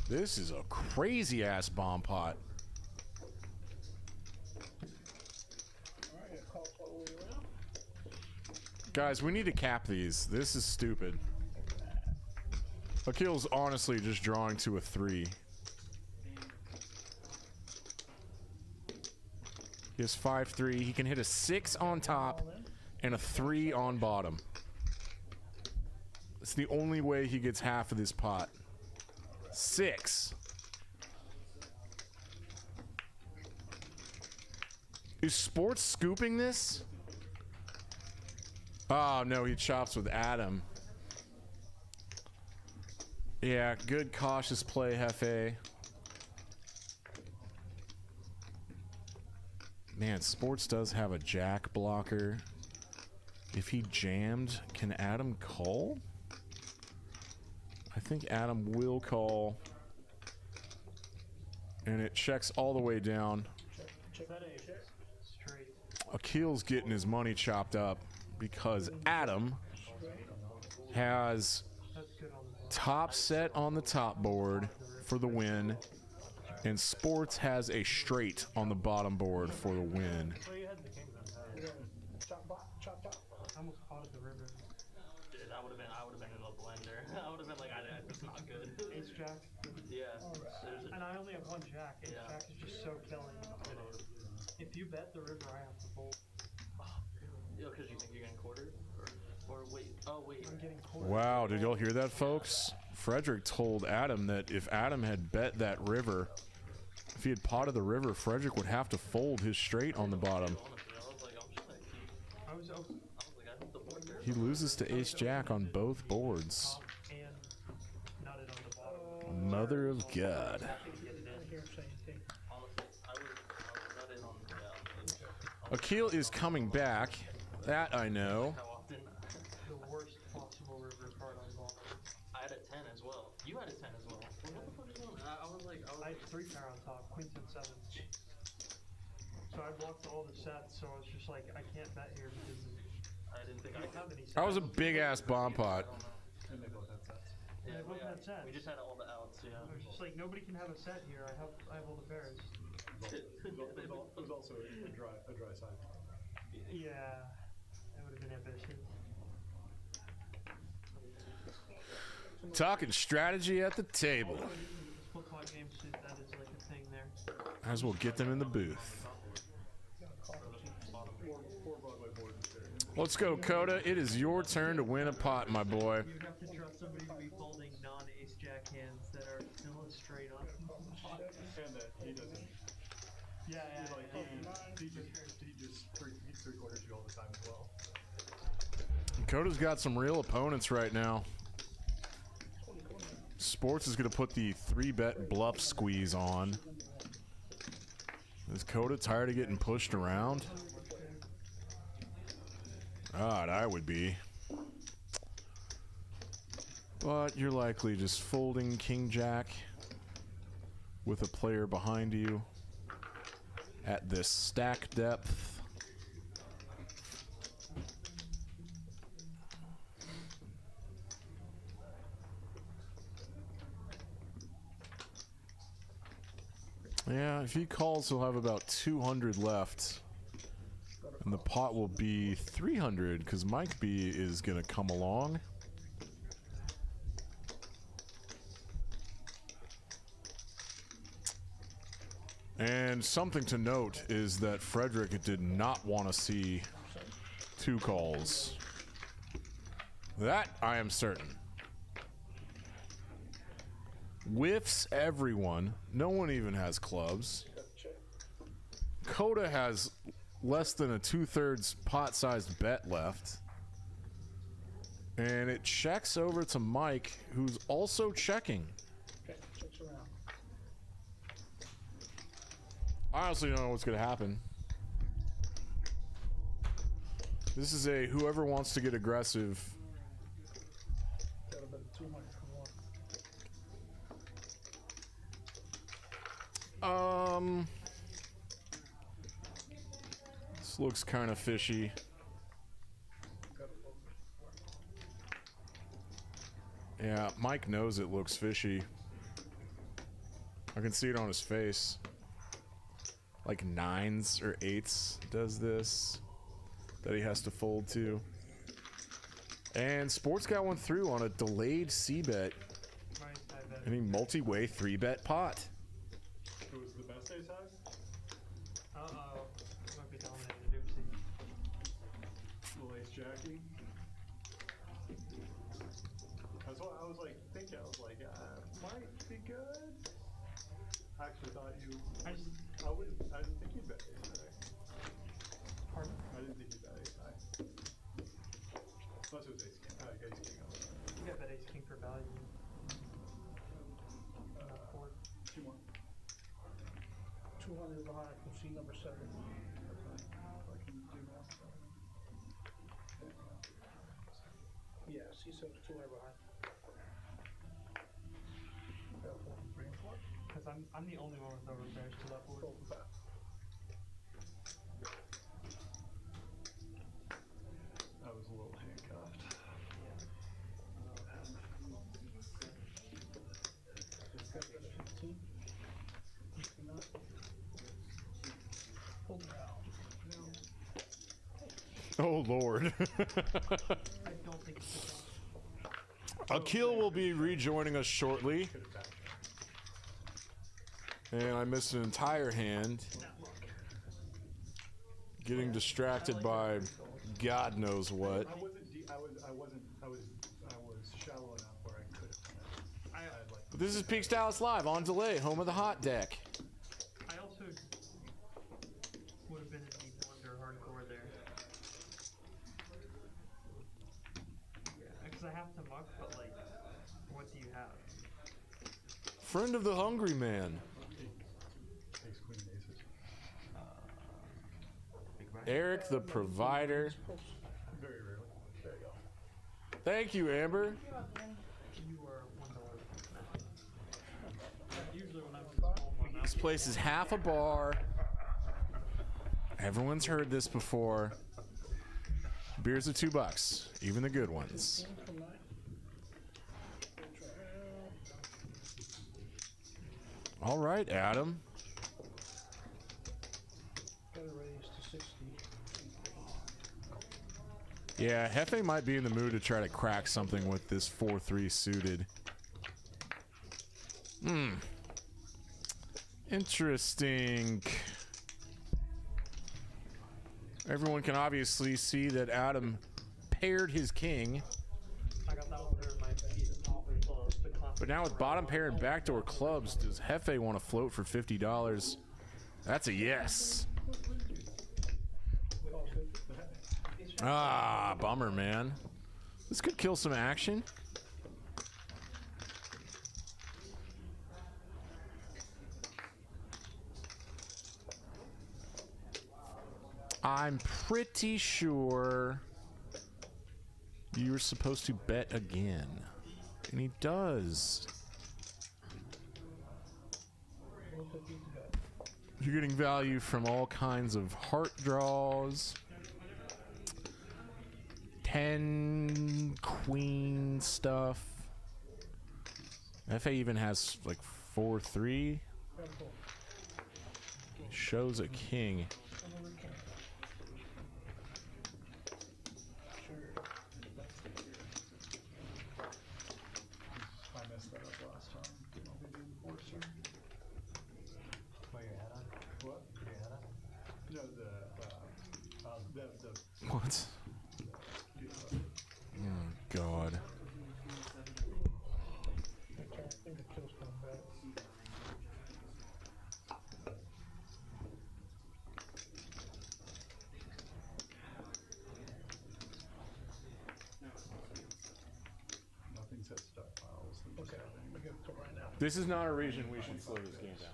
This is a crazy ass bomb pot. Guys, we need to cap these. This is stupid. Akil's honestly just drawing to a 3. He has 5-3. He can hit a 6 on top and a 3 on bottom. It's the only way he gets half of this pot. 6. Is Sports scooping this? Oh, no, he chops with Adam. Yeah, good cautious play, Hefe. Man, Sports does have a jack blocker. If he jammed, can Adam call? I think Adam will call. And it checks all the way down. Akil's getting his money chopped up because Adam has top set on the top board for the win, and Sports has a straight on the bottom board for the win. I almost caught at the river. Dude, I would have been in a blender. I would have been like, it's not good. Ace jack. Yeah. And I only have 1 jack. Ace jack is just so killing. If you bet the river, I have to fold. Yo, because you think you're getting quartered? Or wait. Oh, wait. I'm getting quartered. Wow, did y'all hear that, folks? Frederick told Adam that if Adam had bet that river, if he had potted the river, Frederick would have to fold his straight on the bottom. He loses to ace jack on both boards. Mother of God. Akil is coming back. That I know. The worst possible river card on ball. I had a 10 as well. You had a 10 as well. What the fuck is going on? I was like, I had 3 pair on top, queens and 7. So I blocked all the sets, so I was just like, I can't bet here because I didn't think I don't have any sets. That was a big ass bomb pot. They both had sets. We just had all the outs, yeah. I was just like, nobody can have a set here. I have all the pairs. It was also a dry side. Yeah, that would have been ambitious. Talking strategy at the table. Split clock games, that is like a thing there. Might as well get them in the booth. Four Broadway boards there. Let's go, Coda. It is your turn to win a pot, my boy. You have to trust somebody to be folding non-ace jack hands that are still straight on. And that he doesn't. Yeah, He just three quarters you all the time as well. Coda's got some real opponents right now. Sports is going to put the 3-bet bluff squeeze on. Is Coda tired of getting pushed around? God, I would be. But you're likely just folding King Jack with a player behind you at this stack depth. Yeah, if he calls, he'll have about 200 left. And the pot will be 300 because Mike B is going to come along. And something to note is that Frederick did not want to see 2 calls. That I am certain. Whiffs everyone. No one even has clubs. Coda has less than a 2/3 pot-sized bet left. And it checks over to Mike, who's also checking. Okay, checks around. I honestly don't know what's going to happen. This is a whoever wants to get aggressive. Got about 200 for one. This looks kind of fishy. Yeah, Mike knows it looks fishy. I can see it on his face. Like 9s or 8s does this that he has to fold to. And Sports got one through on a delayed C-bet. Any multi-way 3-bet pot. Who was the best ace high? Uh-oh. Might be dominating the doopsie. Little ace jackie. That's what I was like thinking. I was like, might be good. I actually thought you. I didn't think you'd bet ace high. Pardon? I didn't think you'd bet ace high. Unless it was ace king. Ace king. You got that ace king for value. 4. 2 more. 200 behind from C number 7. I can do that. Yeah, C7 is 200 behind. Because I'm the only one with no repairs to that board. Fold 5. I was a little handcuffed. Just got that at 15. 59. Hold down. Oh, Lord. I don't think it's Akil will be rejoining us shortly. And I missed an entire hand. Getting distracted by God knows what. I wasn't deep. I was shallow enough where I could have done it. I had like. But this is Peaks Dallas Live on delay, home of the hot deck. I also would have been in deep wonder hardcore there. Yeah, because I have to muck, but like, what do you have? Friend of the hungry man. Ace queen aces. Eric the provider. Very rarely. There you go. Thank you, Amber. You are $1. Usually when I'm home, This place is half a bar. Everyone's heard this before. Beers are $2, even the good ones. 15 from 9. Try. All right, Adam. Gotta raise to 60. Yeah, Hefe might be in the mood to try to crack something with this 4-3 suited. Interesting. Everyone can obviously see that Adam paired his king. I got that one there in my feet. But now with bottom pair and backdoor clubs, does Hefe want to float for $50? That's a yes. Ah, bummer, man. This could kill some action. I'm pretty sure you're supposed to bet again. And he does. You're getting value from all kinds of heart draws. 10 queen stuff. FA even has like 4-3. Shows a king. What? Oh, God. Nothing says stockpiles. Okay, I'm gonna go right now. This is not a reason we should slow this game down.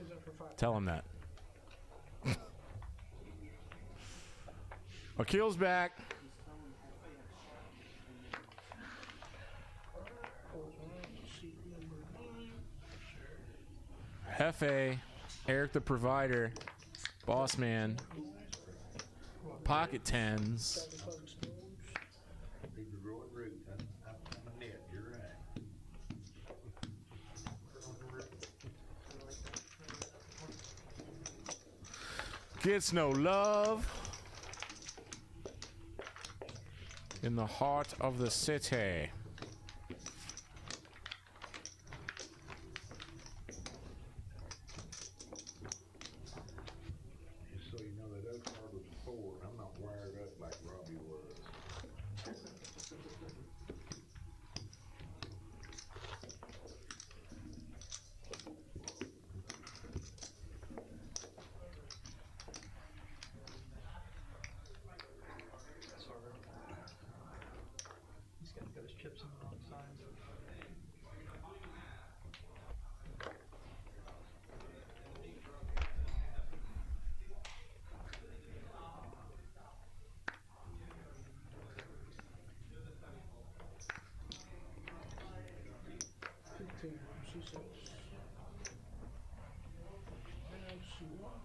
Is that for 5? Tell him that. Akil's back. Hefe, Eric the Provider, Boss Man, Pocket Tens. Gets no love in the heart of the city. So you know that other card was 4, and I'm not wired up like Robbie was. He's got to get his chips on the wrong side. She says. And she won.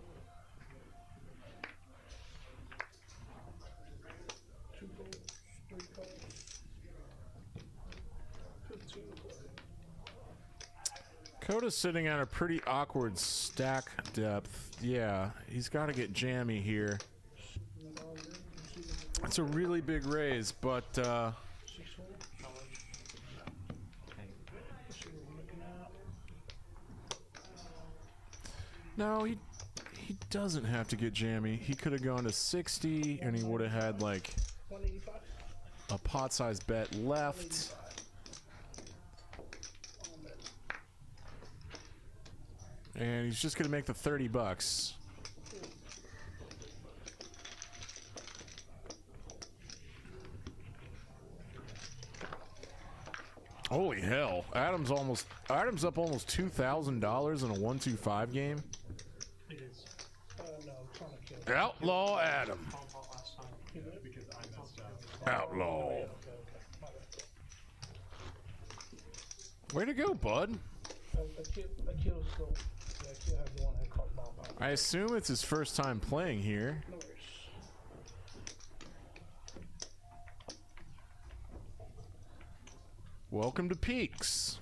2 goals, 3 goals. 15 play. Coda's sitting at a pretty awkward stack depth. Yeah, he's got to get jammy here. It's a really big raise, but 6 holes. Okay. Let's see what we're looking at. no, he doesn't have to get jammy. He could have gone to 60, and he would have had like 185. a pot-sized bet left. And he's just gonna make the $30. Holy hell! Adam's up almost $2,000 in a 1-2-5 game. It is. No, trying to kill. Outlaw Adam. Phone call last time. Because I messed up. Outlaw. Okay, my bad. Way to go, bud. Akil's still. Yeah, Akil has the one that caught bomb out. I assume it's his first time playing here. No worries. Welcome to Peaks.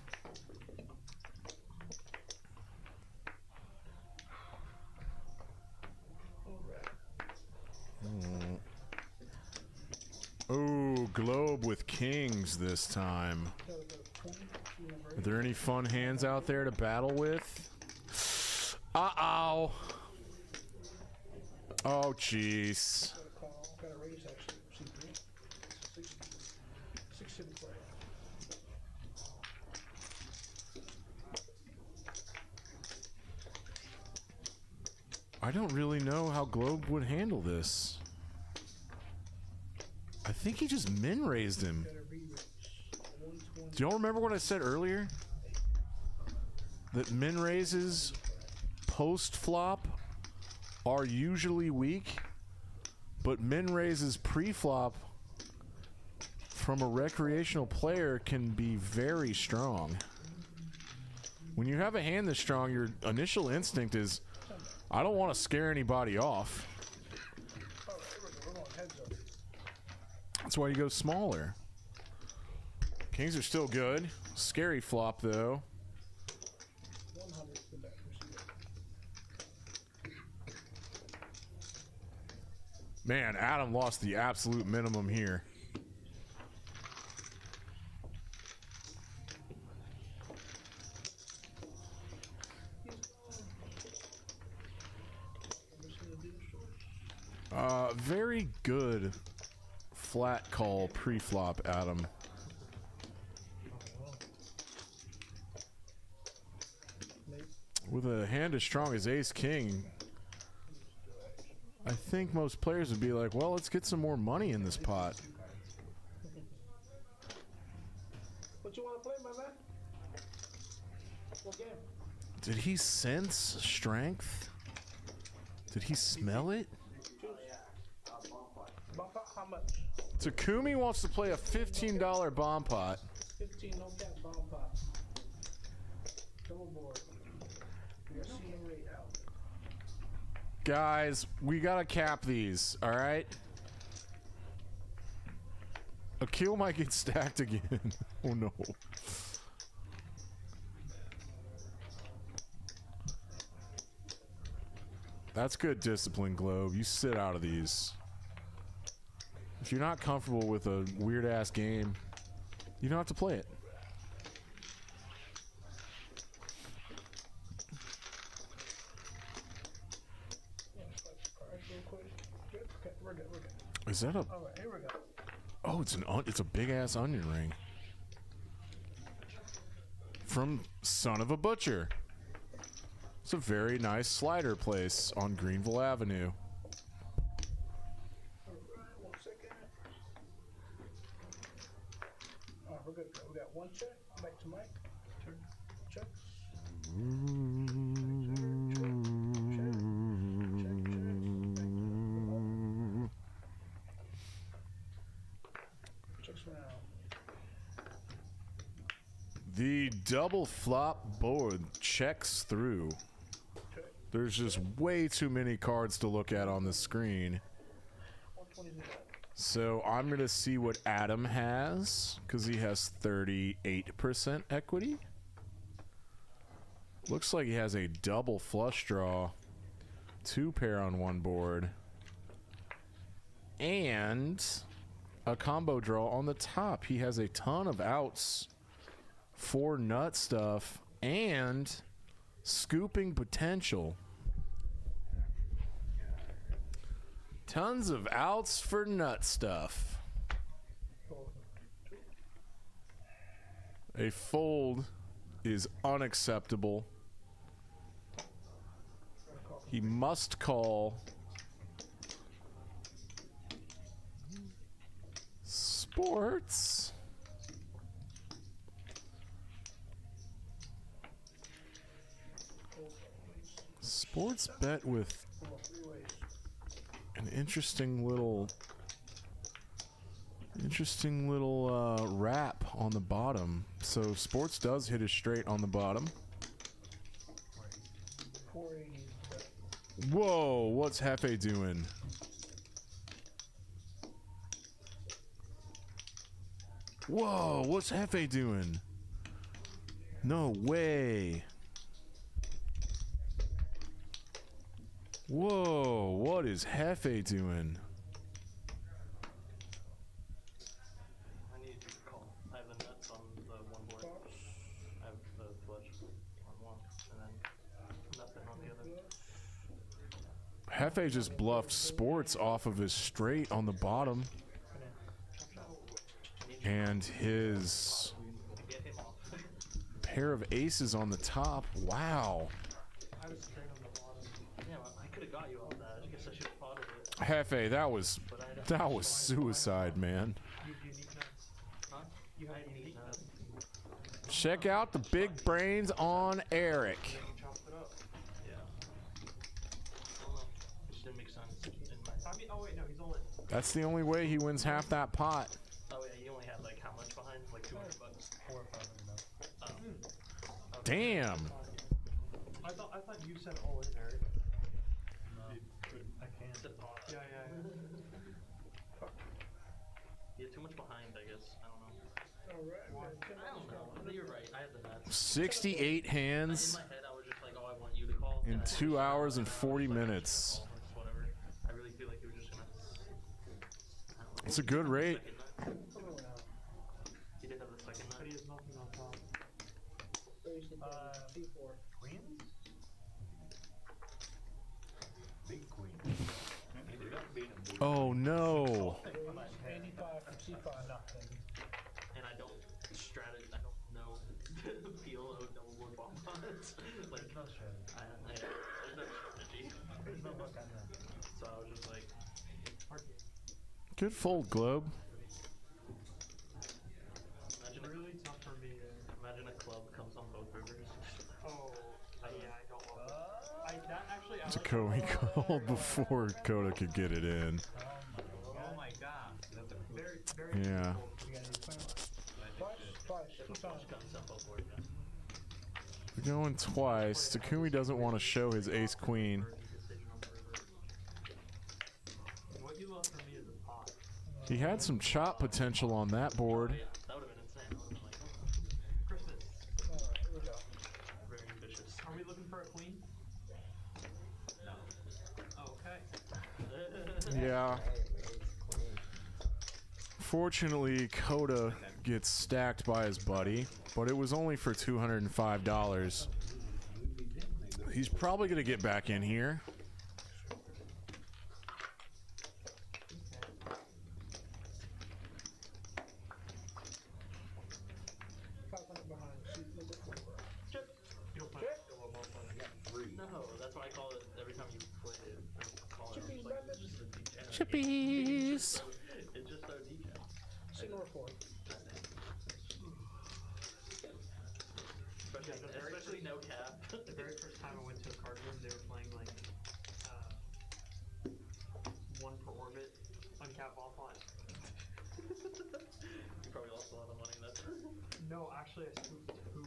Globe with kings this time. Are there any fun hands out there to battle with? Uh-oh. Oh, jeez. Got a raise actually. C3. 6 city play. I don't really know how Globe would handle this. I think he just min raised him. Do y'all remember what I said earlier? That min raises post flop are usually weak, but min raises pre-flop from a recreational player can be very strong. When you have a hand this strong, your initial instinct is, I don't want to scare anybody off. That's why you go smaller. Kings are still good. Scary flop, though. Man, Adam lost the absolute minimum here. Very good flat call pre-flop, Adam. With a hand as strong as Ace-King, I think most players would be like, well, let's get some more money in this pot. What you want to play, my man? What game? Did he sense strength? Did he smell it? How much? Takumi wants to play a $15 bomb pot. 15, no cap, bomb pot. Double board. We are seeing rate out. Guys, we gotta cap these, alright? Akil might get stacked again. Oh no. That's good discipline, Globe. You sit out of these. If you're not comfortable with a weird-ass game, you don't have to play it. Is that a... All right, here we go. Oh, it's a big-ass onion ring. From Son of a Butcher. It's a very nice slider place on Greenville Avenue. We're good. We got one check. Back to Mike. Check. Checks round. The double flop board checks through. There's just way too many cards to look at on the screen. So I'm going to see what Adam has, because he has 38% equity. Looks like he has a double flush draw, 2 pair on one board, and a combo draw on the top. He has a ton of outs, 4 nut stuff, and scooping potential. Tons of outs for nut stuff. A fold is unacceptable. He must call. Sports. Sports bet with an interesting little wrap on the bottom. So Sports does hit a straight on the bottom. 480. Whoa, what's Hefe doing? Whoa, what's Hefe doing? No way. Whoa, what is Hefe doing? Hefe just bluffed sports off of his straight on the bottom. And his pair of aces on the top. Wow. I was straight on the bottom. Yeah, well, I could have got you off that. I guess I should have thought of it. Hefe, that was suicide, man. You have unique nuts. Huh? You have unique nuts. Check out the big brains on Eric. You chopped it up. Yeah. I don't know. It just didn't make sense in my I mean, oh wait, no, he's all in. That's the only way he wins half that pot. Oh yeah, you only had like how much behind? Like $200. 400 or 500 nuts. Oh. Damn. I thought you said all in, Eric. No. I can't. Said pot. Yeah. You had too much behind, I guess. I don't know. Alright, I don't know. You're right. I had the nuts. 68 In hands my head, I was just like, oh, I want you to call. in And I 2 was hours and like, 40 I should minutes. call, it's whatever. I really feel like you were just gonna. I don't know. It's a good rate. Second nut? You did have the second nut. But he has nothing on top. C4. Queens? Big queen. You got beat him, dude. Oh no. 85 from C5. Nothing. And I don't know the feel of double board bomb pots. Like, There's no strategy. there's no strategy. There's no book on that. So I was just like, Hard game. Good fold, Globe. imagine Really tough for me to. imagine a club comes on both rivers. Oh, yeah, I don't want that. That actually, I It's a like Kobe called before Coda could get it in. Oh my god. That's a cool. very, very Yeah. difficult. You got any plans? Twice. If a Keep flush on. comes on both boards, yeah. We're going twice. Takumi doesn't want to show his ace queen. Or the decision on the river. What you love from me is a pot. He had some chop potential on that board. Oh, yeah, that would have been insane. That would have been like, Christmas. Alright, here we go. very ambitious. Are we looking for a queen? No. Oh, okay. Yeah. Fortunately, Coda gets stacked by his buddy, but it was only for $205. He's probably going to get back in here. Behind sheet number 4. You don't play double board bomb. No, that's why I call it every time you play it. I call it Chippies, like, baby. it's just a decaf. Chippies. It's just so decaf. Sheet number 4. Especially no cap. The very first time I went to a card room, they were playing like one per orbit, uncap offline. You probably lost a lot of money that time. No, actually, I scooped 2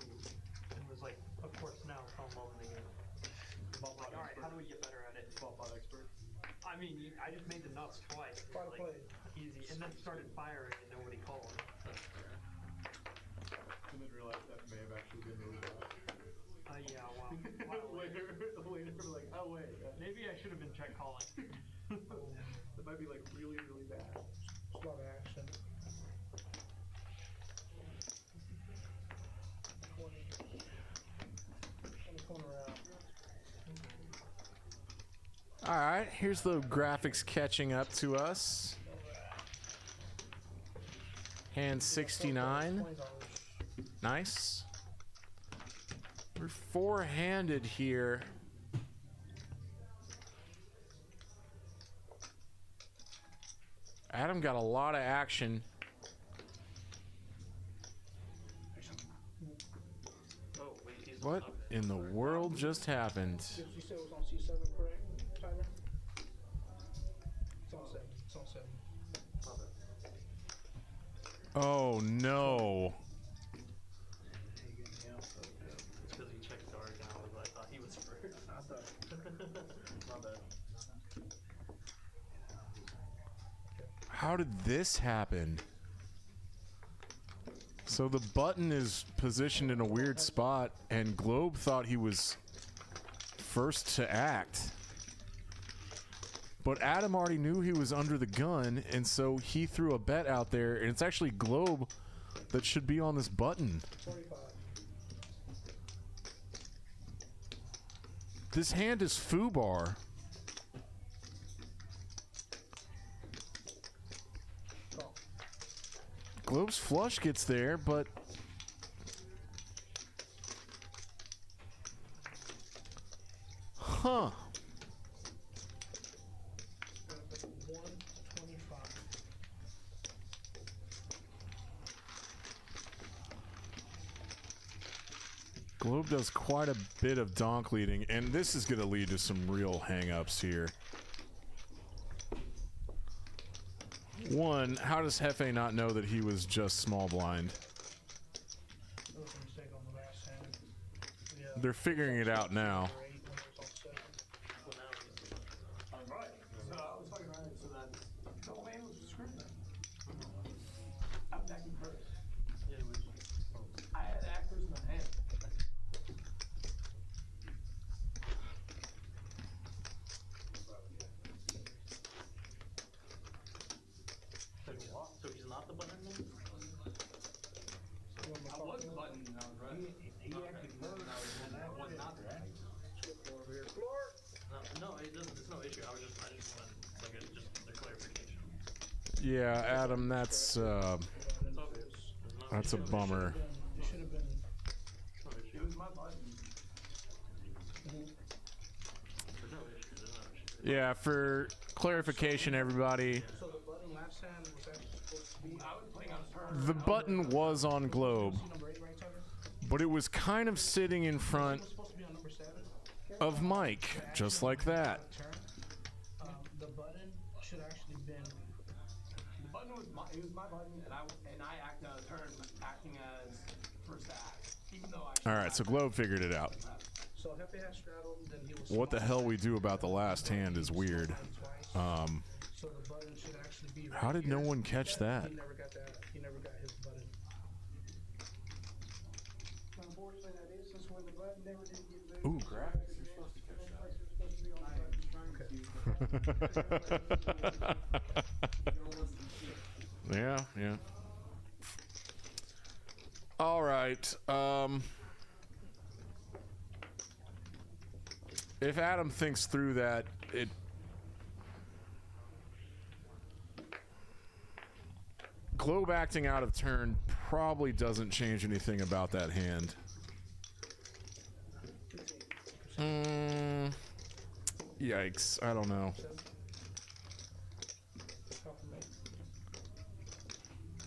and was like, of course, now fell in love with the game. Like, all right, how do we get better at it? Bot expert. I mean, I just made the nuts twice. Try to Like, play. easy, and then started firing and nobody called. Didn't realize that may have actually been really bad. Yeah, wow. later, we're like, oh wait, Maybe I should have been check calling. that might be like really, really bad. It's a lot of action. 20. On the corner out. All right, here's the graphics catching up to us. Hand 69. $20. Nice. We're four-handed here. Adam got a lot of action. Oh, wait, he's What up. in the world just happened? You said it was on C7, correct, Tyler? It's on 7. It's on 7. Oh no. It's because he checked dark and I thought he was first. My bad. How did this happen? So the button is positioned in a weird spot, and Globe thought he was first to act. But Adam already knew he was under the gun, and so he threw a bet out there, and it's actually Globe that should be on this button. 45. This hand is foobar. Globe's flush gets there, but huh. 125. Globe does quite a bit of donk leading, and this is going to lead to some real hang-ups here. One, how does Hefe not know that he was just small blind? That was a mistake on the last hand. Yeah. They're figuring it out now. Right. So I was talking about it, so that the whole hand was screwed then. I'm attacking first. Yeah, it was. I had to act first in my hand. So he's not the button then? I was the button and I was running. He acted first, and I was not the button. over here. Floor. No, it doesn't. It's no issue. I just wanted like just the clarification. Yeah, Adam, that's It's all good. that's a bummer. It should have been. It was my button. There's no issue. There's no issue. Yeah, for clarification, everybody, So the button last hand was actually supposed to be. I was playing on turn. the button was on Globe, See number 8, right, Tucker? but it was kind of sitting in front It was supposed to be on number 7. of Mike, just like that. Turn. The button should actually been. The button was my, it was my button, and I acted on a turn, acting as first act, even though I. All right, so Globe figured it out. So Hefe has straddled, then he was. What the hell we do about the last hand is weird. So the button should actually be. Right How did no here. one catch that? He never got that. He never got his button. Unfortunately, that is just when the button never did get moved. Ooh, crap. Yeah, yeah. All right. If Adam thinks through that, it Globe acting out of turn probably doesn't change anything about that hand. Yikes. I don't know.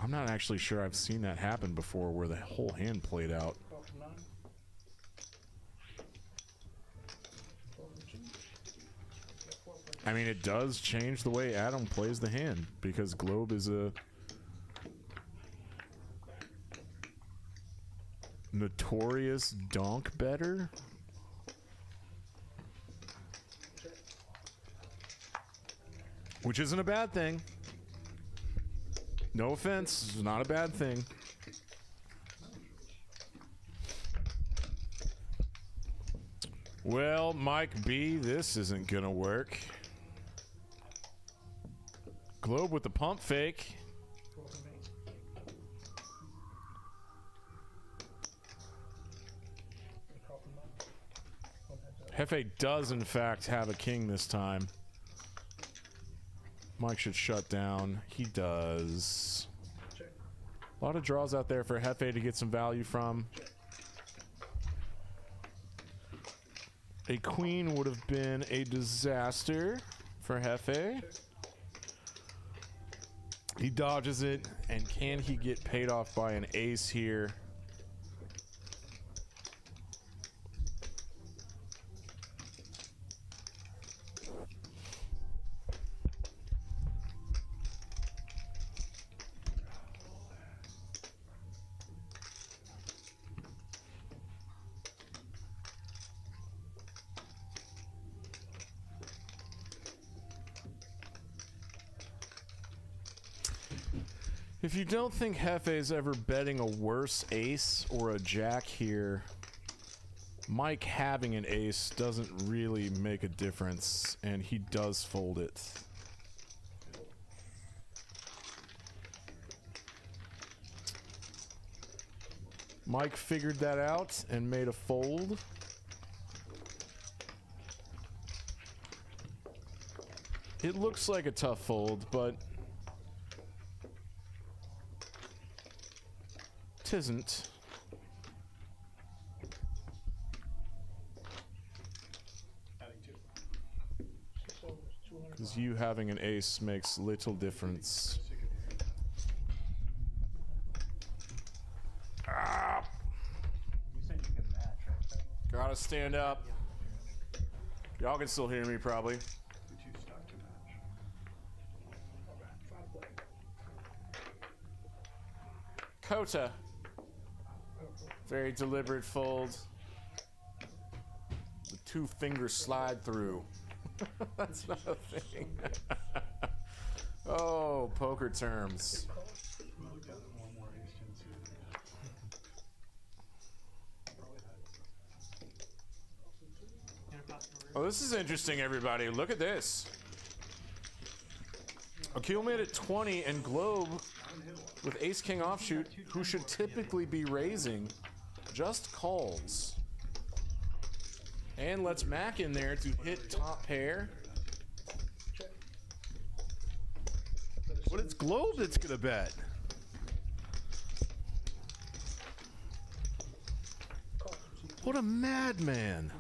I'm not actually sure I've seen that happen before where the whole hand played out. I mean, it does change the way Adam plays the hand because Globe is a notorious donk better. Which isn't a bad thing. No offense, it's not a bad thing. Well, Mike B, this isn't gonna work. Globe with the pump fake. Hefe does, in fact, have a king this time. Mike should shut down. He does. A lot of draws out there for Hefe to get some value from. A queen would have been a disaster for Hefe. He dodges it, and can he get paid off by an ace here? If you don't think Hefe's ever betting a worse ace or a jack here, Mike having an ace doesn't really make a difference, and he does fold it. Mike figured that out and made a fold. It looks like a tough fold, but tisn't. Adding 2. Because you having an ace makes little difference. Ah! You said you could match, right? Gotta stand up. Y'all can still hear me, probably. You're too stuck to match. Kota. Very deliberate fold. The 2-finger slide through. That's not a thing. Oh, poker terms. Look at it one more ace 10 suited. Oh, this is interesting, everybody. Look at this. Akil made it 20, and Globe, with ace-king offshoot, who should typically be raising, just calls. And lets Mac in there to hit top pair. But it's Globe that's gonna bet. What a madman.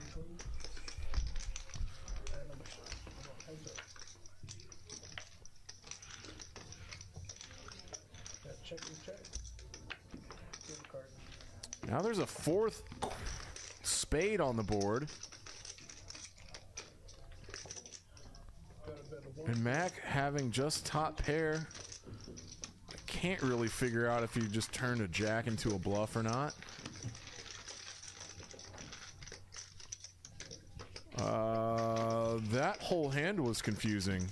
Now there's a 4th spade on the board. And Mac having just top pair. I can't really figure out if he just turned a jack into a bluff or not. That whole hand was confusing.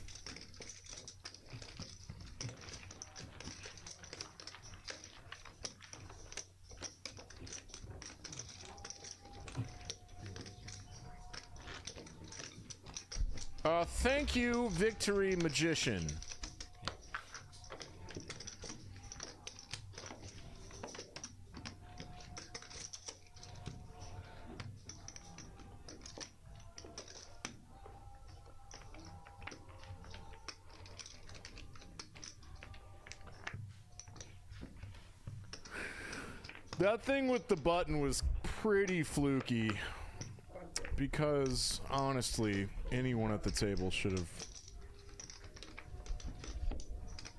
Thank you, Victory Magician. That thing with the button was pretty fluky. Because, honestly, anyone at the table should have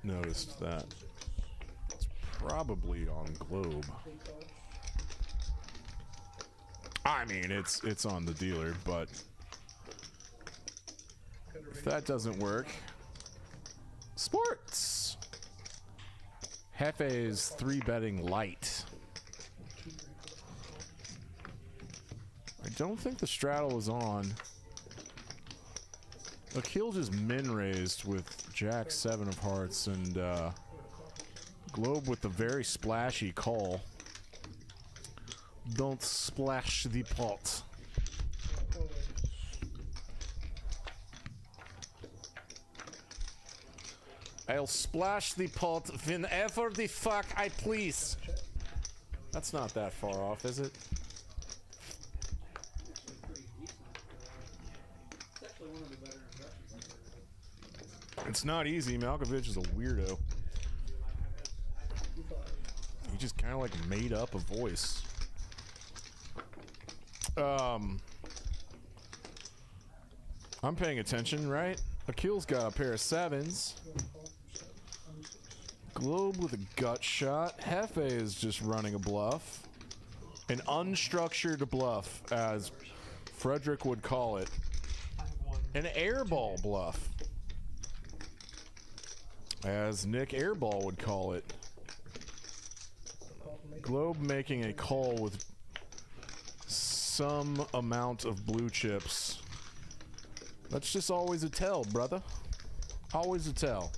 noticed that. It's probably on Globe. I mean, it's on the dealer, but if that doesn't work, sports. Hefe's 3-betting light. I don't think the straddle was on. Akil just min-raised with Jack 7 of hearts and Globe with the very splashy call. Don't splash the pot. I'll splash the pot whenever the fuck I please. That's not that far off, is it? It's not easy. Malkovich is a weirdo. He just kind of like made up a voice. I'm paying attention, right? Akil's got a pair of 7s. Globe with a gut shot. Hefe is just running a bluff. An unstructured bluff, as Frederick would call it. An airball bluff, as Nick Airball would call it. Globe making a call with some amount of blue chips. That's just always a tell, brother. Always a tell.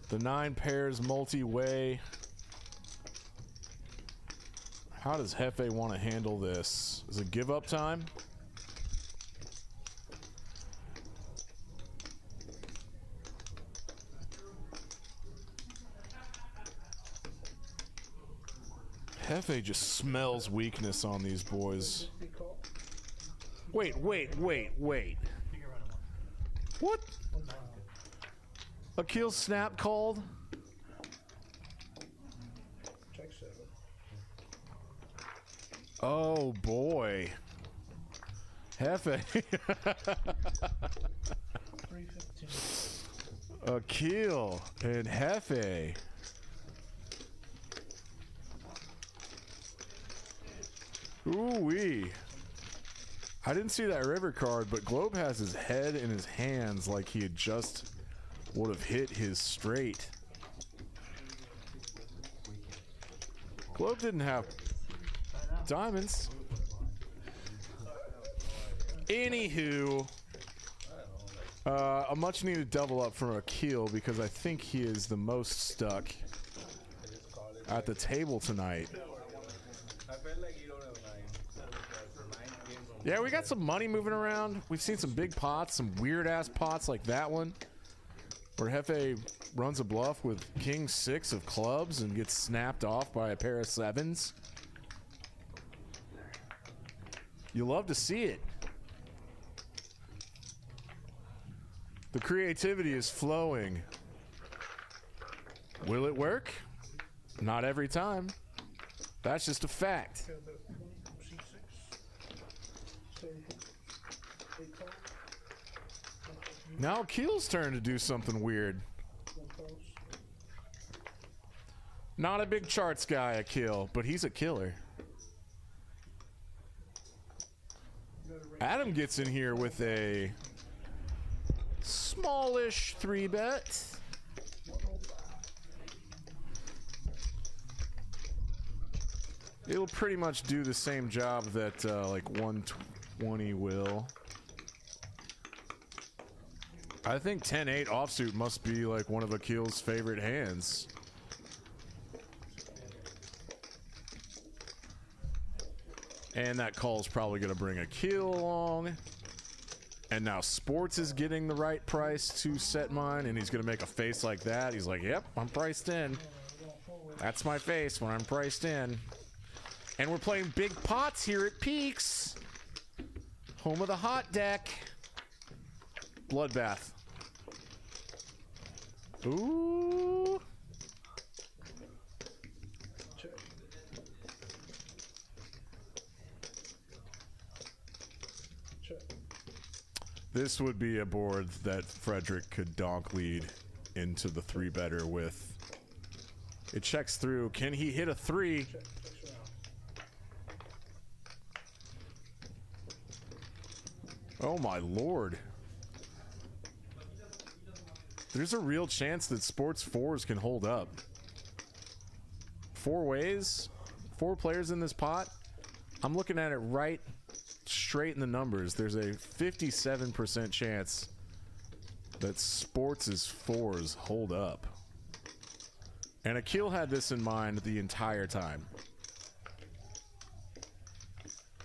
The 9 pairs multi-way. How does Hefe want to handle this? Is it give up time? Hefe just smells weakness on these boys. Wait. What? Akil snap called. Check 7. Oh boy. Hefe. 315. Akil and Hefe. Ooh-wee. I didn't see that river card, but Globe has his head in his hands like he had just would have hit his straight. Globe didn't have diamonds. Anywho, a much needed double up from Akil because I think he is the most stuck at the table tonight. Yeah, we got some money moving around. We've seen some big pots, some weird ass pots like that one, where Hefe runs a bluff with King 6 of clubs and gets snapped off by a pair of 7s. You love to see it. The creativity is flowing. Will it work? Not every time. That's just a fact. Now Keel's turn to do something weird. Not a big charts guy, Akil, but he's a killer. Adam gets in here with a smallish 3-bet. It'll pretty much do the same job that like 120 will. I think 10-8 offsuit must be like one of Akil's favorite hands. And that call's probably going to bring Akil along. And now Sports is getting the right price to set mine, and he's going to make a face like that. He's like, yep, I'm priced in. That's my face when I'm priced in. And we're playing big pots here at Peaks. Home of the hot deck. Bloodbath. Ooh. Check. Check. This would be a board that Frederick could donk lead into the 3-better with. It checks through. Can he hit a 3? Check. Oh my lord. There's a real chance that Sports 4s can hold up. 4 ways, 4 players in this pot. I'm looking at it right straight in the numbers. There's a 57% chance that Sports' 4s hold up. And Akil had this in mind the entire time.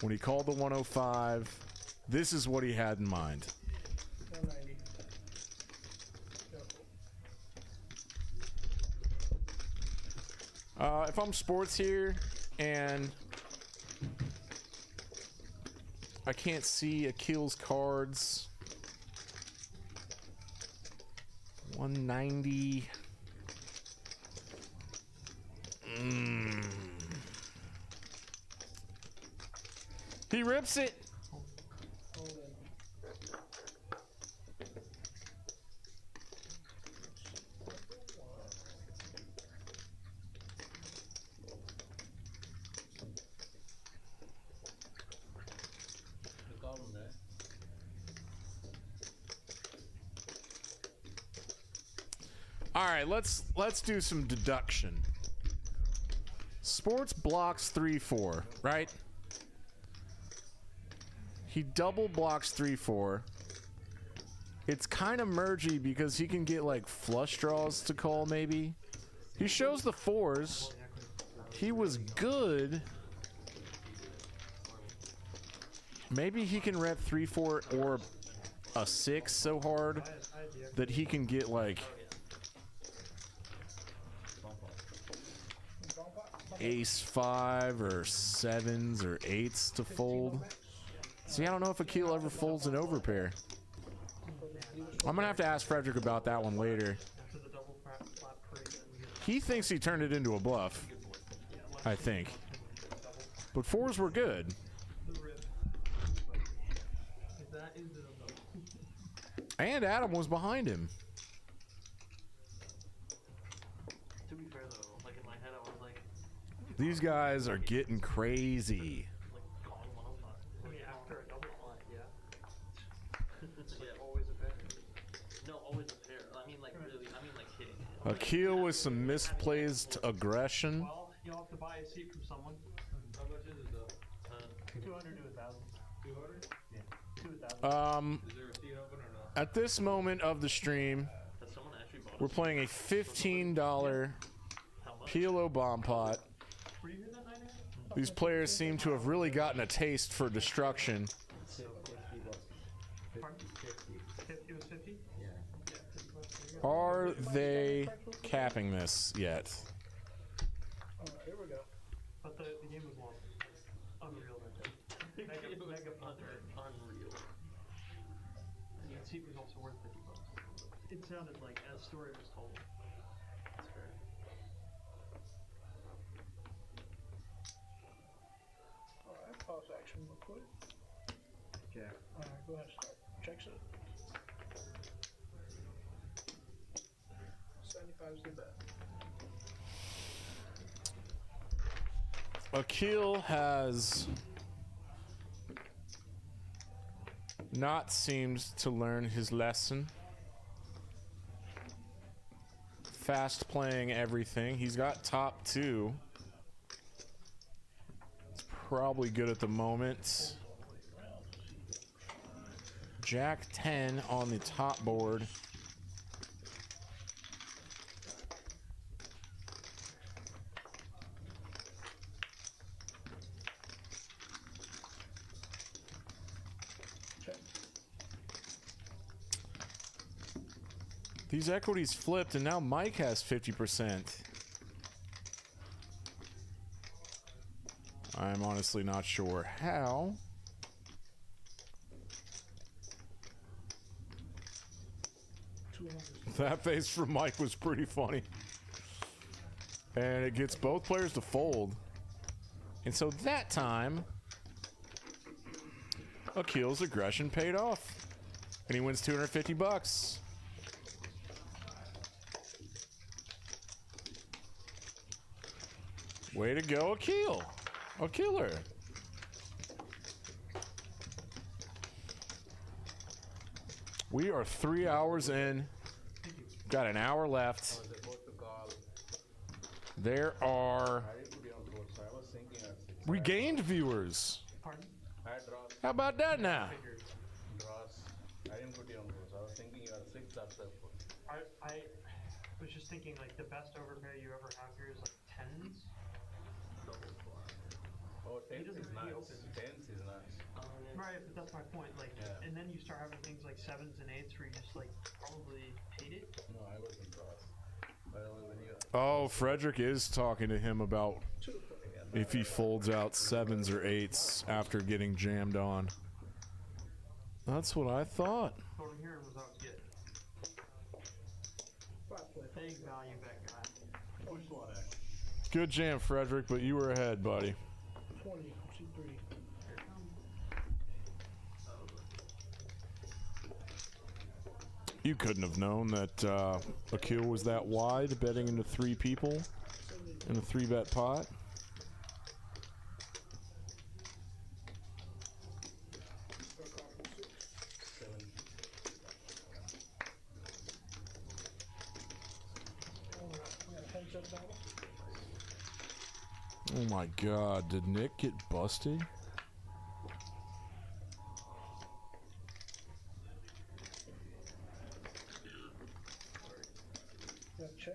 When he called the 105, this is what he had in mind. 190. Yep. If I'm Sports here and I can't see Akil's cards, 190. He rips it. Hold in. All right, let's do some deduction. Sports blocks 3-4, right? He double blocks 3-4. It's kind of mergy because he can get like flush draws to call maybe. He shows the 4s. He was good. Maybe he can rep 3-4 or a 6 so hard that he can get like ace 5 or 7s or 8s to fold. See, I don't know if Akil ever folds an overpair. I'm gonna have to ask Frederick about that one later. He thinks he turned it into a bluff. I think. But 4s were good. And Adam was behind him. To be fair though, like in my head I was like, These guys are getting crazy. calling one of them. I mean, after a double pot, yeah. Yeah. Always a pair. No, always a pair. I mean like really, I mean like hitting it. Akil with some misplaced aggression. Well, you'll have to buy a seat from someone. How much is it though? 200 to 1,000. 200? Yeah. 2,000. Is there a seat open or not? At this moment of the stream, Has someone actually bought we're playing a $15 Pilo bomb pot. Were you here that night, Aaron? These players seem to have really gotten a taste for destruction. Pardon? 50. It was 50? Yeah. Are they capping this yet? Here we go. But the game was long. Unreal that day. Mega punter. Unreal. And the seat was also worth $50. It sounded like as story was told. That's fair. Alright, pause action real quick. Okay. Alright, go ahead and start. Checks it. 75 is the bet. Akil has not seemed to learn his lesson. Fast playing everything. He's got top 2. It's probably good at the moment. Jack 10 on the top board. These equities flipped, and now Mike has 50%. I'm honestly not sure how. That face from Mike was pretty funny. And it gets both players to fold. And so that time, Akil's aggression paid off. And he wins 250 bucks. Way to go, Akil. A killer. We are 3 hours in. Got an hour left. There are regained viewers. Pardon? How about that now? I didn't put you on those. I was thinking you had 6 after. I was just thinking like the best overpair you ever have here is like 10s. Oh, 10s doesn't is really nice. open. 10s is nice. Right, but that's my point. Like, Yeah. and then you start having things like 7s and 8s where you just like probably hate it. No, I wasn't draws. But only when you. Oh, Frederick is talking to him about if he folds out 7s or 8s after getting jammed on. That's what I thought. What I'm hearing was I was getting. Big value bet guy. Push one X. Good jam, Frederick, but you were ahead, buddy. 20, C3. You couldn't have known that Akil was that wide, betting into 3 people in a 3-bet pot. Oh my God, did Nick get busted? Check.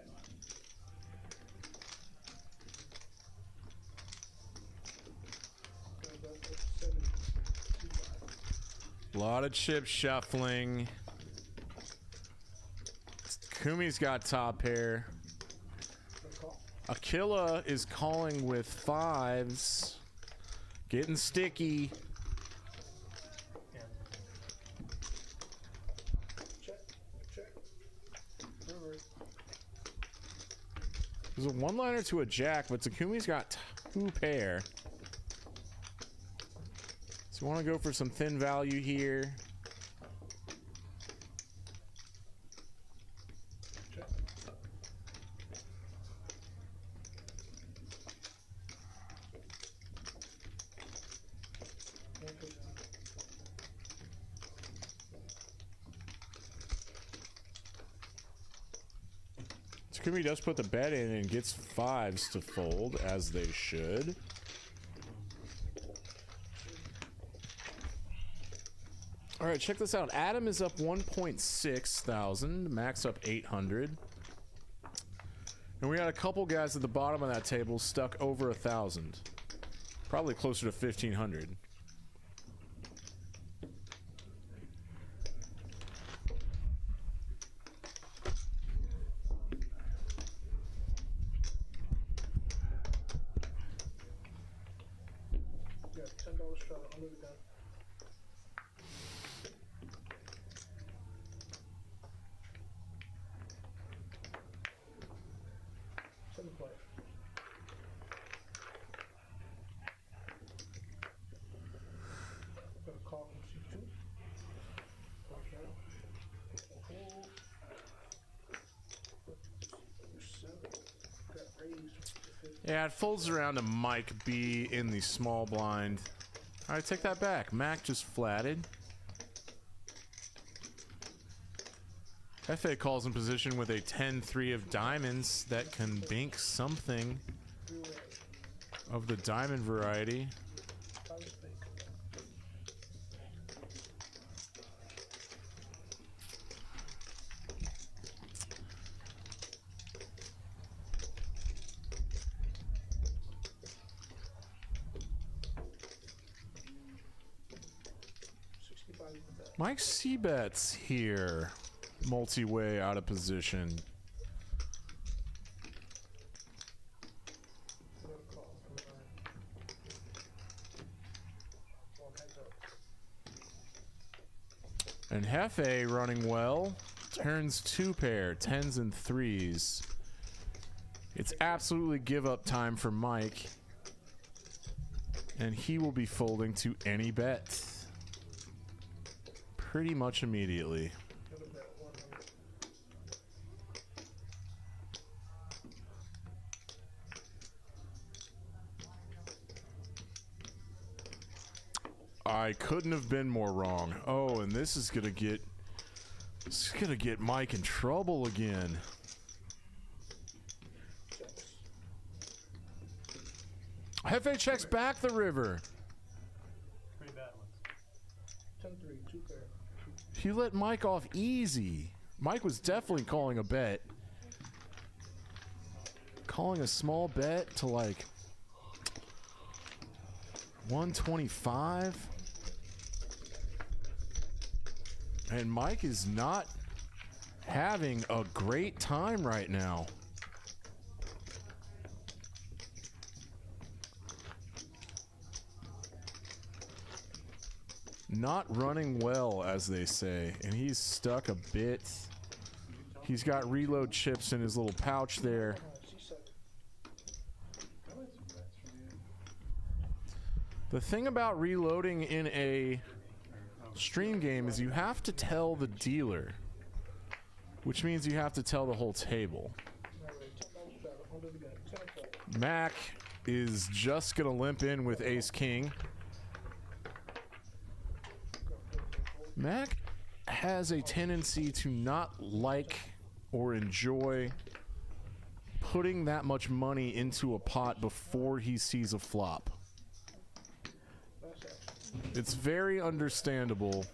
A lot of chip shuffling. Kumi's got top pair. Aquila is calling with 5s. Getting sticky. Yeah. Check. Check. River. There's a one-liner to a jack, but Takumi's got 2 pair. So you want to go for some thin value here. Takumi does put the bet in and gets 5s to fold, as they should. All right, check this out. Adam is up 1.6 thousand, Max up 800. And we got a couple guys at the bottom of that table stuck over 1,000. Probably closer to 1,500. Yeah, it folds around to Mike B in the small blind. All right, take that back. Mac just flatted. FA calls in position with a 10-3 of diamonds that can bink something of the diamond variety. Mike C-bets here. Multi-way out of position. And Hefe running well. Turns 2 pair, 10s and 3s. It's absolutely give up time for Mike. And he will be folding to any bet. Pretty much immediately. I couldn't have been more wrong. Oh, and this is gonna get Mike in trouble again. Hefe checks back the river. Pretty bad ones. 10-3, 2 pair. He let Mike off easy. Mike was definitely calling a bet. Calling a small bet to like 125. And Mike is not having a great time right now. Not running well, as they say, and he's stuck a bit. He's got reload chips in his little pouch there. The thing about reloading in a stream game is you have to tell the dealer, which means you have to tell the whole table. Mac is just gonna limp in with Ace King. Mac has a tendency to not like or enjoy putting that much money into a pot before he sees a flop. It's very understandable.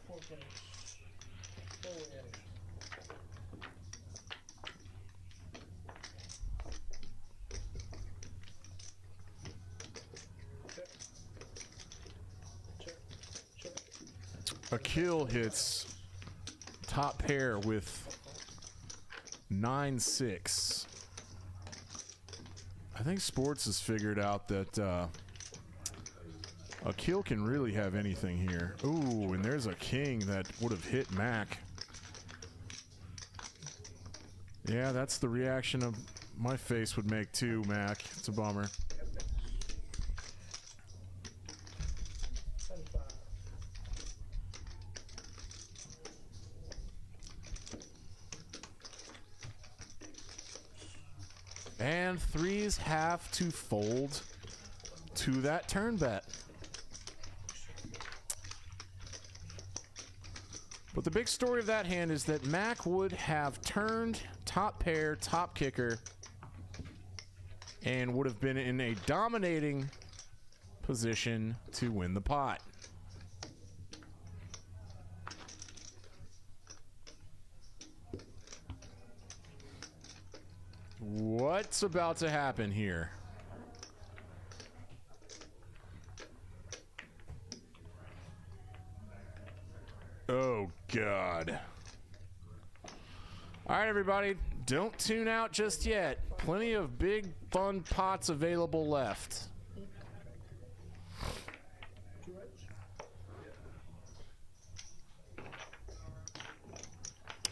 Akil hits top pair with 9-6. I think Sports has figured out that Akil can really have anything here. Ooh, and there's a king that would have hit Mac. Yeah, that's the reaction of My face would make two, Mac. It's a bummer. 75. And threes have to fold to that turn bet. But the big story of that hand is that Mac would have turned top pair, top kicker, and would have been in a dominating position to win the pot. What's about to happen here? Oh, God. All right, everybody. Don't tune out just yet. Plenty of big, fun pots available left.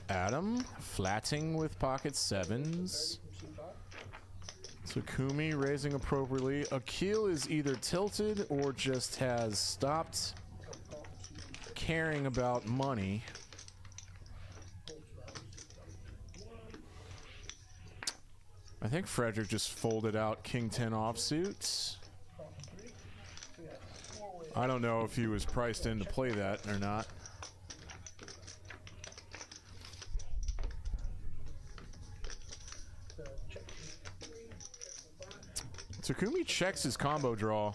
Adam, flatting with pocket sevens. Takumi raising appropriately. Akil is either tilted or just has stopped caring about money. I think Frederick just folded out King 10 offsuit. I don't know if he was priced in to play that or not. Takumi checks his combo draw.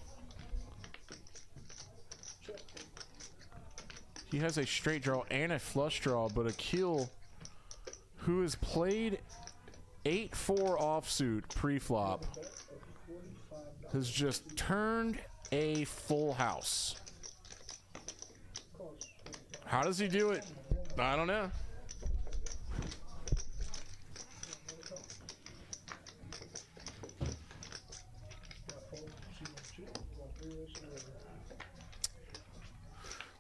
He has a straight draw and a flush draw, but Akil, who has played 8-4 offsuit pre-flop, has just turned a full house. How does he do it? I don't know.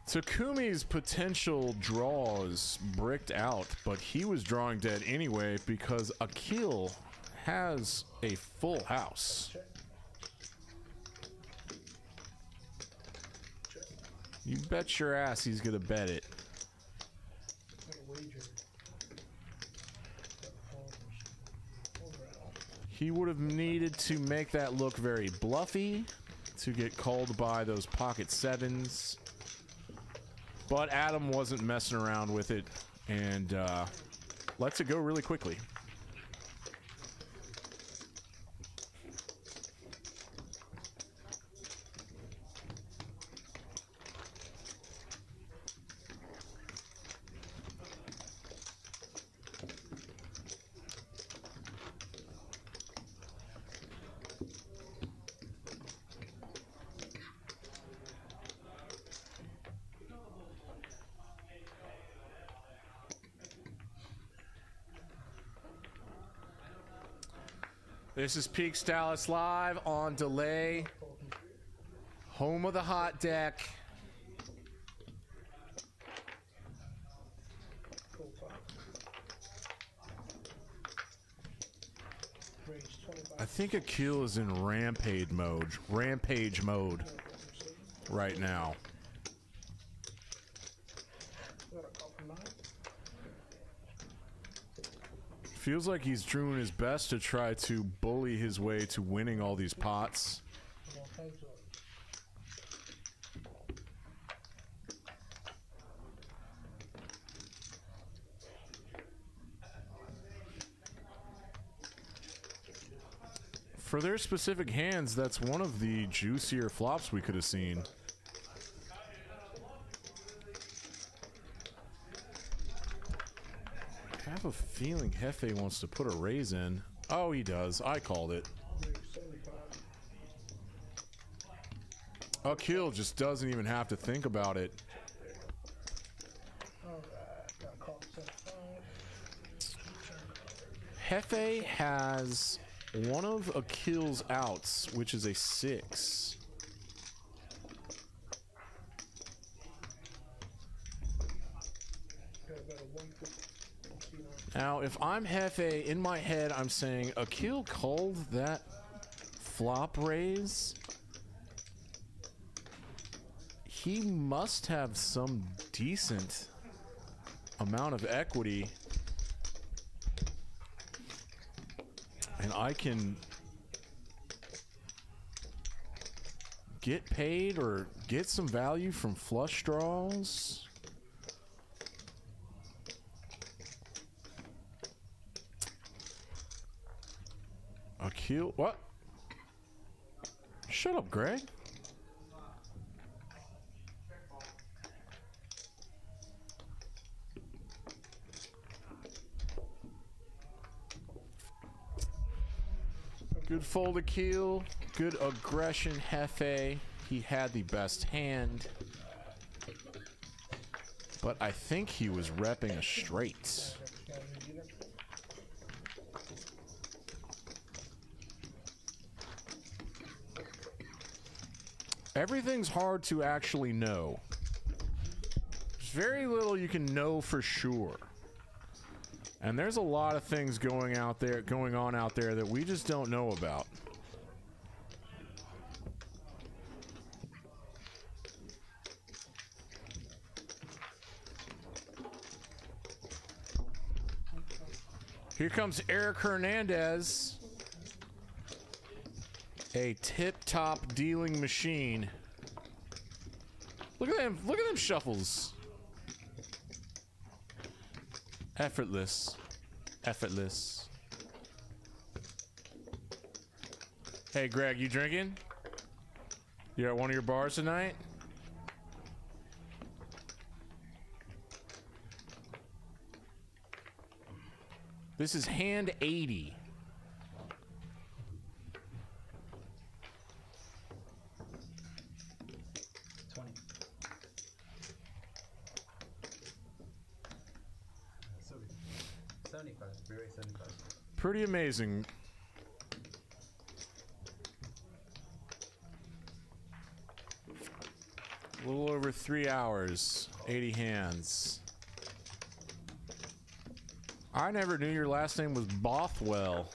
Takumi's potential draws bricked out, but he was drawing dead anyway because Akil has a full house. You bet your ass he's gonna bet it. He would have needed to make that look very bluffy to get called by those pocket sevens. But Adam wasn't messing around with it and lets it go really quickly. This is Peaks Dallas Live on delay. Home of the hot deck. I think Akil is in rampage mode right now. Feels like he's doing his best to try to bully his way to winning all these pots. For their specific hands, that's one of the juicier flops we could have seen. I have a feeling Hefe wants to put a raise in. Oh, he does. I called it. Akil just doesn't even have to think about it. Hefe has one of Akil's outs, which is a 6. Now, if I'm Hefe, in my head, I'm saying Akil called that flop raise. He must have some decent amount of equity. And I can get paid or get some value from flush draws. Akil, what? Shut up, Greg. Good fold Akil. Good aggression, Hefe. He had the best hand. But I think he was repping a straight. Everything's hard to actually know. There's very little you can know for sure. And there's a lot of things going on out there that we just don't know about. Here comes Eric Hernandez. A tip-top dealing machine. Look at them shuffles. Effortless. Effortless. Hey, Greg, you drinking? You at one of your bars tonight? This is hand 80. Pretty amazing. A little over 3 hours, 80 hands. I never knew your last name was Bothwell.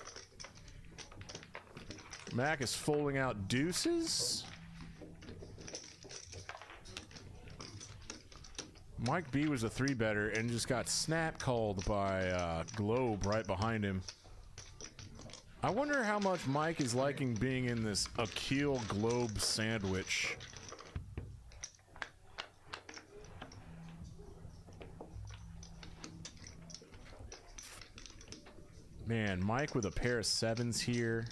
Mac is folding out deuces. Mike B was a 3-better and just got snap called by Globe right behind him. I wonder how much Mike is liking being in this Akil Globe sandwich. Man, Mike with a pair of 7s here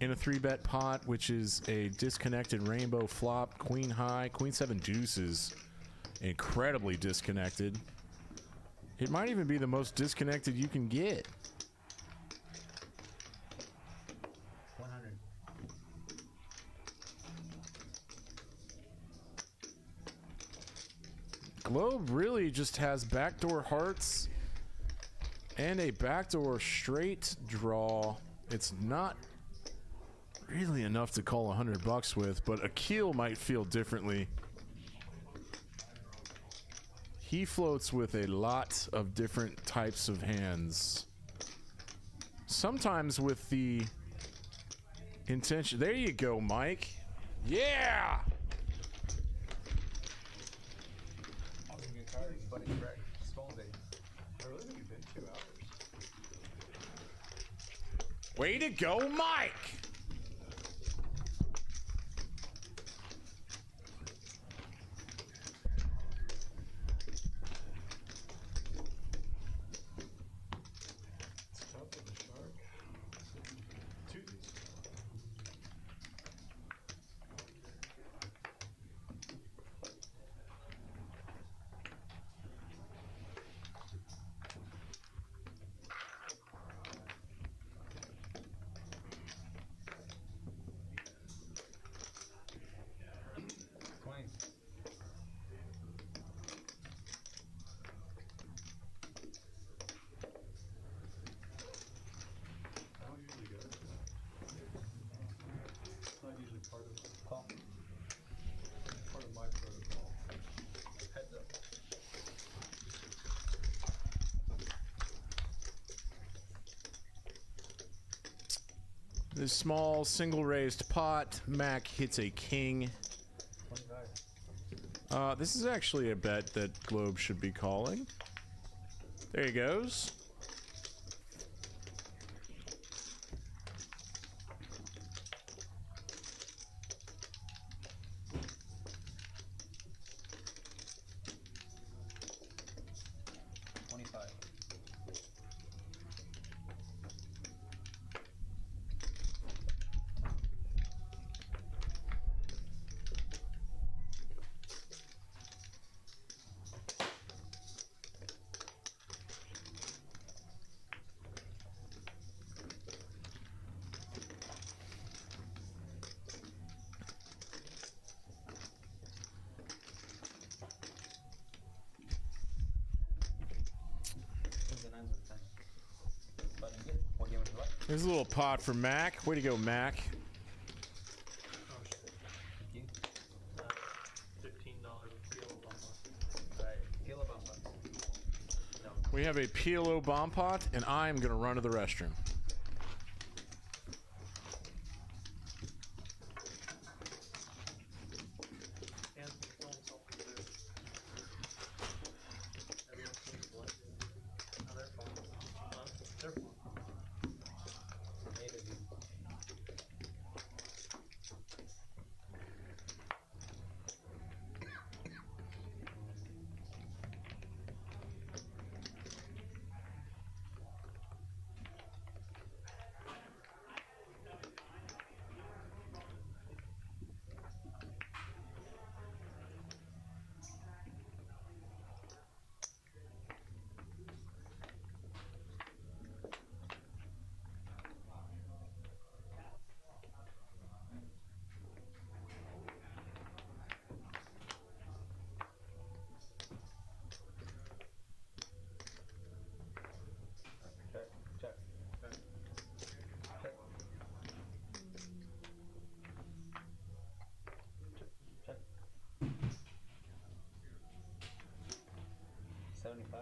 in a 3-bet pot, which is a disconnected rainbow flop, queen high, queen 7 deuces. Incredibly disconnected. It might even be the most disconnected you can get. 100. Globe really just has backdoor hearts and a backdoor straight draw. It's not really enough to call $100 with, but Akil might feel differently. He floats with a lot of different types of hands. Sometimes with the intention. There you go, Mike. Yeah! I was gonna get tired, but it's right. Just phone day. I really think it's been 2 hours. Way to go, Mike! It's tough with the shark. Tooties. This small single raised pot. Mac hits a king. This is actually a bet that Globe should be calling. There he goes. There's a little pot for Mac. Way to go, Mac. Oh shit. You? $15 kilo bump. Alright, kilo bump. No. We have a PLO bomb pot, and I'm gonna run to the restroom. And film something too. Everyone's so selective. Oh, they're fun. They're fun. Maybe. Check. Check. Check. Check. 75.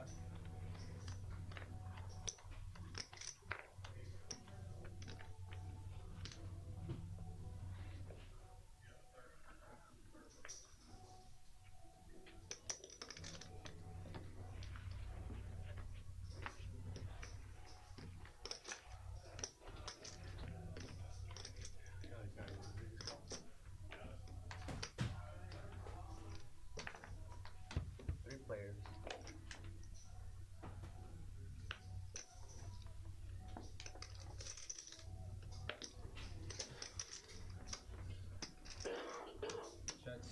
Three players. Checks.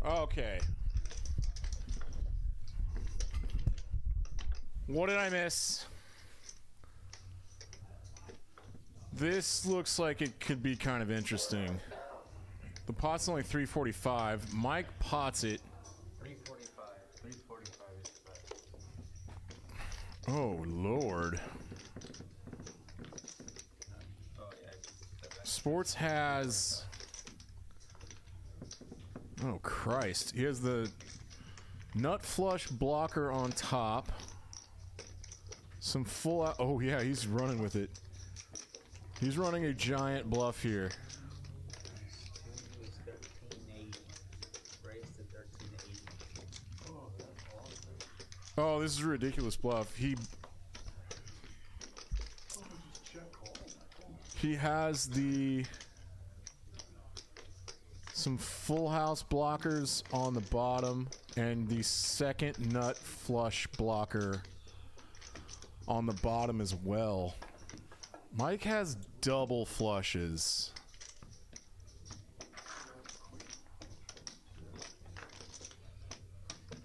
Okay. What did I miss? This looks like it could be kind of interesting. The pot's only 345. Mike pots it. 345. 345 is the bet. Oh, Lord. Oh, yeah. I can get that back. Sports has... Oh, Christ. He has the nut flush blocker on top. Some full out... Oh, yeah, he's running with it. He's running a giant bluff here. Two is 1380. Raised to 1380. Oh, that's awesome. Oh, this is a ridiculous bluff. Oh, just check call. He has the... Some full house blockers on the bottom and the second nut flush blocker on the bottom as well. Mike has double flushes.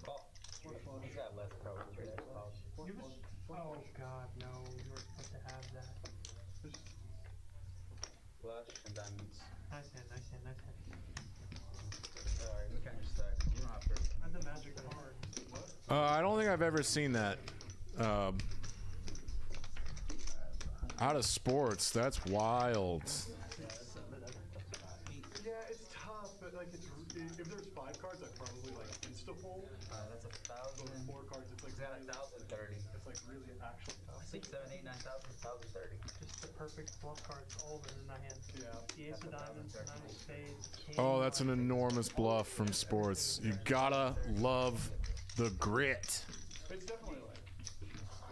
Call. He's got less coverage. Right? Call. Oh god, no. You were supposed to have flush and diamonds. Nice hand, nice hand, nice hand. Alright, look at your stack. You don't have first. And the magic card. I don't think I've ever seen that. Out of sports, that's wild. Yeah, it's tough, but like if there's 5 cards, I probably like insta-fold. That's 1,000. Those 4 cards, it's like Is that 1,030? It's like really actually tough. 6, 7, 8, 9,000, 1,030. Just the perfect bluff cards, all of it in my hand. Yeah. The ace of diamonds, nine of spades, king. Oh, that's an enormous bluff from sports. You gotta love the grit. It's definitely like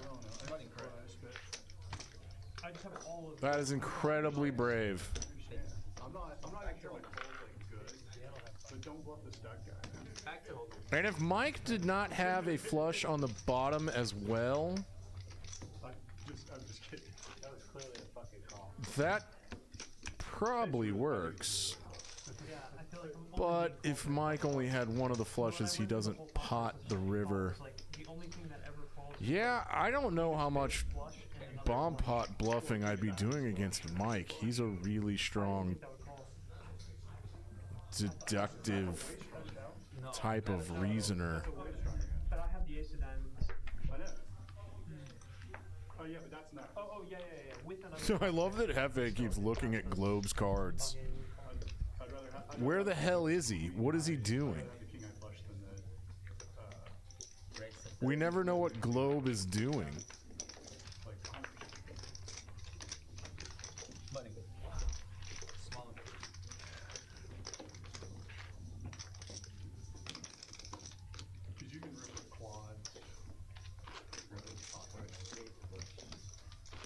I don't know. I'm not encouraged, but I just have all of That is incredibly brave. I'm not even sure my cold's like good. But don't bluff the stack guy. Back to hold. And if Mike did not have a flush on the bottom as well, I'm just kidding. That was clearly a fucking call. that probably works. Yeah, I feel like I'm But if Mike only had one of the flushes, he doesn't pot the river. like the only thing that ever falls Yeah, I don't know how much flush and another bomb pot bluffing I'd be doing against Mike. He's a really strong that would call. deductive type of reasoner. But I have the ace of diamonds. I know. Oh yeah, but that's not. Oh yeah. With another. So I love that Hefe keeps looking at Globe's cards. I'd rather have. Where the hell is he? What is he doing? The king I flushed than the We never know what Globe is doing. like. Money. Smaller. Because you can rip with quads.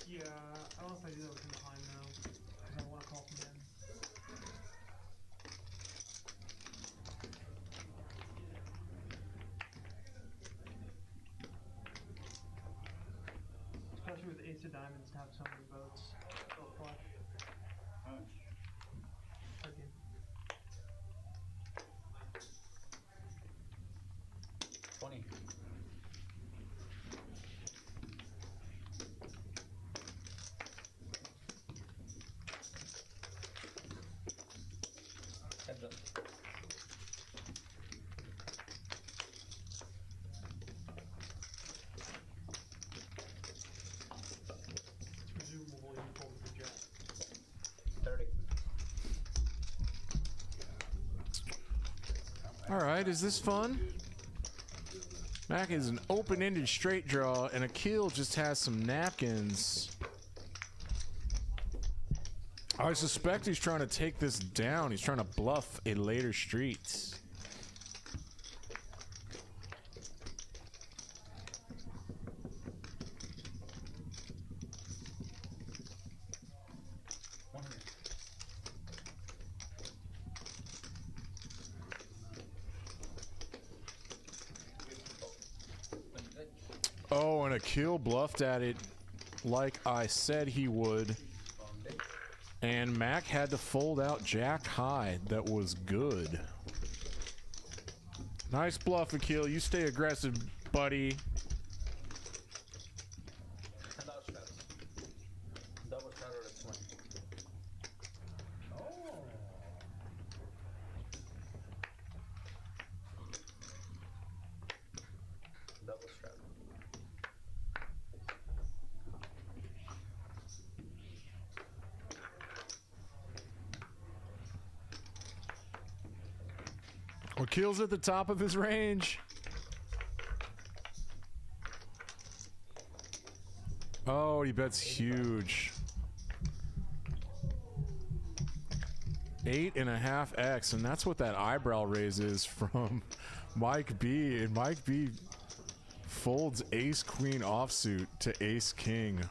Yeah, I don't know if I do that with him behind now. Because I want to call from him. Especially with ace of diamonds to have so many votes. So flush. Okay. 20. Heads up. It's presumable you pulled the jack. 30. Alright, is this fun? Mac is an open-ended straight draw, and Akil just has some napkins. I suspect he's trying to take this down. He's trying to bluff a later streets. Oh, and Akil bluffed at it like I said he would. And Mac had to fold out Jack high. That was good. Nice bluff, Akil. You stay aggressive, buddy. Double shadow to 20. Double strap. Akil's at the top of his range. Oh, he bets huge. 8.5x, and that's what that eyebrow raise is from Mike B. And Mike B folds ace queen offsuit to ace king.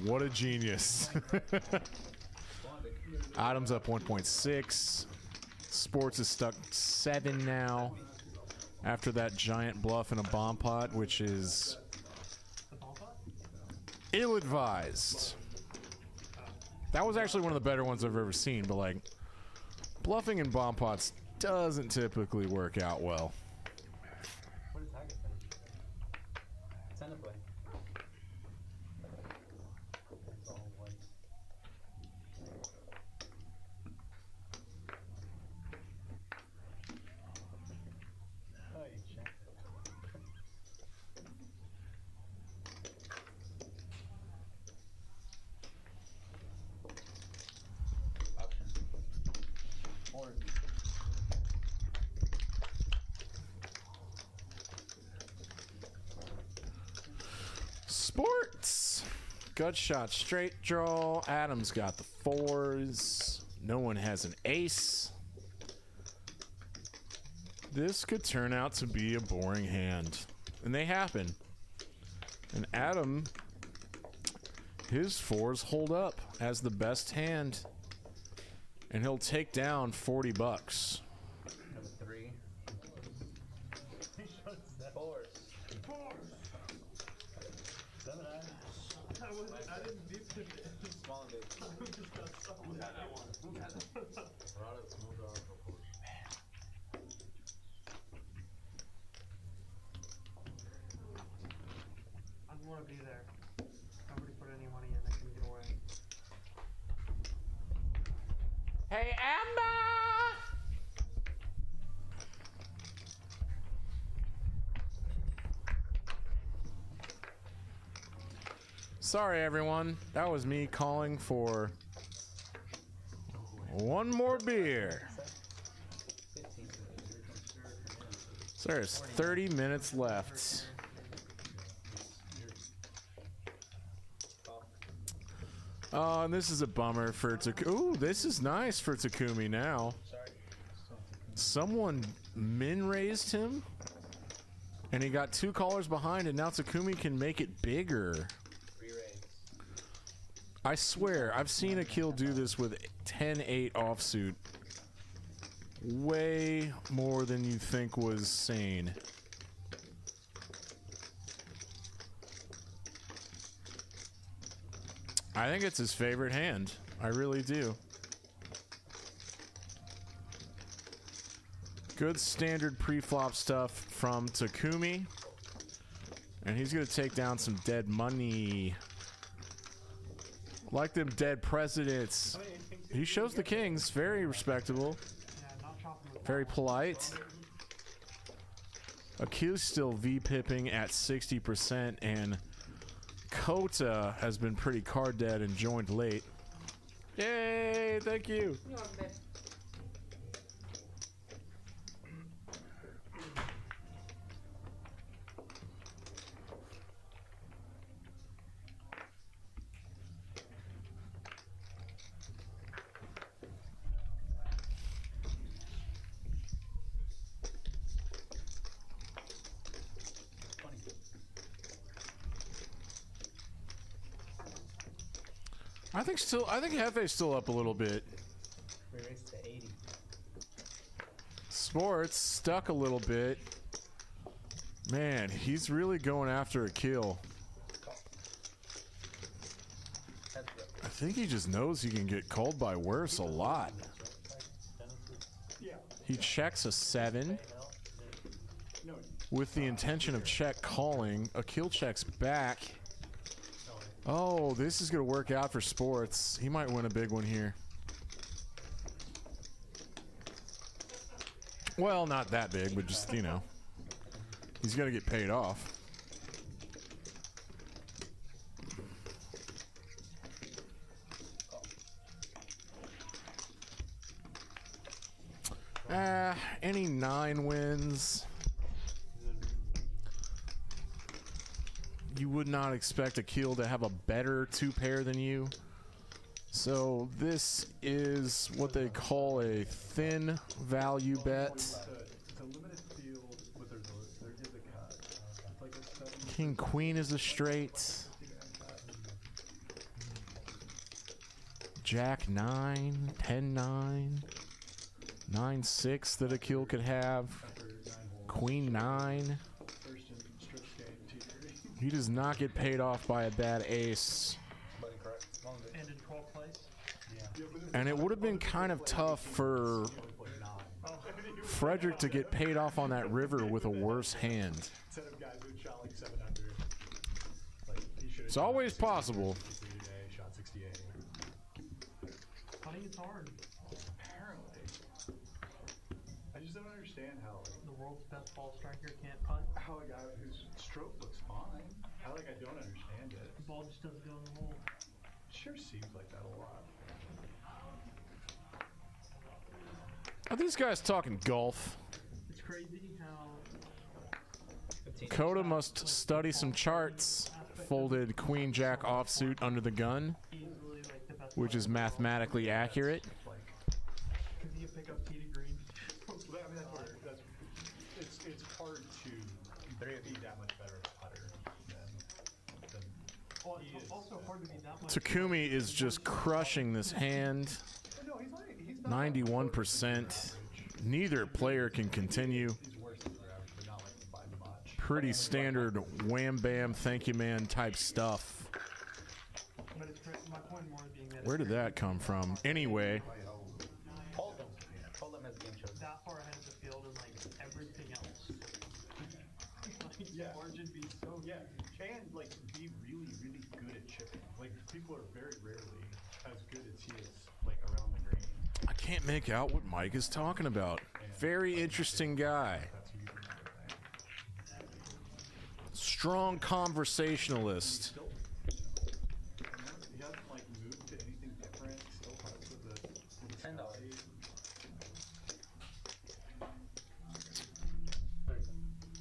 What a genius. Adam's up 1.6. Sports is stuck 7 now after that giant bluff and a bomb pot, which is ill-advised. That was actually one of the better ones I've ever seen, but like bluffing in bomb pots doesn't typically work out well. What is Tiger finish? Send a play. It's all white. Sports. Gut shot straight draw. Adam's got the 4s. No one has an ace. This could turn out to be a boring hand. And they happen. And Adam, his 4s hold up as the best hand. And he'll take down $40. Number 3. Fours. I didn't deep it. Small and big. Who had that one? Who had it? I don't want to be there. Nobody put any money in. I can get away. Hey, Amber! Sorry, everyone. That was me calling for one more beer. So there's 30 minutes left. And this is a bummer for Takumi. Ooh, this is nice for Takumi now. Someone min-raised him, and he got 2 callers behind, and now Takumi can make it bigger. I swear, I've seen Akil do this with 10-8 offsuit. Way more than you think was sane. I think it's his favorite hand. I really do. Good standard pre-flop stuff from Takumi. And he's going to take down some dead money. Like them dead presidents. He shows the kings. Very respectable. Very polite. Akil's still V-pipping at 60%, and Kota has been pretty card dead and joined late. Yay! Thank you. I think Hefe's still up a little bit. We raced to 80. Sports stuck a little bit. Man, he's really going after a kill. I think he just knows he can get called by worse a lot. He checks a 7 with the intention of check calling. Akil checks back. Oh, this is going to work out for Sports. He might win a big one here. Well, not that big, but just, you know. He's going to get paid off. Any 9 wins. You would not expect Akil to have a better 2-pair than you. So this is what they call a thin value bet. It's a limited field, but there is a cut. It's like a 7. King Queen is a straight. Jack 9, 10-9, 9-6 that Akil could have. Queen 9. He does not get paid off by a bad ace. And in 12th place? And it would have been kind of tough for Frederick to get paid off on that river with a worse hand. It's always possible. Putting is hard. Apparently. I just don't understand how The world's best ball striker can't putt. how a guy whose stroke looks fine. I don't understand it. The ball just doesn't go in the hole. It sure seems like that a lot. Are these guys talking golf? It's crazy how Kota must study some charts. folded queen jack offsuit under the gun, Easily, like, the best which is mathematically accurate. Because you can pick up T to green. Well, I mean, it's hard to be that much better at putter than Well, he it's is. also hard to be that much. Takumi is just crushing this hand. No, he's not 91%. Neither player can continue. He's worse than their average, but not like by much. Pretty standard wham bam thank you man type stuff. But it's my point more being that Where did that come from? Anyway, Hold them. Hold them as game shows. that far ahead of the field and like everything else. Like, Yeah. margin be so Yeah, and like be really, really good at chipping. Like people are very rarely as good as he is, like around the green. I can't make out what Mike is talking about. Very interesting guy. That's usually the thing. Strong conversationalist. Still, he hasn't like moved to anything different. Still has with the $10.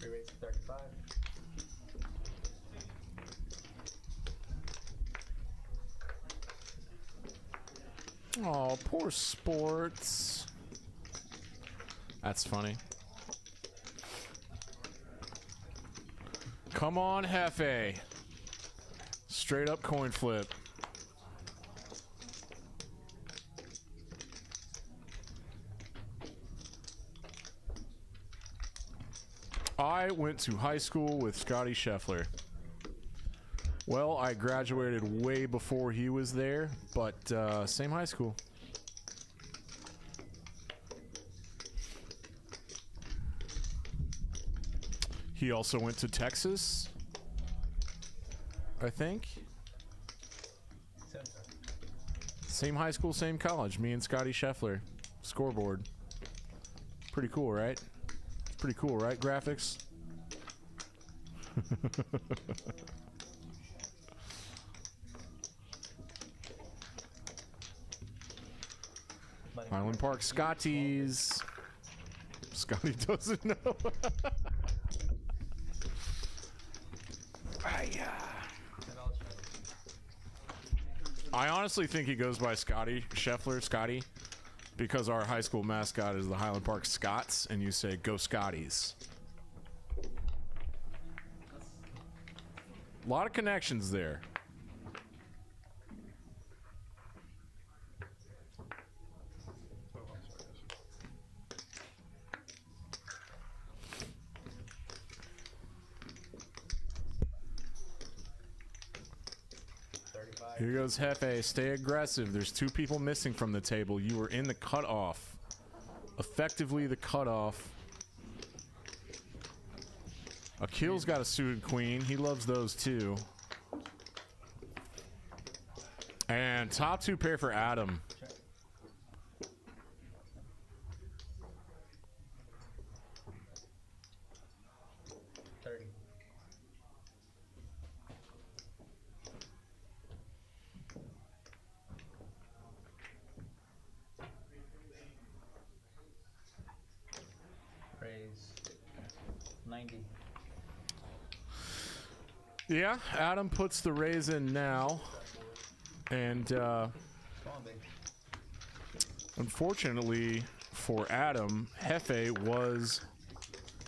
Free rates 35. Oh, poor sports. That's funny. Come on, Hefe. Straight up coin flip. I went to high school with Scotty Scheffler. Well, I graduated way before he was there, but same high school. He also went to I think. Same high school, same college. Me and Scotty Scheffler. Scoreboard. Pretty cool, right? Pretty cool, right? Graphics. Highland Park Scotties. Scotty doesn't know. I honestly think he goes by Scotty Scheffler, Scotty, because our high school mascot is the Highland Park Scots, and you say, go Scotties. A lot of connections there. Here goes Hefe. Stay aggressive. There's two people missing from the table. You were in the cutoff. Effectively the cutoff. Akil's got a suited queen. He loves those too. And top two pair for Adam. Raise 90. Yeah, Adam puts the raise in now. And Come on, babe. unfortunately for Adam, Hefe was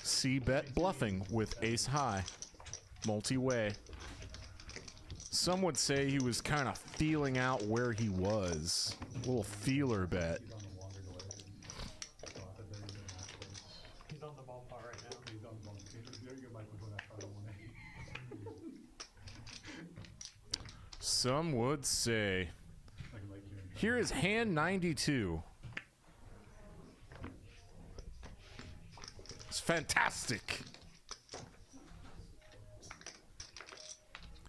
C-bet bluffing with ace high. Multi-way. Some would say he was kind of feeling out where he was. A little feeler bet. He's on the ball part right now. He's on the ball. There you go, Mike, with that shot on 1A. Some would say. I can like you. Here is hand 92. It's fantastic.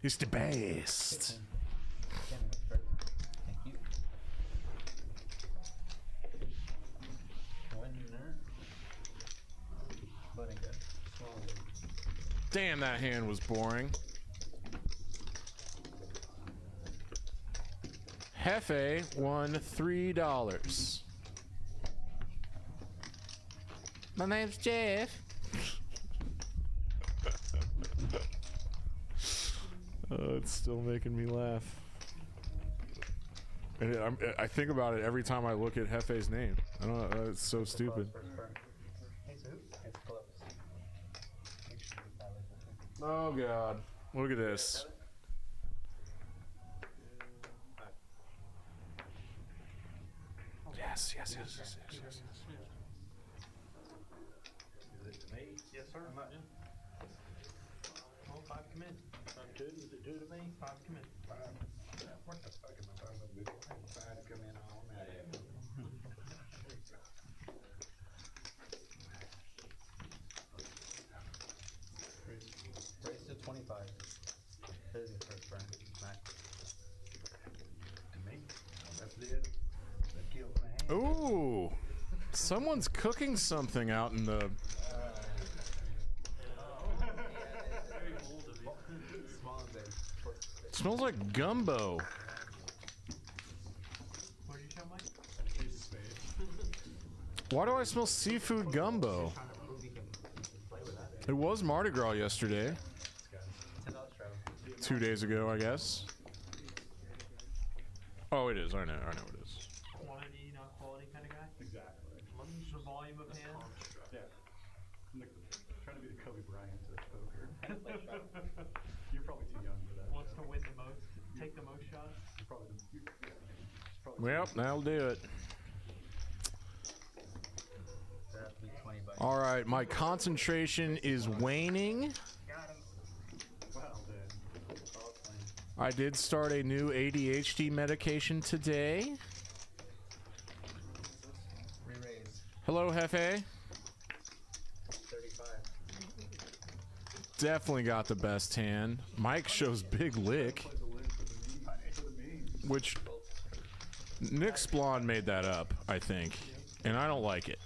It's the best. Thank you. Winner. Button good. Small good. Damn, that hand was boring. Hefe won $3. My name's Jeff. It's still making me laugh. And I think about it every time I look at Hefe's name. I don't know. It's so stupid. Oh God! Look at this. Yes, yes, yes, yes, yes, yes, yes. Is it to me? Yes, sir. Well, 5 come in. 2? Is it 2 to me? 5 come in. 5. What the fuck am I talking about? Big 5 come in all night. Raise to 25. There's your first friend, Mac. To me? That's it. That killed my hand. Ooh, someone's cooking something out in the. Small and big. Smells like gumbo. What did you show, Mike? Why do I smell seafood gumbo? It was Mardi Gras yesterday. $10 travel. 2 days ago, I guess. Oh, it is. I know it is. Quantity, not quality kind of guy? Exactly. The volume of hand? Yeah. I'm trying to be the Kobe Bryant of poker. You're probably too young for that. Wants to win the most, take the most shots? You're probably Well, that'll do it. There have to be 20 bucks. All right, my concentration is waning. Well then. I did start a new ADHD medication today. Re-raise. Hello, Hefe. 35. Definitely got the best hand. Mike shows big lick, which Nick Splon made that up, I think, and I don't like it.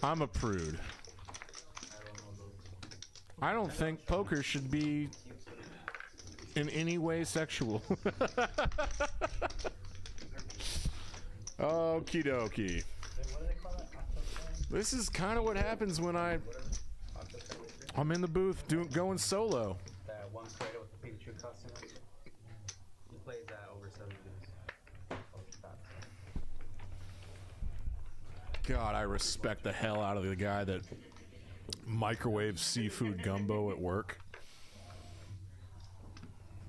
I'm a prude. I don't think poker should be in any way sexual. Okie dokie. This is kind of what happens when I'm in the booth going solo. That one creator with the Pikachu costume. He plays that over 7 games. God, I respect the hell out of the guy that microwaves seafood gumbo at work.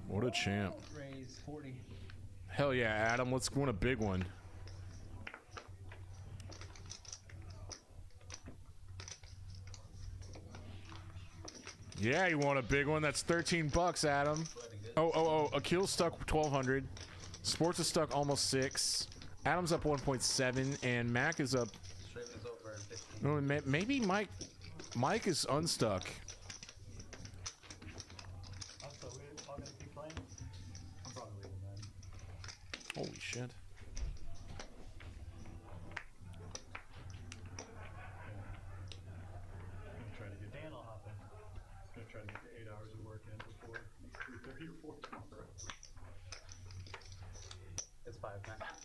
What a champ. Raise 40. Hell yeah, Adam, let's win a big one. Yeah, you want a big one? That's 13 bucks, Adam. Oh, Akil's stuck 1,200. Sports is stuck almost 6. Adam's up 1.7, and Mac is up. No, maybe Mike is unstuck. Also, we're all gonna keep playing? I'm probably leaving then. Holy shit. I'm gonna try to get Dan will hop in. gonna try to get the 8 hours of work in before 3:30 or 4 tomorrow. It's 5, Matt.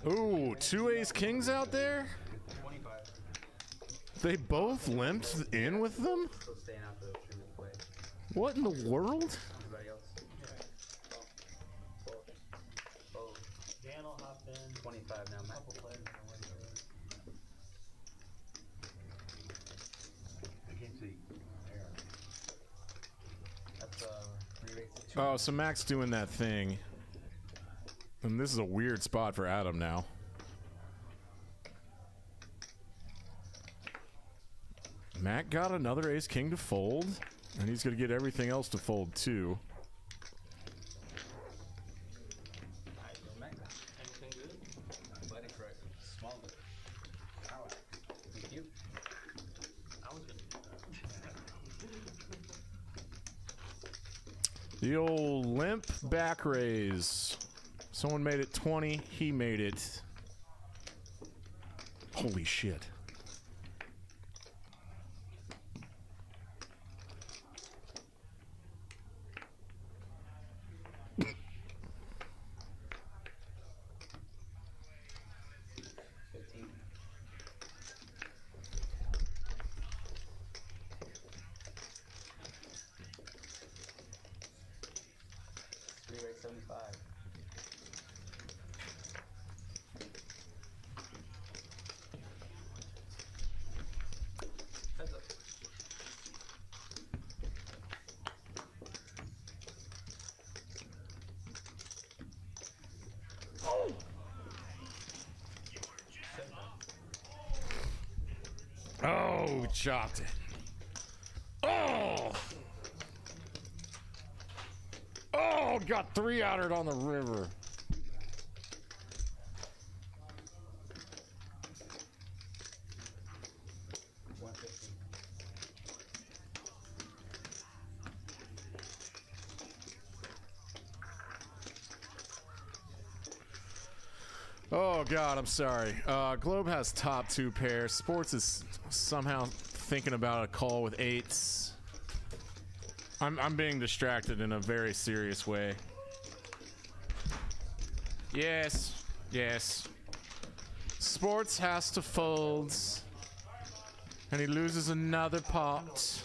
Ooh, 2 ace kings out there? 25. They both limped in with them? Still staying out for the stream and play. What in the world? Anybody else? Oh, Dan will hop in. 25 now, Matt. Couple players are away from it. I can't see. There. That's re-raise to 2. Oh, so Mac's doing that thing. And this is a weird spot for Adam now. Mac got another ace king to fold, and he's going to get everything else to fold too. Alright, go Mac. Anything good? Athletic, correct. Small. Thank you. I was gonna. The old limp back raise. Someone made it 20, he made it. Holy shit. Oh, chopped it. Oh! Oh, got 3 out it on the river. Oh God, I'm sorry. Globe has top 2 pairs. Sports is somehow thinking about a call with 8s. I'm being distracted in a very serious way. Yes, yes. Sports has to fold, and he loses another pot.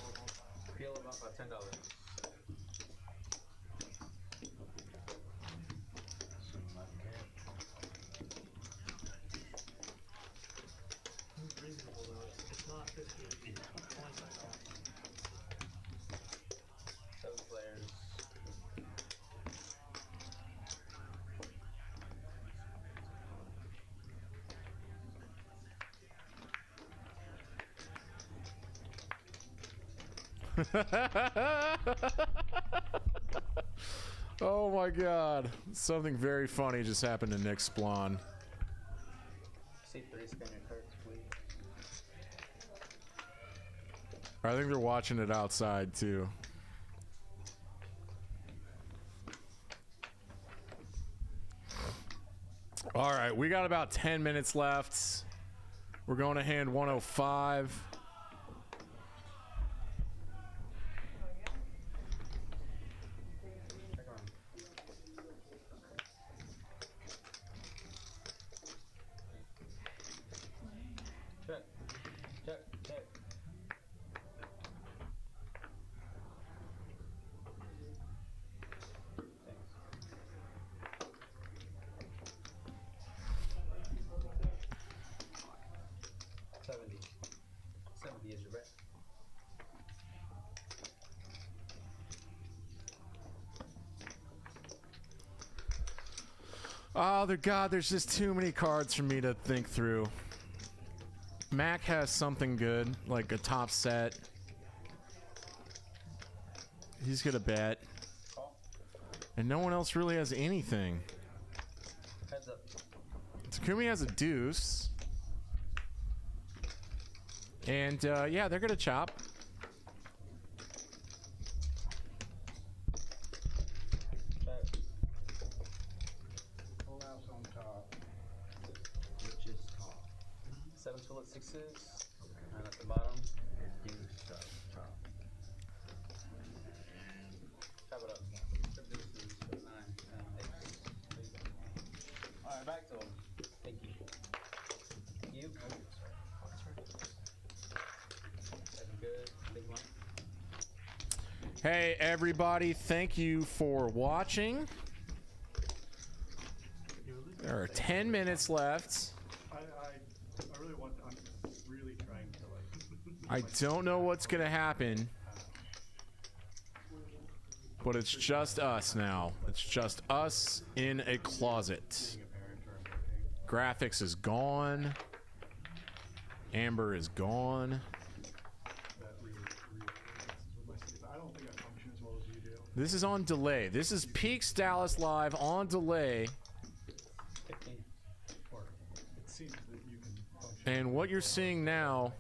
Feel about $10. It's reasonable though. It's not 50. It's only $10. 7 players. Oh my God. Something very funny just happened to Nick Splon. C3 spin your cards, please. I think they're watching it outside too. All right, we got about 10 minutes left. We're going to hand 105. Check. Check. Check. Thanks. 70. 70 is your bet. Oh, God, there's just too many cards for me to think through. Mac has something good, like a top set. He's gonna bet. And no one else really has anything. Heads up. Takumi has a deuce. And, yeah, they're gonna chop. Check. Full house on top. Which is top. 7 full at 6s. And at the bottom. Top. Chop it up. Deuces, 9, 10, 8. There you go. Alright, back to him. Thank you. You. Second good. Big one. Hey, everybody, thank you for watching. There are 10 minutes left. I really want. I'm really trying to like. I don't know what's gonna happen, but it's just us now. It's just us in a closet. Graphics is gone. Amber is gone. I don't think I function as well as you do. This is on delay. This is Peaks Dallas Live on delay. 15. Or it seems that you can function. And what you're seeing now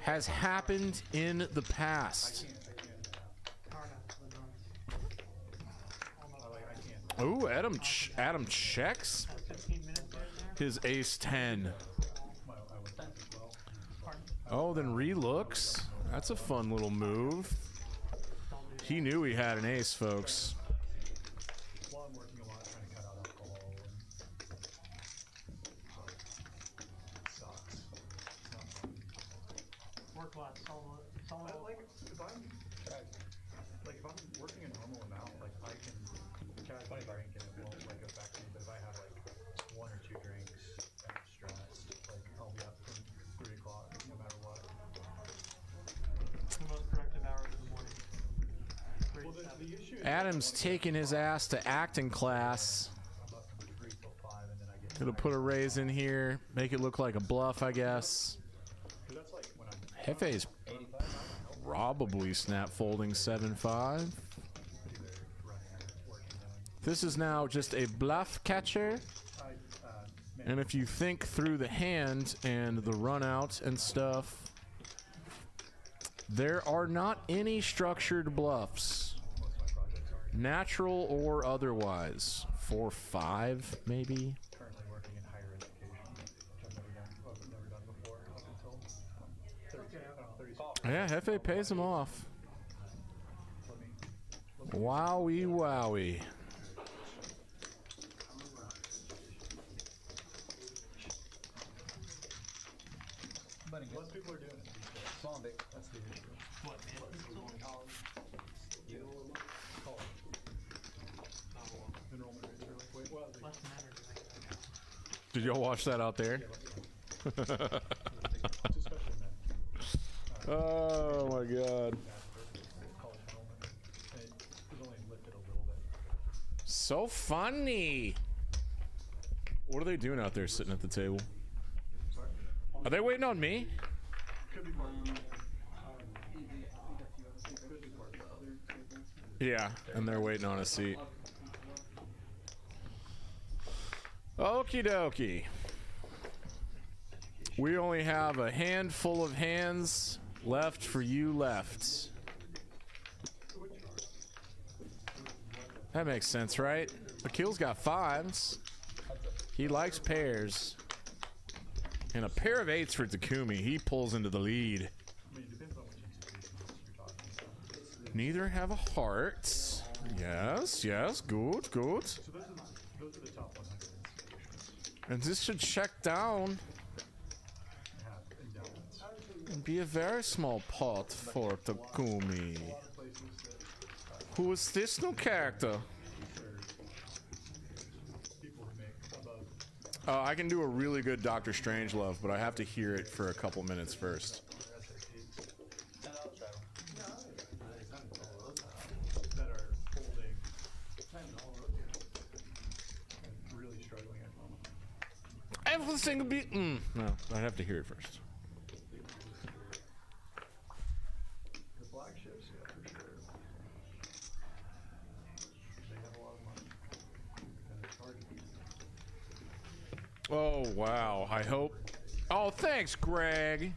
has happened in the past. Ooh, Adam checks his ace 10. Oh, then relooks. That's a fun little move. He knew he had an ace, folks. Well, I'm working a lot trying to cut out alcohol. Sucks. Work lots. Like if I'm working a normal amount, like I can casually drink and it won't like affect me. But if I have like 1 or 2 drinks and I'm stressed, like I'll be up from 3 o'clock no matter what. The most productive hours of the morning. Well, the issue is Adam's taking his ass to acting class. I'm up from 3 till 5, and then I get Gonna put a raise in here, make it look like a bluff, I guess. Hefe's probably snap folding 7-5. This is now just a bluff catcher. And if you think through the hand and the run out and stuff, there are not any structured bluffs, natural or otherwise. 4-5 maybe. Currently working in higher education, which I've never done before up until 30. Yeah, Hefe pays him off. Wowie wowie. Most people are doing it these days. Small big. That's the issue. What, man? College. Enrollment rates are like, wait, well, What's the matter? Did y'all watch that out there? it's especially men. Oh my god. College enrollment. And it was only lifted a little bit. So funny. What are they doing out there sitting at the table? Sorry? Are they waiting on me? Could be part of it. Yeah, and they're waiting on a seat. Okie dokie. We only have a handful of hands left for you left. That makes sense, right? Akil's got 5s. He likes pairs. And a pair of 8s for Takumi. He pulls into the lead. I mean, it depends on which institution you're talking about. Neither have a heart. Yes, yes, good, good. So those are the top 100 institutions. And this should check down Have endowments. and be a very small pot for Takumi. A lot of places that Who is this new character? people who make above. I can do a really good Dr. Strangelove, but I have to hear it for a couple minutes first. That are holding and really struggling at the moment. Everything will be. No, I have to hear it first. The flagships, yeah, for sure. They have a lot of money. And it's hard to beat. Oh, wow. I hope. Oh, thanks, Greg.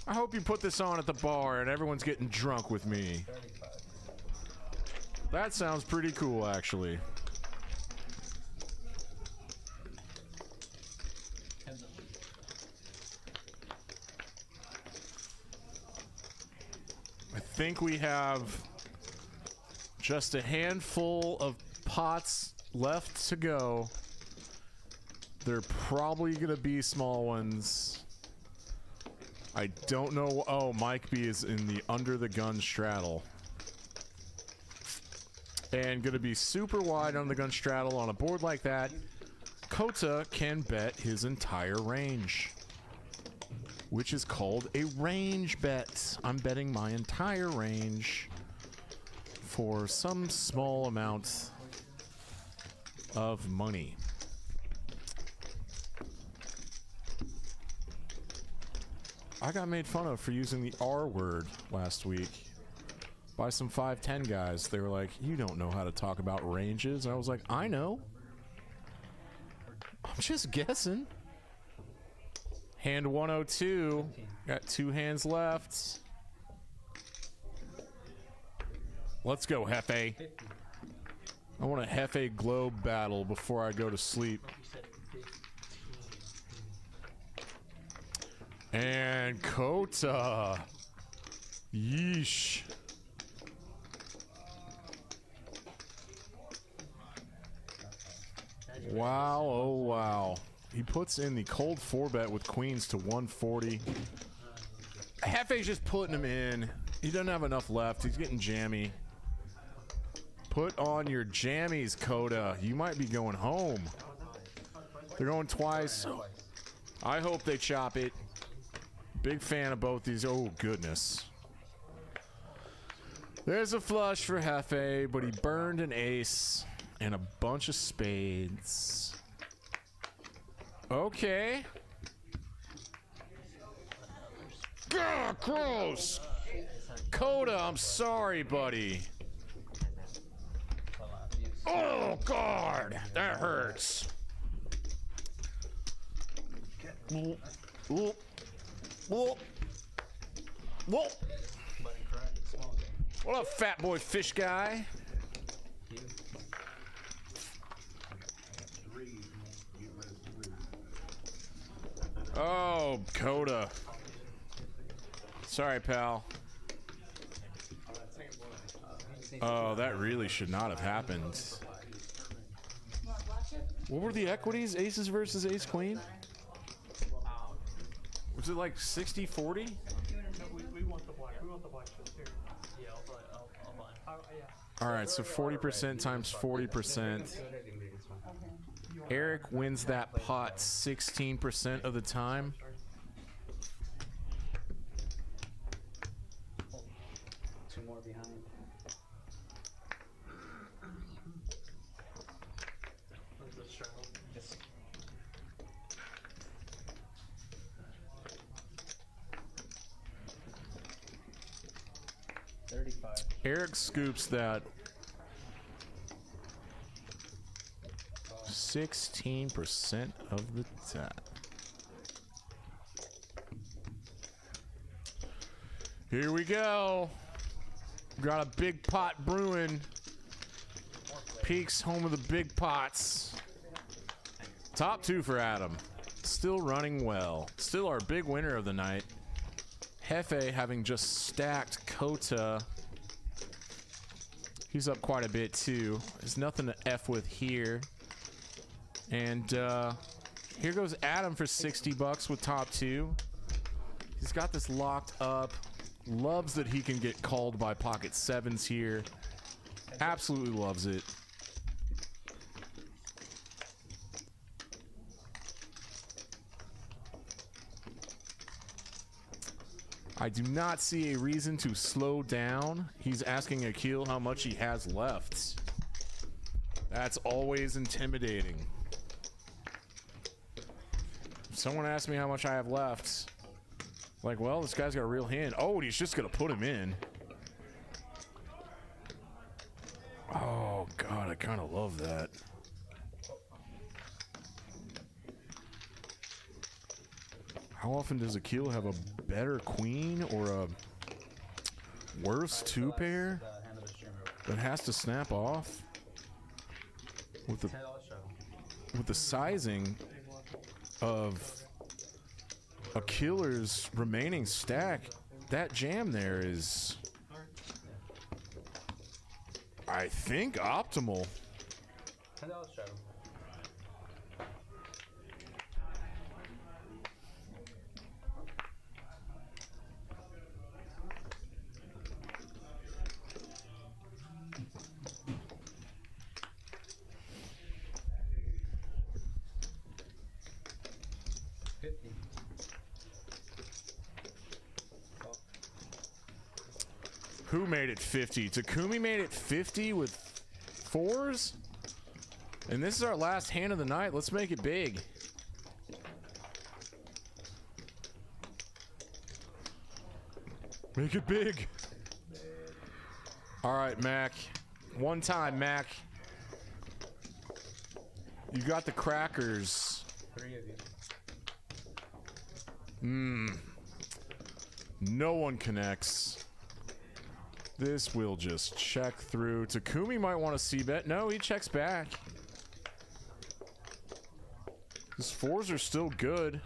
I hope you put this on at the bar and everyone's getting drunk with me. That sounds pretty cool, actually. I think we have just a handful of pots left to go. They're probably going to be small ones. I don't know. Oh, Mike B is in the under the gun straddle. And going to be super wide on the gun straddle. On a board like that, Kota can bet his entire range, which is called a range bet. I'm betting my entire range for some small amount of money. I got made fun of for using the R word last week by some 5'10 guys. They were like, you don't know how to talk about ranges. And I was like, I know. I'm just guessing. Hand 102. Got 2 hands left. Let's go, Hefe. I want a Hefe globe battle before I go to sleep. And Kota. Yeesh. Wow, oh wow. He puts in the cold 4-bet with queens to 140. Hefe's just putting him in. He doesn't have enough left. He's getting jammy. Put on your jammies, Kota. You might be going home. They're going twice. I hope they chop it. Big fan of both these. Oh, goodness. There's a flush for Hefe, but he burned an ace and a bunch of spades. Okay. Gah, gross. Coda, I'm sorry, buddy. Oh, God. That hurts. Whoop. Whoop. Whoop. Whoop. What up, fat boy fish guy? Oh, Coda. Sorry, pal. Oh, that really should not have happened. What were the equities? Aces versus ace queen? Was it like 60-40? No, we want the black. We want the black chips here. Yeah, I'll buy. Yeah. All right, so 40% times 40%. Eric wins that pot 16% of the time. Two more behind. What's the straddle? Just $35. Eric scoops that 16% of the time. Here we go. Got a big pot brewing. Peaks home of the big pots. Top 2 for Adam. Still running well. Still our big winner of the night. Hefe having just stacked Kota. He's up quite a bit too. There's nothing to F with here. And here goes Adam for 60 bucks with top 2. He's got this locked up. Loves that he can get called by pocket 7s here. Absolutely loves it. I do not see a reason to slow down. He's asking Akil how much he has left. That's always intimidating. If someone asks me how much I have left, like, well, this guy's got a real hand. Oh, he's just gonna put him in. Oh, God, I kind of love that. How often does Akil have a better queen or a worse 2-pair that has to snap off? With the sizing of Akil's remaining stack, that jam there is, I think, optimal. $10 shadow. Who made it 50? Takumi made it 50 with 4s? And this is our last hand of the night. Let's make it big. Make it big. All right, Mac. One time, Mac. You got the crackers. 3 of you. No one connects. This will just check through. Takumi might want to c-bet. No, he checks back. His 4s are still good.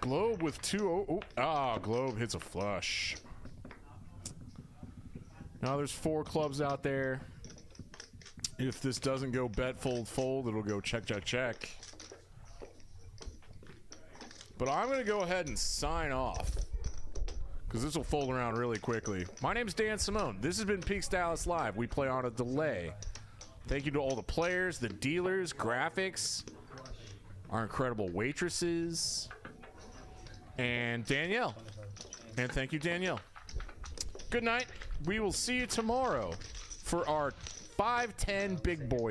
Globe with 2. Globe hits a flush. Now there's 4 clubs out there. If this doesn't go bet, fold, fold, it'll go check, check, check. But I'm going to go ahead and sign off, because this will fold around really quickly. My name's Dan Simone. This has been Peaks Dallas Live. We play on a delay. Thank you to all the players, the dealers, graphics, our incredible waitresses, and Danielle. And thank you, Danielle. Good night. We will see you tomorrow for our 5-10 big boy game.